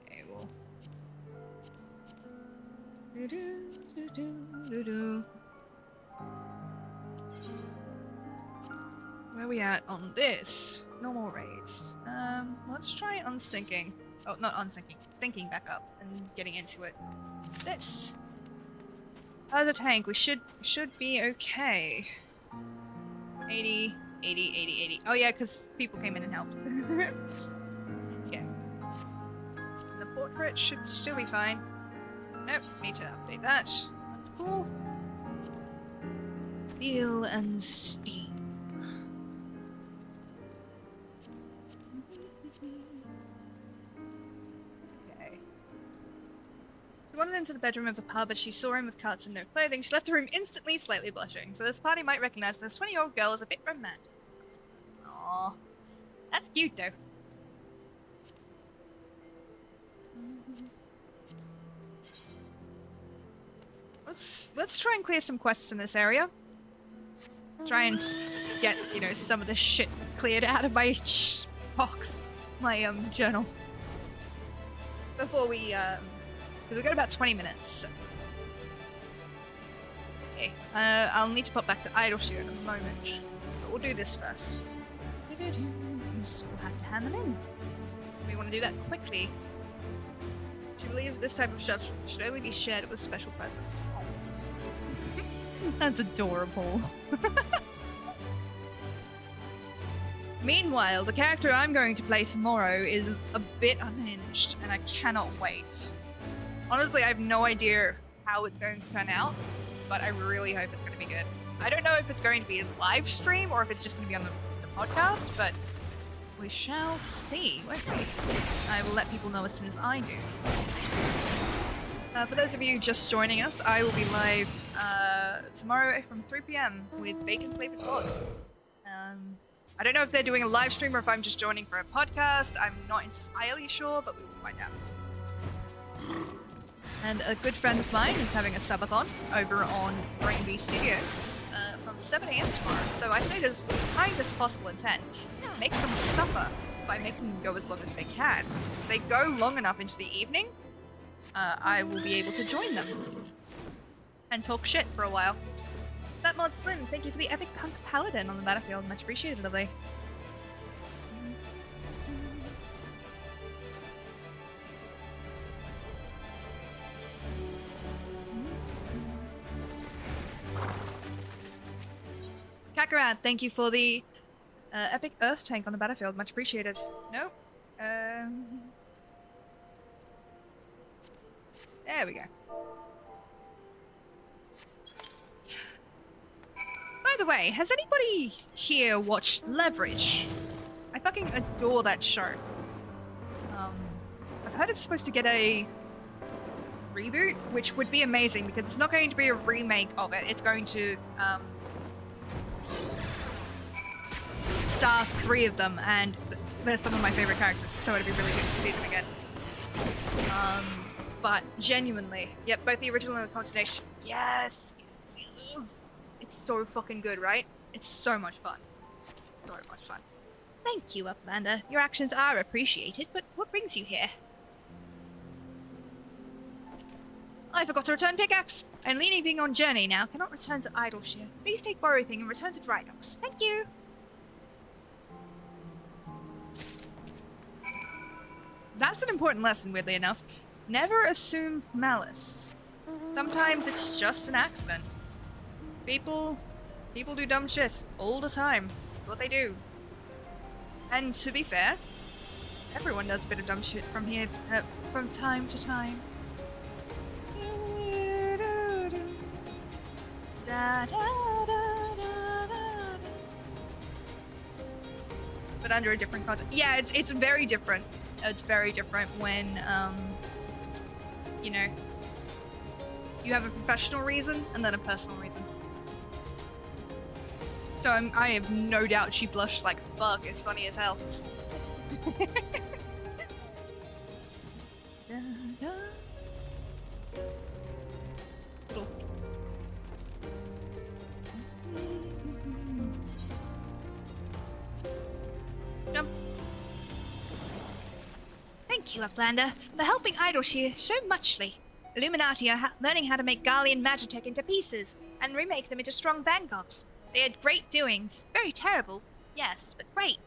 Okay, well... Where are we at on this? Normal raids. Let's try unsinking. Oh, not unsinking. Thinking back up and getting into it. This. The tank. We should be okay. 80, 80, 80, 80. Oh yeah, because people came in and helped. Okay. The portrait should still be fine. Nope, need to update that. That's cool. Steel and steam. Okay. She wandered into the bedroom of the pub as she saw him with cuts and no clothing. She left the room instantly, slightly blushing. So this party might recognize this 20-year-old girl as a bit romantic. Aww. That's cute, though. Let's try and clear some quests in this area. Try and get, you know, some of the shit cleared out of my box, my journal. Before we because we've got about 20 minutes. So. Okay, I'll need to pop back to Idleshire in a moment, but we'll do this first. We'll have to hand them in. We want to do that quickly. She believes this type of stuff should only be shared with special presents. Oh. That's adorable. Meanwhile, the character I'm going to play tomorrow is a bit unhinged, and I cannot wait. Honestly, I have no idea how it's going to turn out, but I really hope it's going to be good. I don't know if it's going to be a live stream or if it's just going to be on the podcast, but we shall see, won't we? I will let people know as soon as I do. For those of you just joining us, I will be live tomorrow from 3 PM with bacon-flavored pods. I don't know if they're doing a live stream or if I'm just joining for a podcast. I'm not entirely sure, but we will find out. And a good friend of mine is having a subathon over on Brain Bee Studios from 7 AM tomorrow. So I say there's kindest possible intent. Make them suffer by making them go as long as they can. If they go long enough into the evening, I will be able to join them and talk shit for a while. That mod Slim, thank you for the epic punk paladin on the battlefield. Much appreciated, lovely. Kakarad, thank you for the epic earth tank on the battlefield. Much appreciated. Nope. There we go. By the way, has anybody here watched Leverage? I fucking adore that show. I've heard it's supposed to get a reboot, which would be amazing because it's not going to be a remake of it. It's going to star 3 of them, and they're some of my favorite characters, so it'd be really good to see them again. but genuinely, yep, both the original and the continuation. Yes, it's so fucking good, right? It's so much fun. So much fun. Thank you, Uplander. Your actions are appreciated, but what brings you here? I forgot to return pickaxe. I'm leaving on journey now. Cannot return to Idleshire. Please take borrow thing and return to Dry Docks. Thank you. That's an important lesson, weirdly enough. Never assume malice. Sometimes it's just an accident. People do dumb shit all the time. That's what they do. And to be fair, everyone does a bit of dumb shit from time to time. But under a different context. Yeah, it's very different. It's very different when you know, you have a professional reason and then a personal reason. So I have no doubt she blushed like fuck. It's funny as hell. Jump. Thank you, Uplander, for helping Idleshire so muchly. Illuminati are learning how to make Garlean Magitech into pieces and remake them into strong vanguards. They had great doings. Very terrible, yes, but great.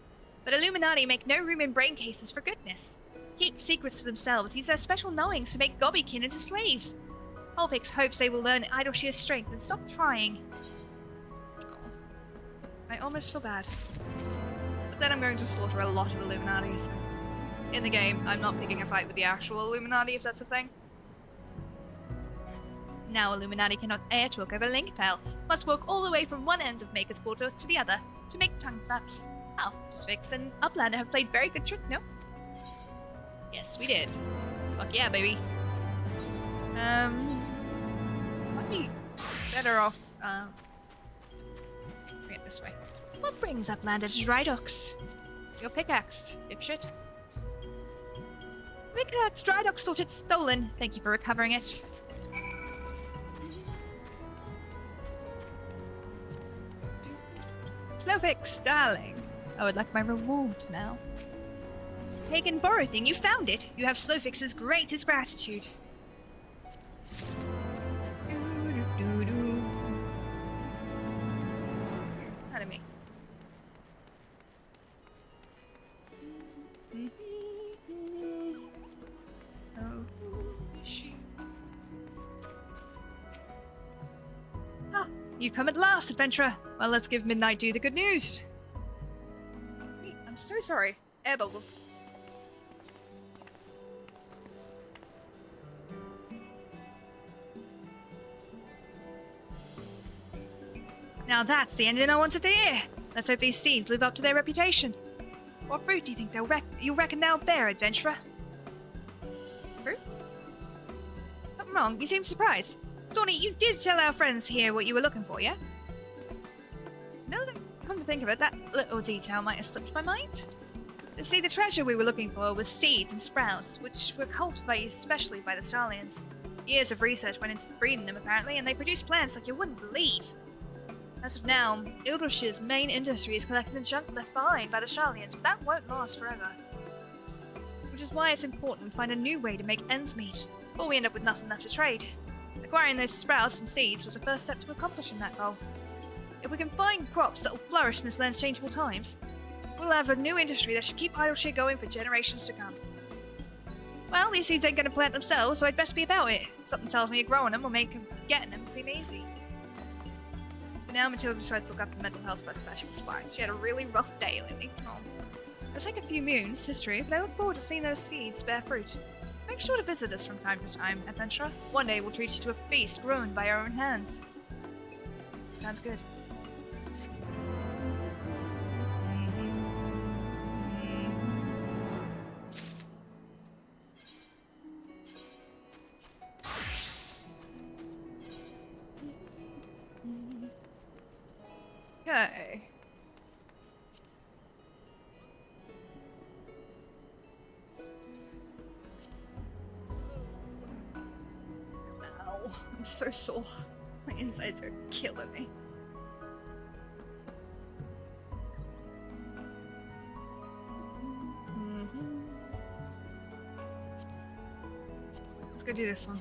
But Illuminati make no room in brain cases for goodness. Keep secrets to themselves, use their special knowings to make Gobbykin into slaves. Holpix hopes they will learn Idleshire's strength and stop trying. I almost feel bad. But then I'm going to slaughter a lot of Illuminati, so... In the game, I'm not picking a fight with the actual Illuminati, if that's a thing. Now Illuminati cannot air talk over Linkpel, must walk all the way from one end of Maker's Quarter to the other to make tongue flaps. Sphinx and Uplander have played very good trick, no? Yes, we did. Fuck yeah, baby. Might be better off, bring it this way. What brings Uplander to Dry Docks? Your pickaxe, dipshit. Pickaxe, Dry Docks thought it's stolen. Thank you for recovering it. Slowfix, darling. I would like my reward now. Pagan borrow thing, you found it. You have Slowfix's greatest gratitude. Enemy. Oh, shoot. Ah, you come at last, adventurer. Well, let's give Midnight Dew the good news. Wait, I'm so sorry. Air bubbles. Now that's the ending I wanted to hear. Let's hope these seeds live up to their reputation. What fruit do you think you'll reckon they'll bear, adventurer? Fruit? Something wrong? You seem surprised. Stawny, you did tell our friends here what you were looking for, yeah? Now that I come to think of it, that little detail might have slipped my mind. You see, the treasure we were looking for was seeds and sprouts, which were cultivated especially by the Starlians. Years of research went into breeding them, apparently, and they produce plants like you wouldn't believe. As of now, Ildreshire's main industry is collecting the junk left behind by the Sharlians, but that won't last forever. Which is why it's important we find a new way to make ends meet, before we end up with nothing left to trade. Acquiring those sprouts and seeds was the first step to accomplishing that goal. If we can find crops that will flourish in this land's changeable times, we'll have a new industry that should keep Idleshire going for generations to come. Well, these seeds ain't gonna plant themselves, so I'd best be about it. Something tells me growing them will make getting them seem easy. For now, Matilda tries to look after mental health by smashing spine. She had a really rough day lately. Oh. It'll take a few moons, it's true, but I look forward to seeing those seeds bear fruit. Make sure to visit us from time to time, adventurer. One day we'll treat you to a feast grown by our own hands. Sounds good. Okay. sore. I'm so sore. My insides are killing me. Let's go do this one.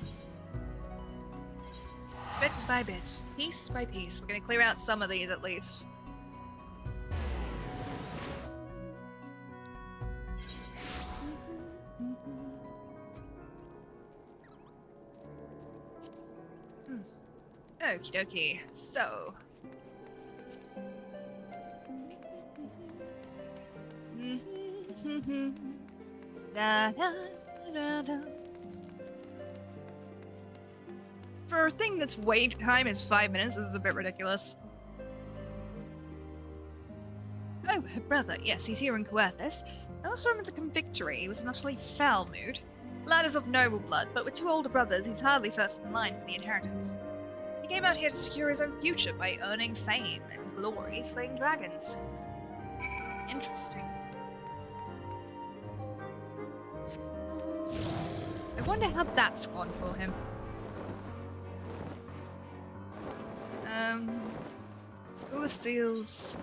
Bit by bit, piece by piece. We're gonna clear out some of these at least. Okie dokie. So. Da, da, da, da. For a thing that's wait time is 5 minutes, this is a bit ridiculous. Oh, her brother. Yes, he's here in Coerthas. I also remember the convictory. He was in utterly foul mood. Lad is of noble blood, but with 2 older brothers, he's hardly first in line for the inheritance. He came out here to secure his own future by earning fame and glory slaying dragons. Interesting. I wonder how that's gone for him. School of Steel's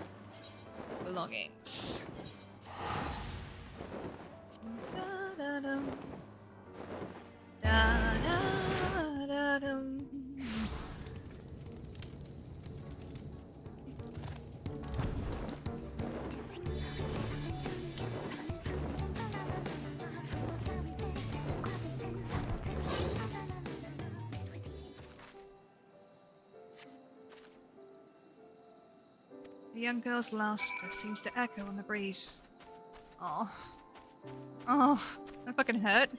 belongings. Da-da-dum. Da-da-da-dum. The young girl's laughter seems to echo on the breeze. Oh. Oh, that fucking hurt.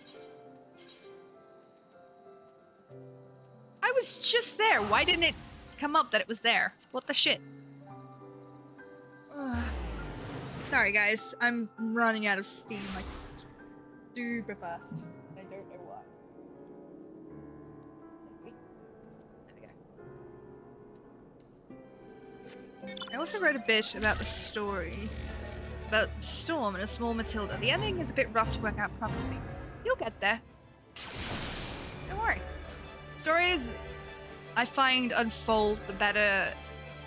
I was just there. Why didn't it come up that it was there? What the shit? Ugh. Sorry guys, I'm running out of steam like super fast. I don't know why. I also wrote a bit about the story, about the storm and a small Matilda. The ending is a bit rough to work out properly. You'll get there. Don't worry. Stories, I find, unfold the better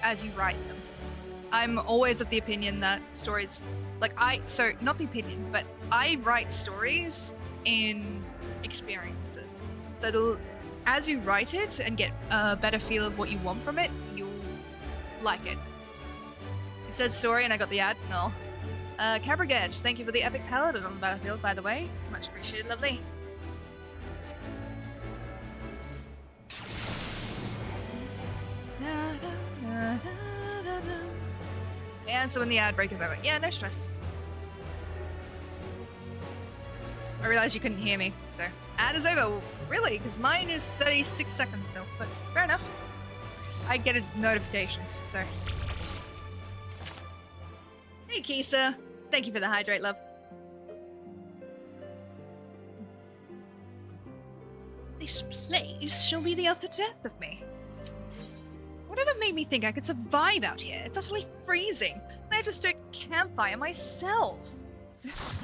as you write them. I'm always of the opinion that stories, not the opinion, but I write stories in experiences. So as you write it and get a better feel of what you want from it, you'll like it. You said story and I got the ad? No. Cabreget, thank you for the epic paladin on the battlefield, by the way. Much appreciated, lovely. And so when the ad break is over. Yeah, no stress. I realized you couldn't hear me, so. Ad is over. Really? Because mine is 36 seconds still, but fair enough. I get a notification, so. Hey, Kisa. Thank you for the hydrate, love. This place shall be the utter death of me. Whatever made me think I could survive out here? It's utterly freezing. I have to stoke a campfire myself. Let's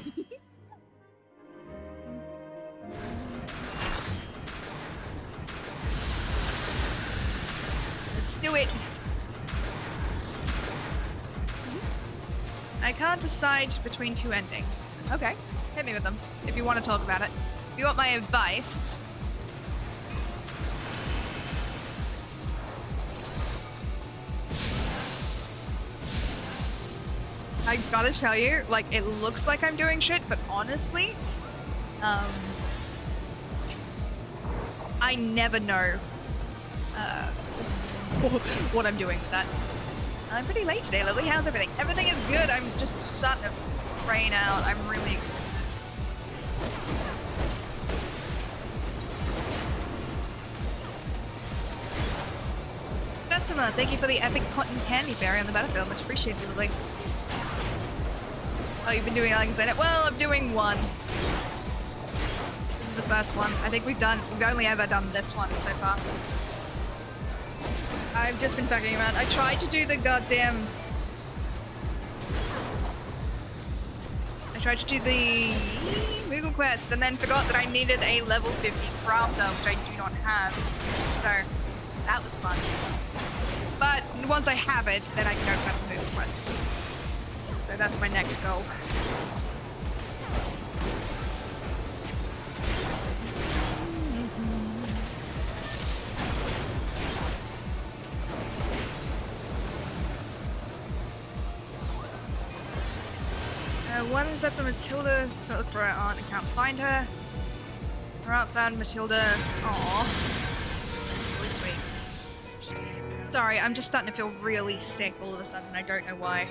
do it. I can't decide between 2 endings. Okay, hit me with them if you want to talk about it. If you want my advice... I gotta tell you, like, it looks like I'm doing shit, but honestly, I never know what I'm doing with that. I'm pretty late today, Lily. How's everything? Everything is good. I'm just starting to rain out. I'm really exhausted. Bestima, thank you for the epic cotton candy berry on the battlefield. Much appreciated, Lily. Oh, you've been doing Alexander? Well, I'm doing one. This is the first one. I think we've only ever done this one so far. I've just been fucking around. I tried to do the goddamn... I tried to do the Moogle quests and then forgot that I needed a level 50 crafter, which I do not have. So that was fun. But once I have it, then I can open up the Moogle quests. So that's my next goal. One's at the Matilda, so look for her aunt and can't find her. Her aunt found Matilda. Aww. Really sweet. Sorry, I'm just starting to feel really sick all of a sudden. I don't know why.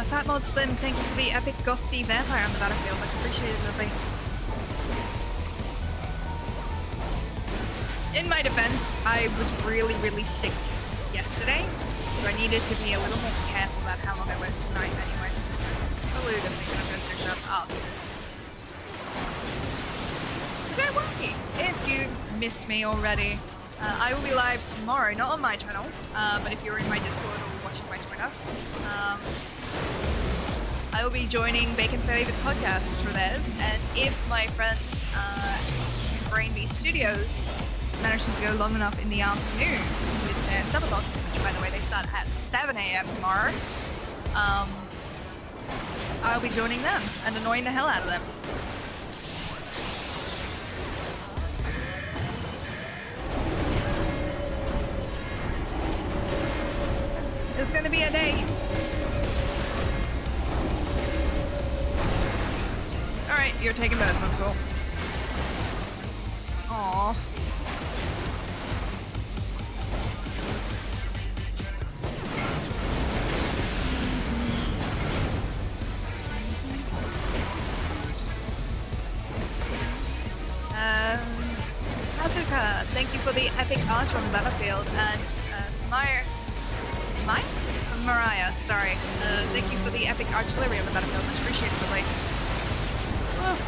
Fat Mod Slim, thank you for the epic gothy vampire on the battlefield. Much appreciated, lovely. In my defense, I was really, really sick yesterday, so I needed to be a little more careful about how long I went tonight anyway. Hello, definitely gonna go finish up after this. Don't worry, if you missed me already, I will be live tomorrow, not on my channel, but if you're in my Discord or watching my Twitter, I will be joining Bacon Favorite Podcasts for theirs, and if my friend Brain Beast Studios manages to go long enough in the afternoon with their 7 o'clock, which by the way they start at 7 a.m. tomorrow, I'll be joining them and annoying the hell out of them. It's gonna be a day. Alright, you're taking both of them, cool. Aww. Hazuka, thank you for the epic archer on the battlefield, and Mariah, sorry. Thank you for the epic artillery on the battlefield, much appreciated, lovely. Oof.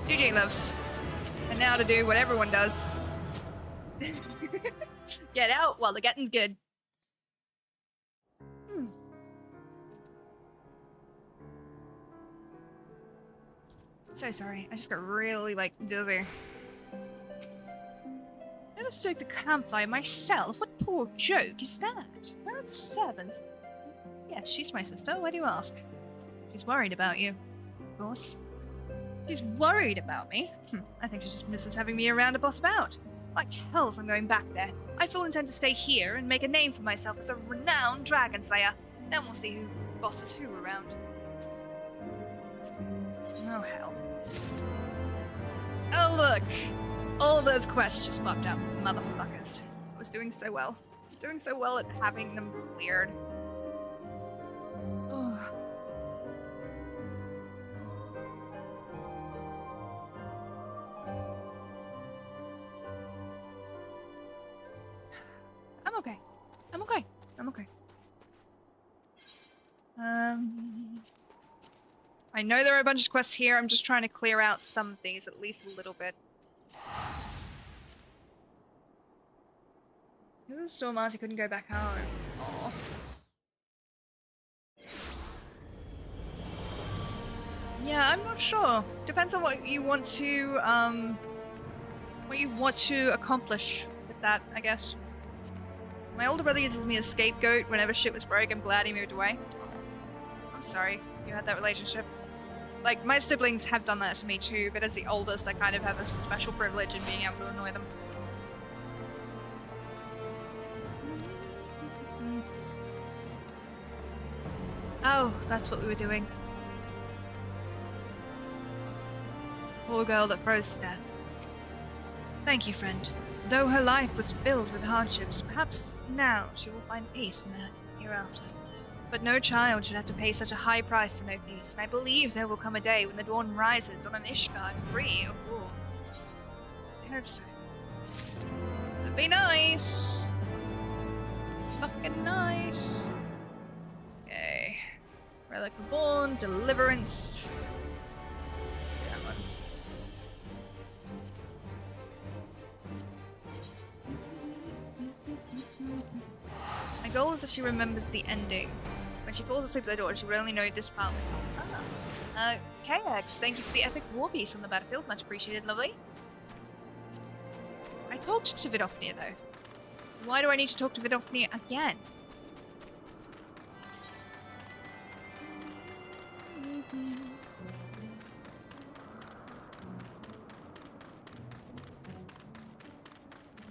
GG loves. And now to do what everyone does. Get out while the getting's good. So sorry, I just got really, dizzy. Never stoked a campfire myself? What poor joke is that? Where are the servants? Yes, she's my sister, why do you ask? She's worried about you, of course. She's worried about me? I think she just misses having me around to boss about. Like hells I'm going back there. I full intend to stay here and make a name for myself as a renowned dragon slayer. Then we'll see who bosses who around. Oh hell. Oh look! All those quests just popped up, motherfuckers. I was doing so well. I was doing so well at having them cleared. Oh. I'm okay. I'm okay. I'm okay. I know there are a bunch of quests here. I'm just trying to clear out some of these at least a little bit. Who's Storm Auntie couldn't go back home? Aww. Yeah, I'm not sure. Depends on what you want to accomplish with that, I guess. My older brother uses me as scapegoat whenever shit was broke. I'm glad he moved away. I'm sorry you had that relationship. Like, my siblings have done that to me too, but as the oldest, I kind of have a special privilege in being able to annoy them. Oh, that's what we were doing. Poor girl that froze to death. Thank you, friend. Though her life was filled with hardships, perhaps now she will find peace in the hereafter. But no child should have to pay such a high price for no peace, and I believe there will come a day when the dawn rises on an Ishgard free of war. I hope so. It'd be nice. Fucking nice. Okay. Relic Reborn, Deliverance. That one. My goal is that she remembers the ending. When she falls asleep at the door, she would only know this part. KX, thank you for the epic war piece on the battlefield. Much appreciated, lovely. I talked to Vidofnir, though. Why do I need to talk to Vidofnir again?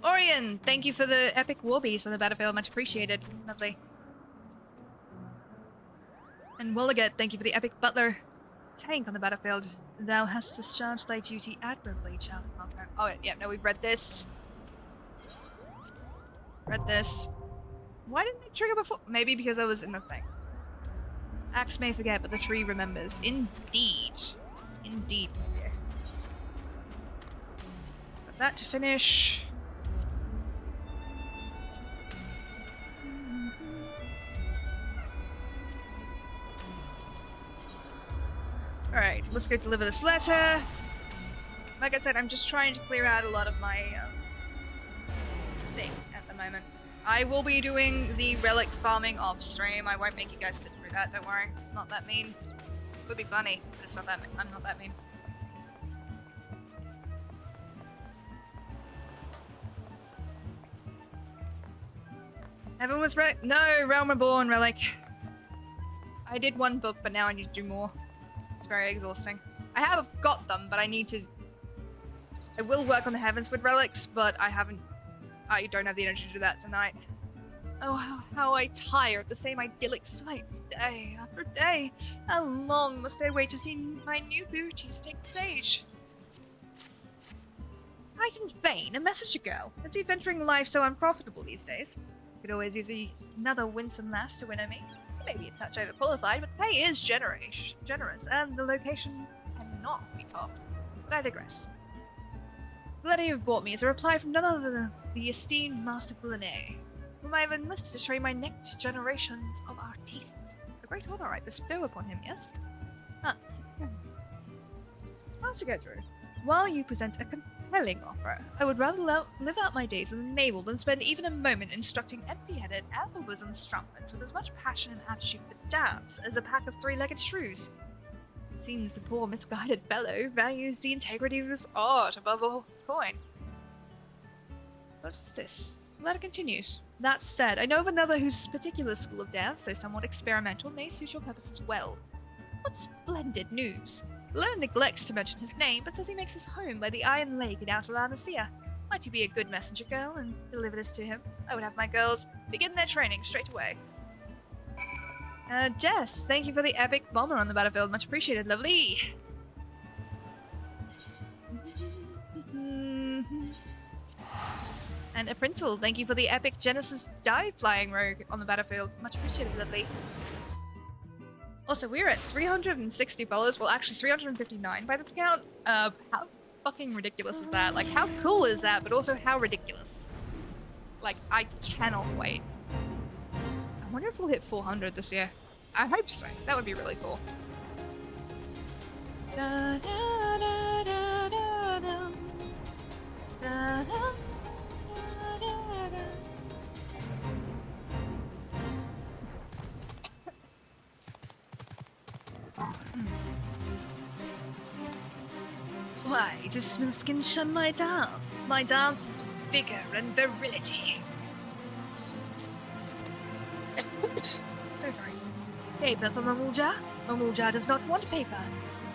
Orion, thank you for the epic war piece on the battlefield. Much appreciated. Lovely. And Wollaget, thank you for the epic butler tank on the battlefield. Thou hast discharged thy duty admirably, child of Malcolm. Oh, yeah, no, we've read this. Read this. Why didn't it trigger before? Maybe because I was in the thing. Axe may forget, but the tree remembers. Indeed. Indeed. Yeah. Got that to finish. Alright, let's go deliver this letter. Like I said, I'm just trying to clear out a lot of my thing at the moment. I will be doing the relic farming off stream. I won't make you guys sit through that, don't worry. I'm not that mean. It would be funny, but it's not that mean. I'm not that mean. Everyone's right. No, Realm Reborn relic. I did one book, but now I need to do more. It's very exhausting. I have got them, but I need to... I will work on the Heavensward relics, but I don't have the energy to do that tonight. Oh, how I tire of the same idyllic sights day after day. How long must I wait to see my new beauties take the stage? Titan's Bane, a messenger girl. Is the adventuring life so unprofitable these days? Could always use another winsome lass to win at me. Maybe a touch overqualified, but the pay is generous, and the location cannot be topped. But I digress. The letter you've brought me is a reply from none other than the esteemed Master Gullinet, whom I have enlisted to train my next generations of artistes. A great honor I bestow upon him, yes? Master Gertrude, while you present a compelling offer, I would rather live out my days in the naval than spend even a moment instructing empty-headed elbows strumpets with as much passion and aptitude for dance as a pack of three-legged shrews. It seems the poor misguided fellow values the integrity of his art above all coin. What's this? The letter continues. That said, I know of another whose particular school of dance, though somewhat experimental, may suit your purposes well. What splendid news! The letter neglects to mention his name, but says he makes his home by the Iron Lake in Outer Laodicea. Might you be a good messenger girl and deliver this to him? I would have my girls begin their training straight away. Jess, thank you for the epic bomber on the battlefield. Much appreciated, lovely. And a Printle, thank you for the epic Genesis dive flying rogue on the battlefield. Much appreciated, lovely. Also, we're at 360 followers. Well, actually 359 by this count. How fucking ridiculous is that? Like, how cool is that? But also, how ridiculous? Like, I cannot wait. I wonder if we'll hit 400 this year. I hope so. That would be really cool. Da, da, da, da, da, da. Da, da. Why does Smoothskin shun my dance? My dance is vigor and virility. So sorry. Paper for Mamulja? Mamulja does not want paper.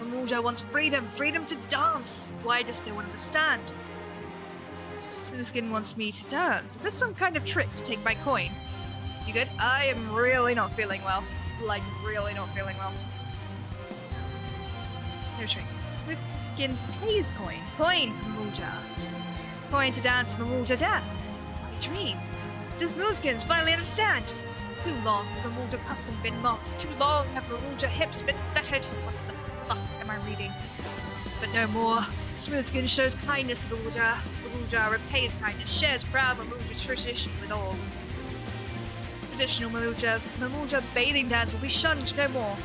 Mamulja wants freedom, freedom to dance. Why does no one understand? Smoothskin wants me to dance. Is this some kind of trick to take my coin? You good? I am really not feeling well. Like, really not feeling well. No trick. Smoothskin pays coin. Coin for Mamulja. Coin to dance, Mamulja danced. My dream. Does Smoothskins finally understand? Too long has Ramulja custom been mocked. Too long have Ramulja hips been fettered. What the fuck am I reading? But no more. Smoothskin shows kindness to Ramulja. Ramulja repays kindness, shares proud Ramulja tradition with all. Traditional Ramulja bathing dance will be shunned no more.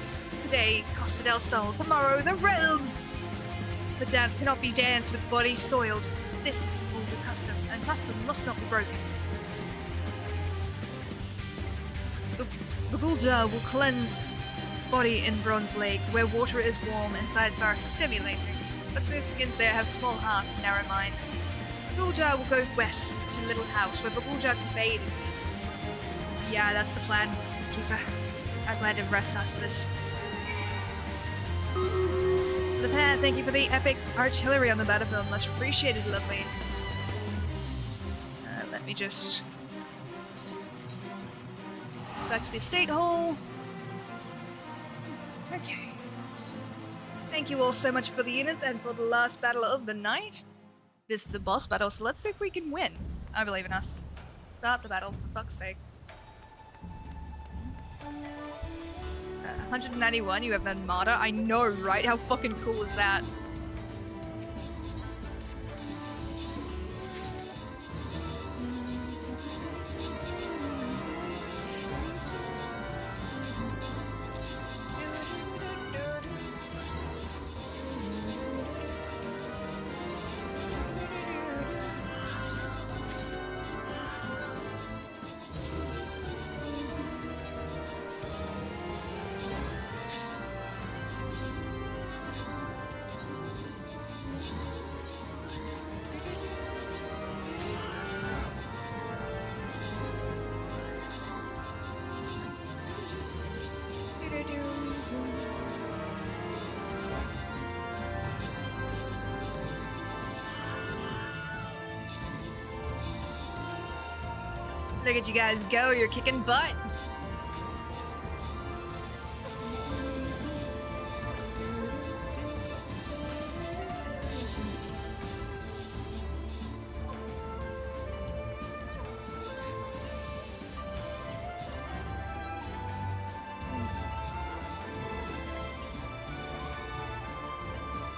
Today, Costa del Sol. Tomorrow, the realm. The dance cannot be danced with body soiled. This is Ramulja custom, and custom must not be broken. Ramulja will cleanse body in Bronze Lake, where water is warm and sides are stimulating. But smooth skins there have small hearts and narrow minds. Ramulja will go west to Little House, where Ramulja can bathe in peace. Yeah, that's the plan, Kita. I'm glad to rest after this. The plan, thank you for the epic artillery on the battlefield. Much appreciated, lovely. Let me just... back to the estate hall. Okay. Thank you all so much for the units and for the last battle of the night. This is a boss battle, so let's see if we can win. I believe in us. Start the battle, for fuck's sake. 191, you have an armada. I know, right? How fucking cool is that? Look at you guys go, you're kicking butt.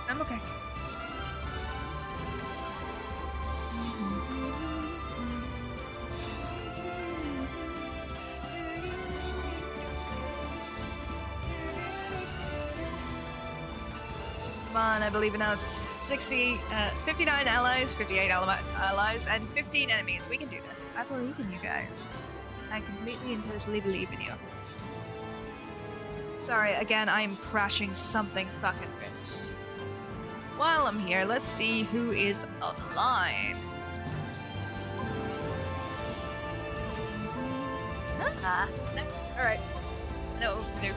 I'm okay. Come on, I believe in us. 59 allies, 58 allies, and 15 enemies. We can do this. I believe in you guys. I completely and totally believe in you. Sorry, again, I'm crashing something fucking fix. While I'm here, let's see who is online. Ah, no. Alright. No, no.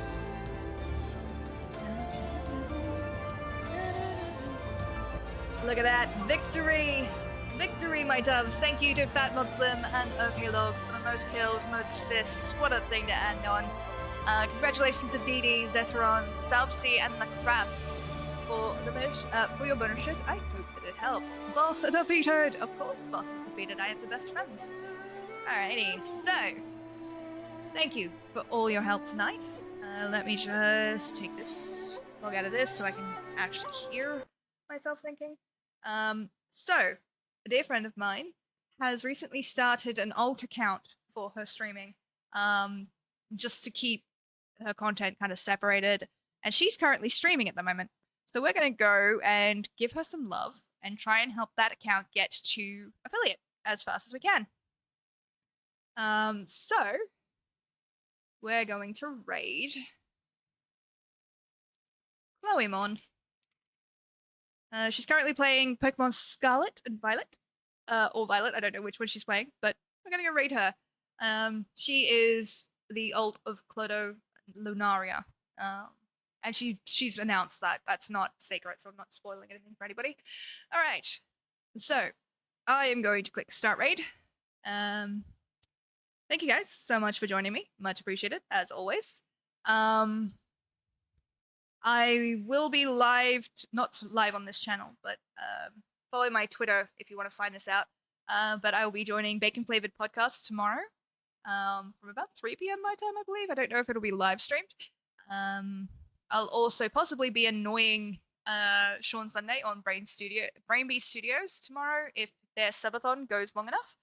Look at that. Victory! Victory, my doves. Thank you to Fat Mod Slim and Okilog for the most kills, most assists. What a thing to end on. Congratulations to Dee, Zeteron, Salpsy, and the Crabs for your bonus shift. I hope that it helps. Boss defeated! Of course, the boss is defeated. I have the best friends. Alrighty, so thank you for all your help tonight. Let me just take this log out of this so I can actually hear myself thinking. So a dear friend of mine has recently started an alt account for her streaming, just to keep her content kind of separated, and she's currently streaming at the moment. So we're going to go and give her some love and try and help that account get to affiliate as fast as we can. So we're going to raid Chloe Mon. She's currently playing Pokemon Scarlet and Violet. Or Violet, I don't know which one she's playing, but we're gonna go raid her. She is the ult of Clodo Lunaria. And she's announced that. That's not secret, so I'm not spoiling anything for anybody. Alright. So, I am going to click Start Raid. Thank you guys so much for joining me. Much appreciated, as always. I will be live, not live on this channel, but follow my Twitter if you want to find this out. But I will be joining Bacon Flavored Podcast tomorrow. from about 3 p.m. my time, I believe. I don't know if it'll be live streamed. I'll also possibly be annoying Sean Sunday on Brainbeast Studios tomorrow if their subathon goes long enough.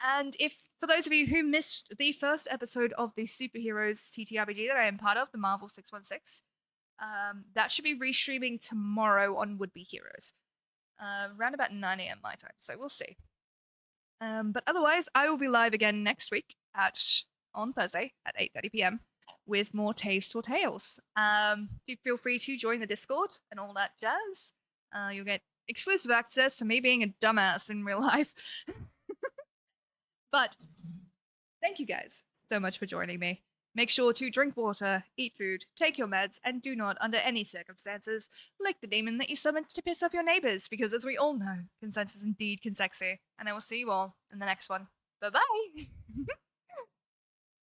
And if, for those of you who missed the first episode of the Superheroes TTRPG that I am part of, the Marvel 616, that should be restreaming tomorrow on Would Be Heroes, around about 9 a.m. my time, so we'll see. But otherwise, I will be live again next week on Thursday at 8:30 p.m. with more Taves for Tales. Do feel free to join the Discord and all that jazz. You'll get exclusive access to me being a dumbass in real life. But thank you guys so much for joining me. Make sure to drink water, eat food, take your meds, and do not, under any circumstances, lick the demon that you summoned to piss off your neighbors, because as we all know, consent is indeed consexy. And I will see you all in the next one. Bye-bye!